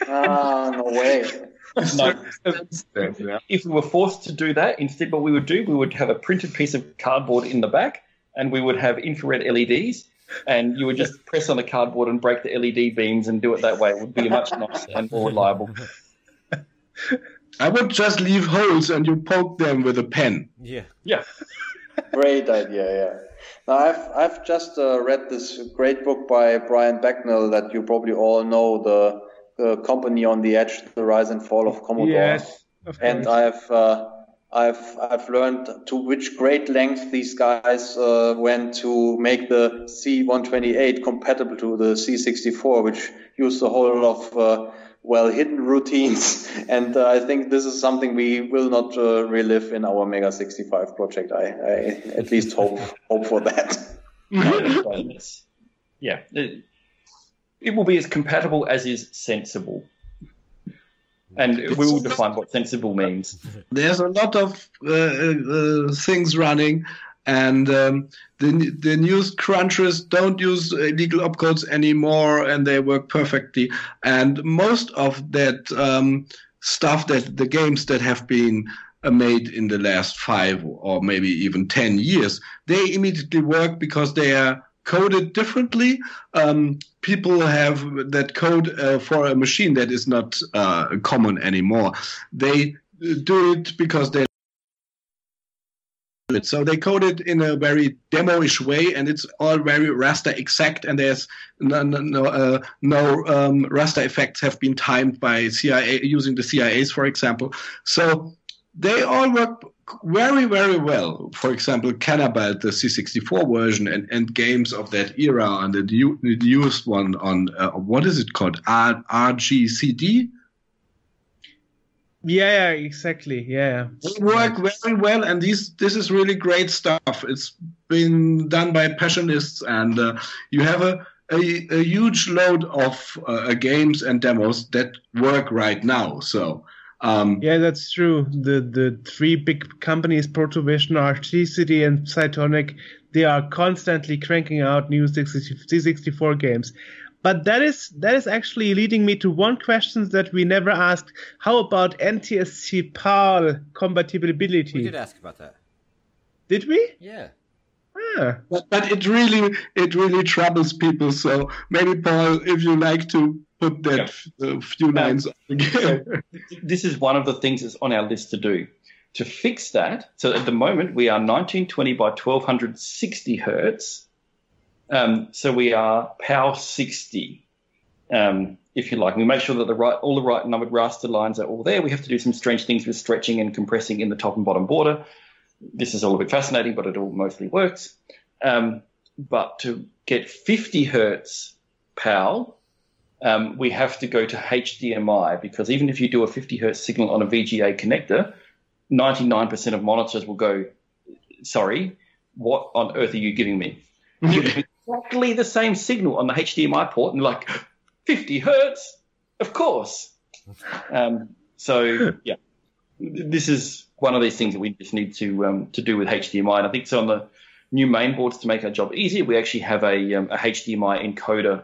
No way. No. If we were forced to do that, instead what we would do, we would have a printed piece of cardboard in the back, and we would have infrared LEDs, and you would just press on the cardboard and break the LED beams and do it that way. It would be much nicer and more reliable. I would just leave holes and you poke them with a pen. Yeah. Great idea, yeah. Now, I've just read this great book by Brian Bagnall that you probably all know, the Company on the Edge, The Rise and Fall of Commodore. Yes, of course. And I've learned to which great length these guys went to make the C128 compatible to the C64, which used a whole lot of hidden routines. And I think this is something we will not relive in our Mega 65 project. I at least hope for that. Yeah, it will be as compatible as is sensible. And we will define what sensible means. There's a lot of things running, and the news crunchers don't use illegal opcodes anymore, and they work perfectly. And most of that stuff, that the games that have been made in the last 5 or maybe even 10 years, they immediately work because they are coded differently. People have that code for a machine that is not common anymore. They do it because they it. So they code it in a very demo-ish way, and it's all very raster exact, and there's no raster effects have been timed by CIA using the CIAs, for example. So they all work very, very well. For example, Cannibal, the C64 version, and games of that era, and the newest one on, what is it called? RGCD? Yeah, exactly. Yeah. They work very well, and this is really great stuff. It's been done by passionists, and you have a huge load of games and demos that work right now. So. Yeah, that's true. The three big companies, Protovision, RGCD, and Cytonic, they are constantly cranking out new C64 games. But that is actually leading me to one question that we never asked. How about NTSC PAL compatibility? We did ask about that. Did we? Yeah. Ah. But it really troubles people. So maybe, Paul, if you like to put that few lines on again. This is one of the things that's on our list to do. To fix that, so at the moment we are 1920 by 1260 hertz. So we are PAL 60, if you like. We make sure that all the right numbered raster lines are all there. We have to do some strange things with stretching and compressing in the top and bottom border. This is all a bit fascinating, but it all mostly works. But to get 50 hertz PAL, we have to go to HDMI, because even if you do a 50 hertz signal on a VGA connector, 99% of monitors will go, sorry, what on earth are you giving me? You give me exactly the same signal on the HDMI port, and like, 50 hertz? Of course. So, yeah, this is one of these things that we just need to do with HDMI. And I think so on the new main boards, to make our job easier, we actually have a HDMI encoder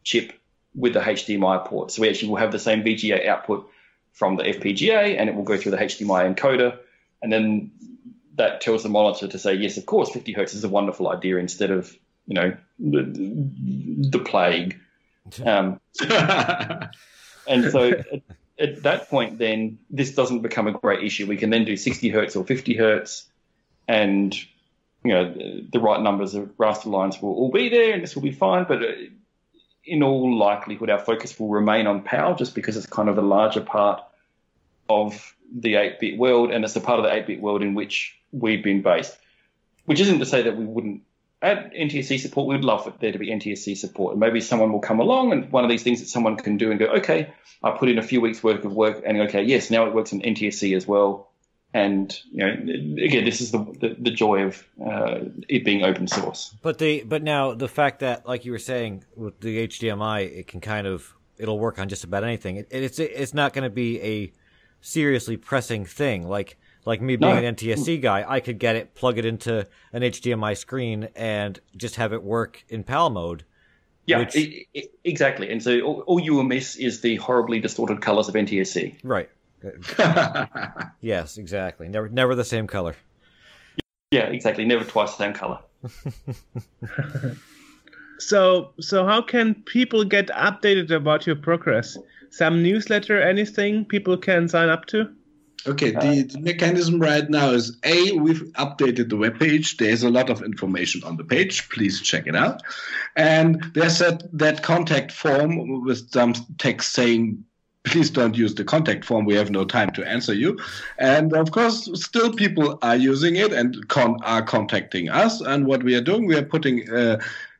chip with the HDMI port. So we actually will have the same VGA output from the FPGA, and it will go through the HDMI encoder, and then that tells the monitor to say, yes, of course, 50 hertz is a wonderful idea, instead of, the plague. And so at that point, then this doesn't become a great issue. We can then do 60 hertz or 50 hertz, and the right numbers of raster lines will all be there, and this will be fine. But in all likelihood, our focus will remain on PAL, just because it's kind of a larger part of the 8-bit world, and it's a part of the 8-bit world in which we've been based. Which isn't to say that we wouldn't add NTSC support. We would love for there to be NTSC support, and maybe someone will come along, and one of these things that someone can do and go, okay, I put in a few weeks worth of work, and okay, yes, now it works in NTSC as well. And again, this is the joy of it being open source. But now the fact that, like you were saying, with the HDMI, it can it'll work on just about anything. It's not going to be a seriously pressing thing. Like me being an NTSC guy, I could get it, plug it into an HDMI screen, and just have it work in PAL mode. Yeah, exactly. And so all you will miss is the horribly distorted colors of NTSC. Right. Yes, exactly. Never the same color. Yeah, exactly. Never twice the same color. So how can people get updated about your progress? Some newsletter, anything people can sign up to? Okay, the mechanism right now is we've updated the webpage. There's a lot of information on the page. Please check it out. And there's that contact form with some text saying, please don't use the contact form. We have no time to answer you. And of course, still people are using it and are contacting us. And what we are doing, we are putting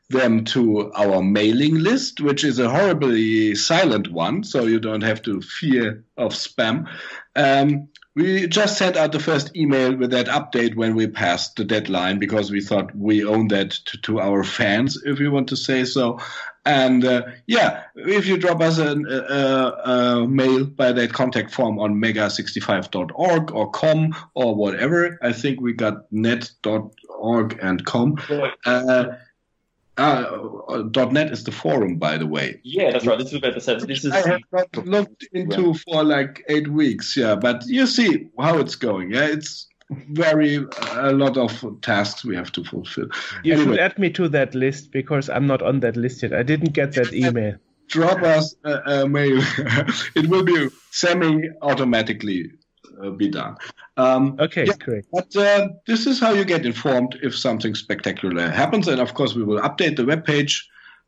them to our mailing list, which is a horribly silent one, so you don't have to fear of spam. We just sent out the first email with that update when we passed the deadline, because we thought we own that to our fans, if you want to say so. And if you drop us a mail by that contact form on mega65.org or com or whatever, I think we got net.org and com. .net is the forum, by the way. Yeah, that's right. This is about to say. I have not looked into for like 8 weeks. Yeah, but you see how it's going. Yeah, it's a lot of tasks we have to fulfill. You should add me to that list, because I'm not on that list yet. I didn't get that email. Drop us a mail. It will be semi-automatically be done. Okay, great. But this is how you get informed if something spectacular happens. And of course, we will update the webpage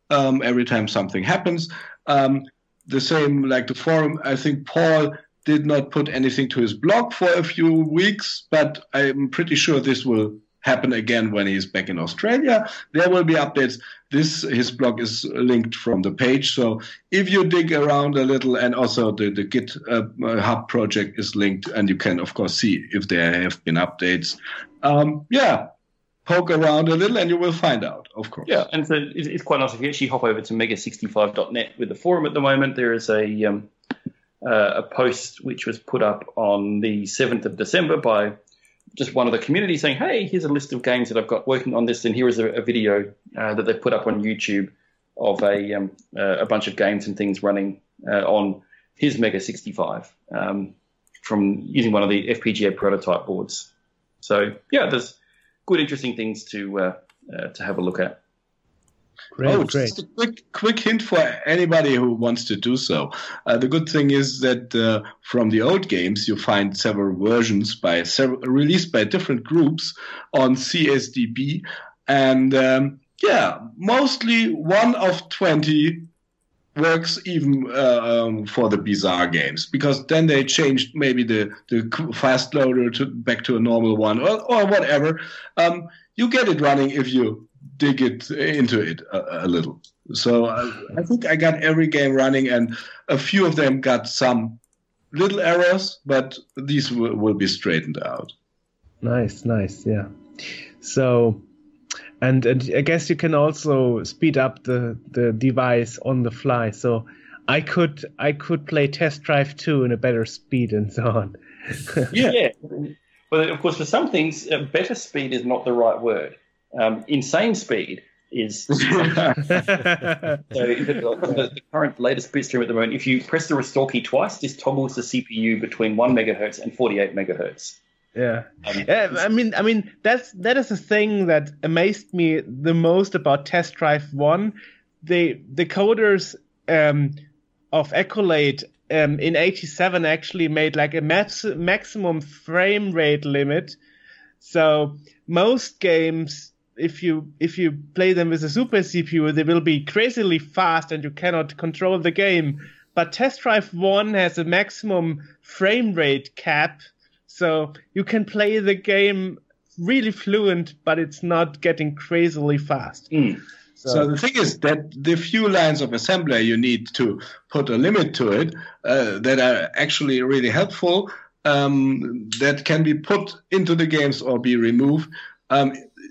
every time something happens. The same like the forum. I think Paul did not put anything to his blog for a few weeks, but I'm pretty sure this will happen again when he's back in Australia. There will be updates. His blog is linked from the page. So if you dig around a little, and also the GitHub project is linked, and you can of course see if there have been updates. Poke around a little and you will find out, of course. Yeah, and so it's quite nice if you actually hop over to mega65.net with the forum at the moment. There is a post which was put up on the 7th of December by just one of the community saying, hey, here's a list of games that I've got working on this, and here is a video that they've put up on YouTube of a bunch of games and things running on his Mega 65 from using one of the FPGA prototype boards. So, yeah, there's good, interesting things to have a look at. Great. Just a quick hint for anybody who wants to do so. The good thing is that from the old games, you find several versions released by different groups on CSDB. And mostly one of 20 works even for the bizarre games, because then they changed maybe the fast loader back to a normal one or whatever. You get it running if you dig into it a little. So I think I got every game running, and a few of them got some little errors, but these will be straightened out. Nice, yeah. So, and I guess you can also speed up the device on the fly. So I could play Test Drive 2 in a better speed and so on. Yeah. Well, of course, for some things, better speed is not the right word. Insane speed is so the current latest bitstream at the moment. If you press the restore key twice, this toggles the CPU between 1 megahertz and 48 megahertz. Yeah. I mean that is the thing that amazed me the most about Test Drive 1. The coders of Accolade in 87 actually made like a maximum frame rate limit. So most games, if you play them with a super CPU, they will be crazily fast and you cannot control the game. But Test Drive 1 has a maximum frame rate cap, so you can play the game really fluent, but it's not getting crazily fast. So the thing is that the few lines of assembly you need to put a limit to it that are actually really helpful, that can be put into the games or be removed.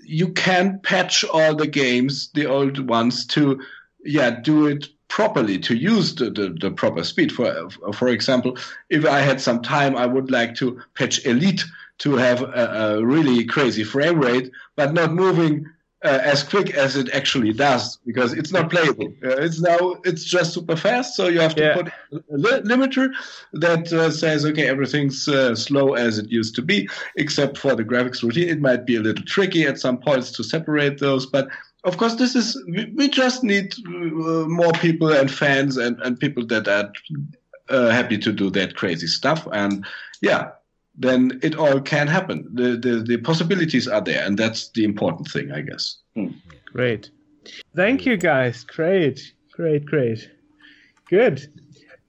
You can patch all the games, the old ones, to do it properly, to use the proper speed. For example, if I had some time, I would like to patch Elite to have a really crazy frame rate, but not moving as quick as it actually does, because it's not playable. It's just super fast, so you have to put a limiter that says, okay, everything's slow as it used to be, except for the graphics routine. It might be a little tricky at some points to separate those, but of course, we just need more people and fans and people that are happy to do that crazy stuff, and then it all can happen. The possibilities are there, and that's the important thing, I guess. Great. Thank you, guys. Great. Good.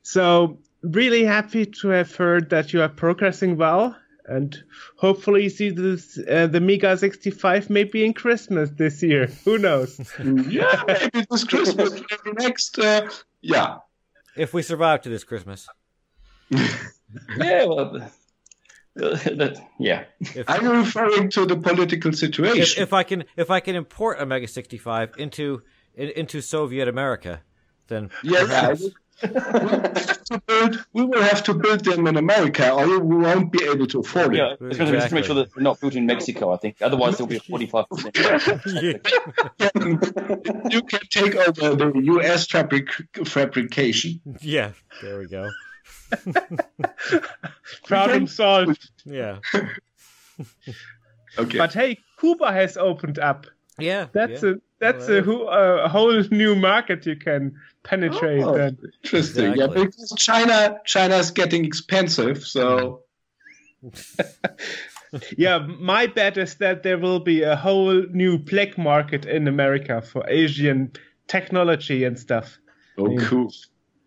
So, really happy to have heard that you are progressing well, and hopefully see this, the Mega 65 maybe in Christmas this year. Who knows? Yeah, maybe this Christmas, maybe next. If we survive to this Christmas. Yeah, well... I'm referring to the political situation. If I can import a Mega 65 into Soviet America, then perhaps. We will have to build them in America, or we won't be able to afford it. Yeah, especially just to make sure that they're not built in Mexico, I think. Otherwise, there'll be a 45%. You can take over the U.S. fabrication. Yeah, there we go. Problem solved. Yeah. Okay. But hey, Cuba has opened up. Yeah. That's a whole new market you can penetrate. Interesting. Exactly. Yeah, because China's getting expensive, so Yeah, my bet is that there will be a whole new black market in America for Asian technology and stuff. Oh, cool.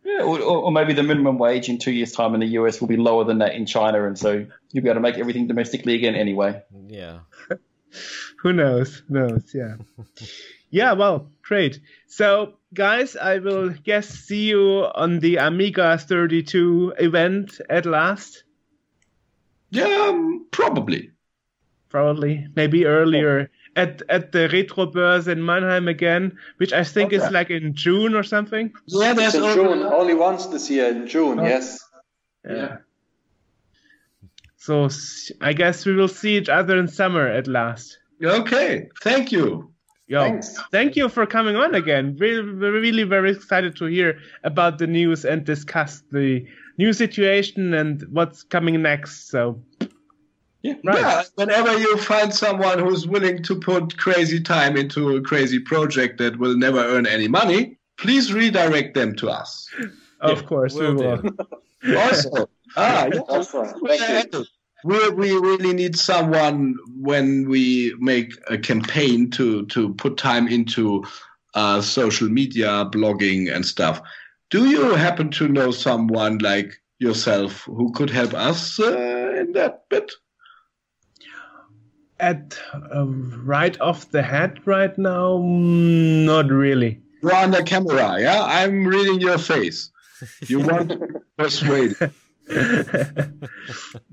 Yeah, or maybe the minimum wage in 2 years' time in the US will be lower than that in China, and so you'll be able to make everything domestically again anyway. Yeah. Who knows? Yeah. Yeah, well, great. So, guys, I will guess see you on the Amiga 32 event at last. Yeah, probably. Probably, maybe earlier at the Retro Börse in Mannheim again, which I think is like in June or something. Yeah, It's in June. Only once this year in June. Yes. Yeah. So I guess we will see each other in summer at last. Okay, thank you. Yo, thank you for coming on again. We're really very excited to hear about the news and discuss the new situation and what's coming next. So, right. Yeah, whenever you find someone who's willing to put crazy time into a crazy project that will never earn any money, please redirect them to us. Of course, we will. Also, we really need someone when we make a campaign to put time into social media, blogging and stuff. Do you happen to know someone like yourself who could help us in that bit? At right off the head right now, not really. You're on the camera, yeah? I'm reading your face. You want to persuade.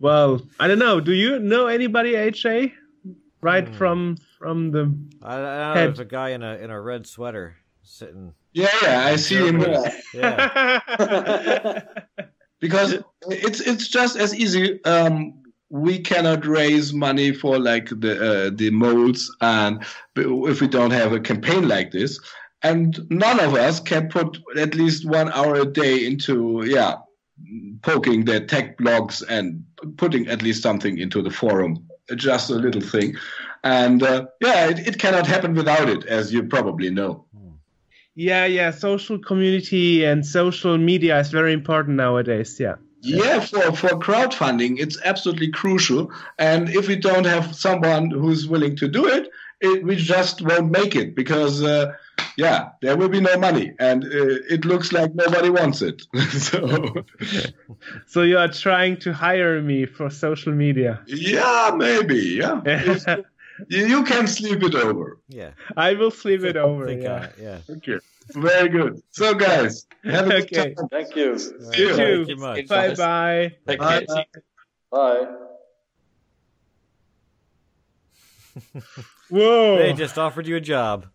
Well, I don't know. Do you know anybody, HA? Right from the I don't know. head. There's a guy in a red sweater sitting. Yeah, I see him. Yeah. Because it's just as easy. We cannot raise money for like the molds, and if we don't have a campaign like this, and none of us can put at least 1 hour a day into poking their tech blogs and putting at least something into the forum. Just a little thing, and it cannot happen without it, as you probably know. Yeah. Social community and social media is very important nowadays. Yeah. Yeah, for crowdfunding, it's absolutely crucial. And if we don't have someone who's willing to do it, we just won't make it because, there will be no money. And it looks like nobody wants it. So you are trying to hire me for social media? Yeah, maybe. Yeah. You can sleep it over. Yeah. I will sleep it over. Yeah. Okay. Very good. So, guys, have a good time. Thank you. You too. Thank you much. Bye-bye. Take care. Bye. Whoa. They just offered you a job.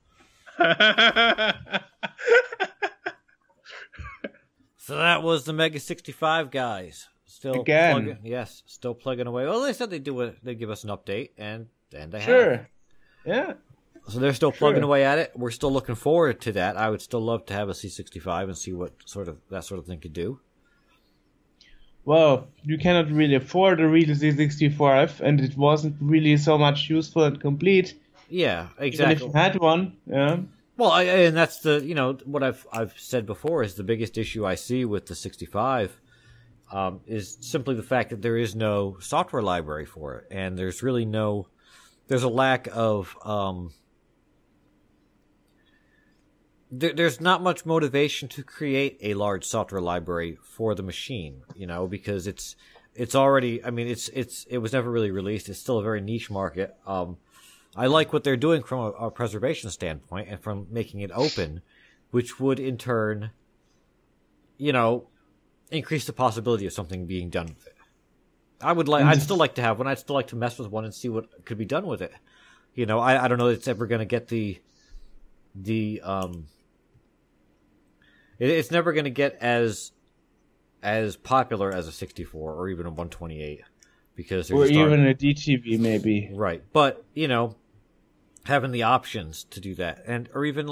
So that was the Mega 65 guys. Still Again. still plugging away. Well, they said they give us an update, and they Sure. have. Yeah. So they're still plugging away at it. We're still looking forward to that. I would still love to have a C65 and see what that sort of thing could do. Well, you cannot really afford a real C65, and it wasn't really so much useful and complete. Yeah, Even exactly. if you had one, yeah. Well, and that's what I've said before is the biggest issue I see with the 65 is simply the fact that there is no software library for it, and there's a lack of there's not much motivation to create a large software library for the machine, because it's already, it was never really released. It's still a very niche market. I like what they're doing from a preservation standpoint and from making it open, which would in turn, increase the possibility of something being done with it. I'd still like to have one. I'd still like to mess with one and see what could be done with it. I don't know if it's ever going to get it's never going to get as popular as a 64 or even a 128 because or even a DTV maybe. Right. But, having the options to do that or even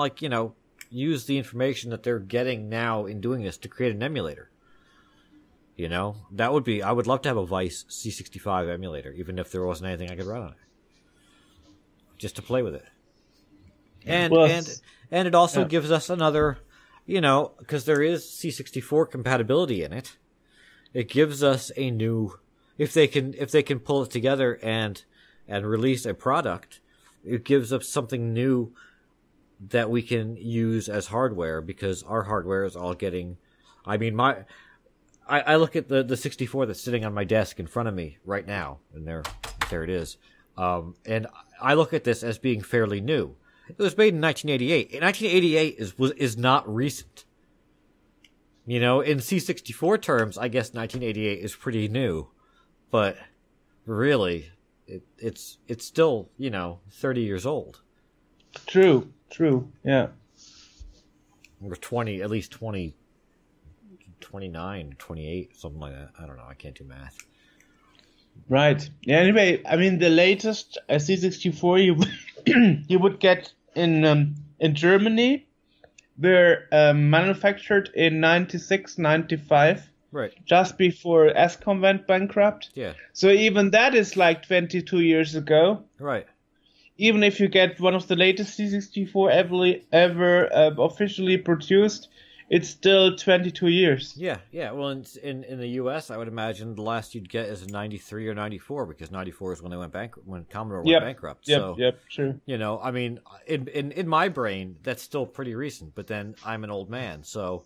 use the information that they're getting now in doing this to create an emulator. I would love to have a Vice C65 emulator, even if there wasn't anything I could run on it. Just to play with it. And it also gives us another, because there is C64 compatibility in it. It gives us a new if they can pull it together and release a product, it gives us something new that we can use as hardware, because our hardware is all getting. I mean, I look at the 64 that's sitting on my desk in front of me right now, and there it is. And I look at this as being fairly new. It was made in 1988. And 1988 is not recent. You know, in C64 terms, I guess 1988 is pretty new, but really, it's still, you know, 30 years old. True, yeah. Or 20, at least 20, 29, 28, something like that. I don't know. I can't do math. Right. Yeah, anyway, I mean, the latest C64 you would get in Germany, they're manufactured in 96, 95. Right. Just before Escom went bankrupt. Yeah. So even that is like 22 years ago. Right. Even if you get one of the latest C64 ever officially produced, it's still 22 years. Yeah. Well, in the U.S., I would imagine the last you'd get is a 93 or 94, because 94 is when they went when Commodore went bankrupt. Yep, true. You know, I mean, in my brain, that's still pretty recent. But then I'm an old man, so.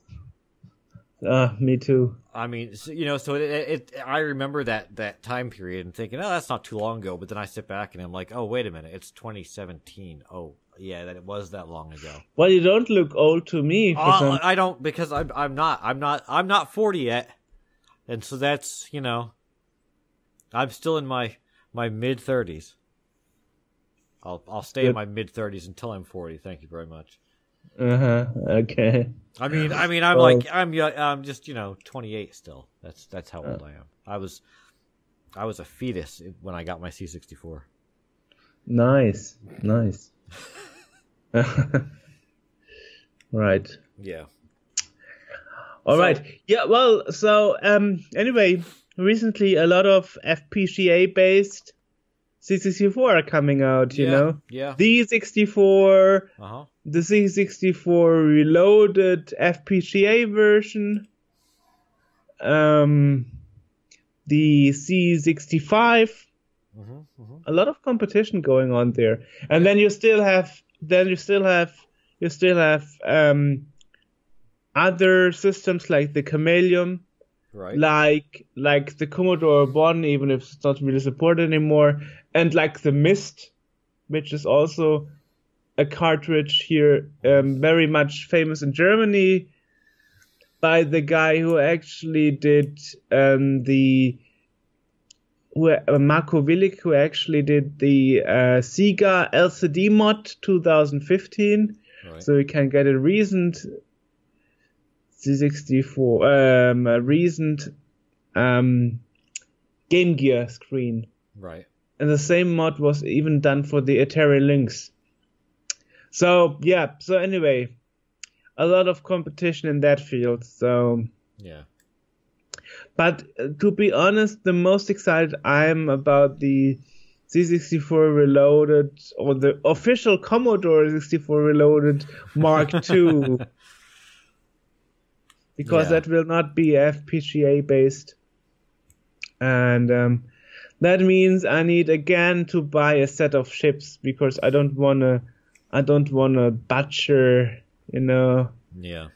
Me too. I mean, you know, so I remember that time period and thinking, oh, that's not too long ago. But then I sit back and I'm like, oh, wait a minute, it's 2017. Oh, yeah, that it was that long ago. Well, you don't look old to me. I don't, because I'm not 40 yet, and so that's, you know, I'm still in my mid 30s. I'll stay in my mid 30s until I'm 40. Thank you very much. Okay. I mean, I'm just, you know, 28 still. That's how old I am. I was a fetus when I got my C64. Nice. Right. Yeah. All right. Yeah. Well. So anyway, recently a lot of FPGA based C64 are coming out. You know. Yeah. The 64. The C64 Reloaded FPGA version, the C65, a lot of competition going on there, and then you still have other systems like the Chameleon, right? Like the Commodore 1, even if it's not really supported anymore, and like the Mist, which is also a cartridge here, very much famous in Germany by the guy who actually did Marco Willig, who actually did the Sega LCD mod 2015. Right. So you can get a recent C64, a recent Game Gear screen. Right. And the same mod was even done for the Atari Lynx. So yeah, so anyway, a lot of competition in that field. So yeah. But to be honest, the most excited I'm about the C64 Reloaded, or the official Commodore 64 Reloaded Mark II, because that will not be FPGA based, and that means I need again to buy a set of chips, because I don't wanna butcher, you know. Yeah.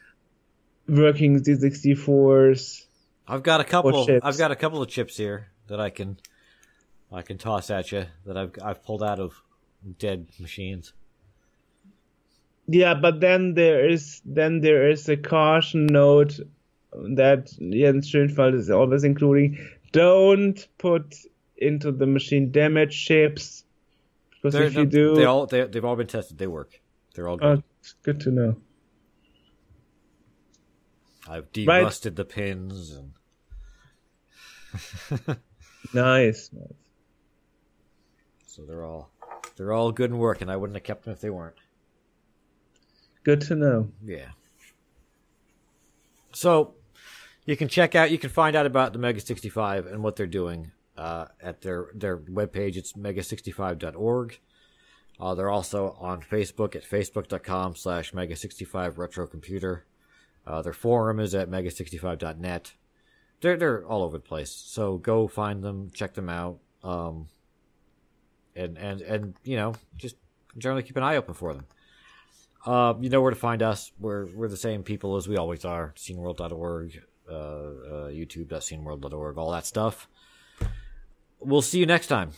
Working C64s. I've got a couple of chips here that I can toss at you that I've pulled out of dead machines. Yeah, but then there is a caution note that Jens Schönfeld is always including: don't put into the machine damaged chips. Because if you do, they've all been tested. They work. They're all good. It's good to know. I've derusted the pins and. Nice. So they're all good and working. I wouldn't have kept them if they weren't. Good to know. Yeah. So you can find out about the Mega 65 and what they're doing at their webpage. It's mega65.org. They're also on Facebook at facebook.com/mega65retrocomputer. Their forum is at mega65.net. they're all over the place. So go find them, check them out, and just generally keep an eye open for them. You know where to find us. We're the same people as we always are. sceneworld.org, youtube.sceneworld.org, all that stuff. We'll see you next time.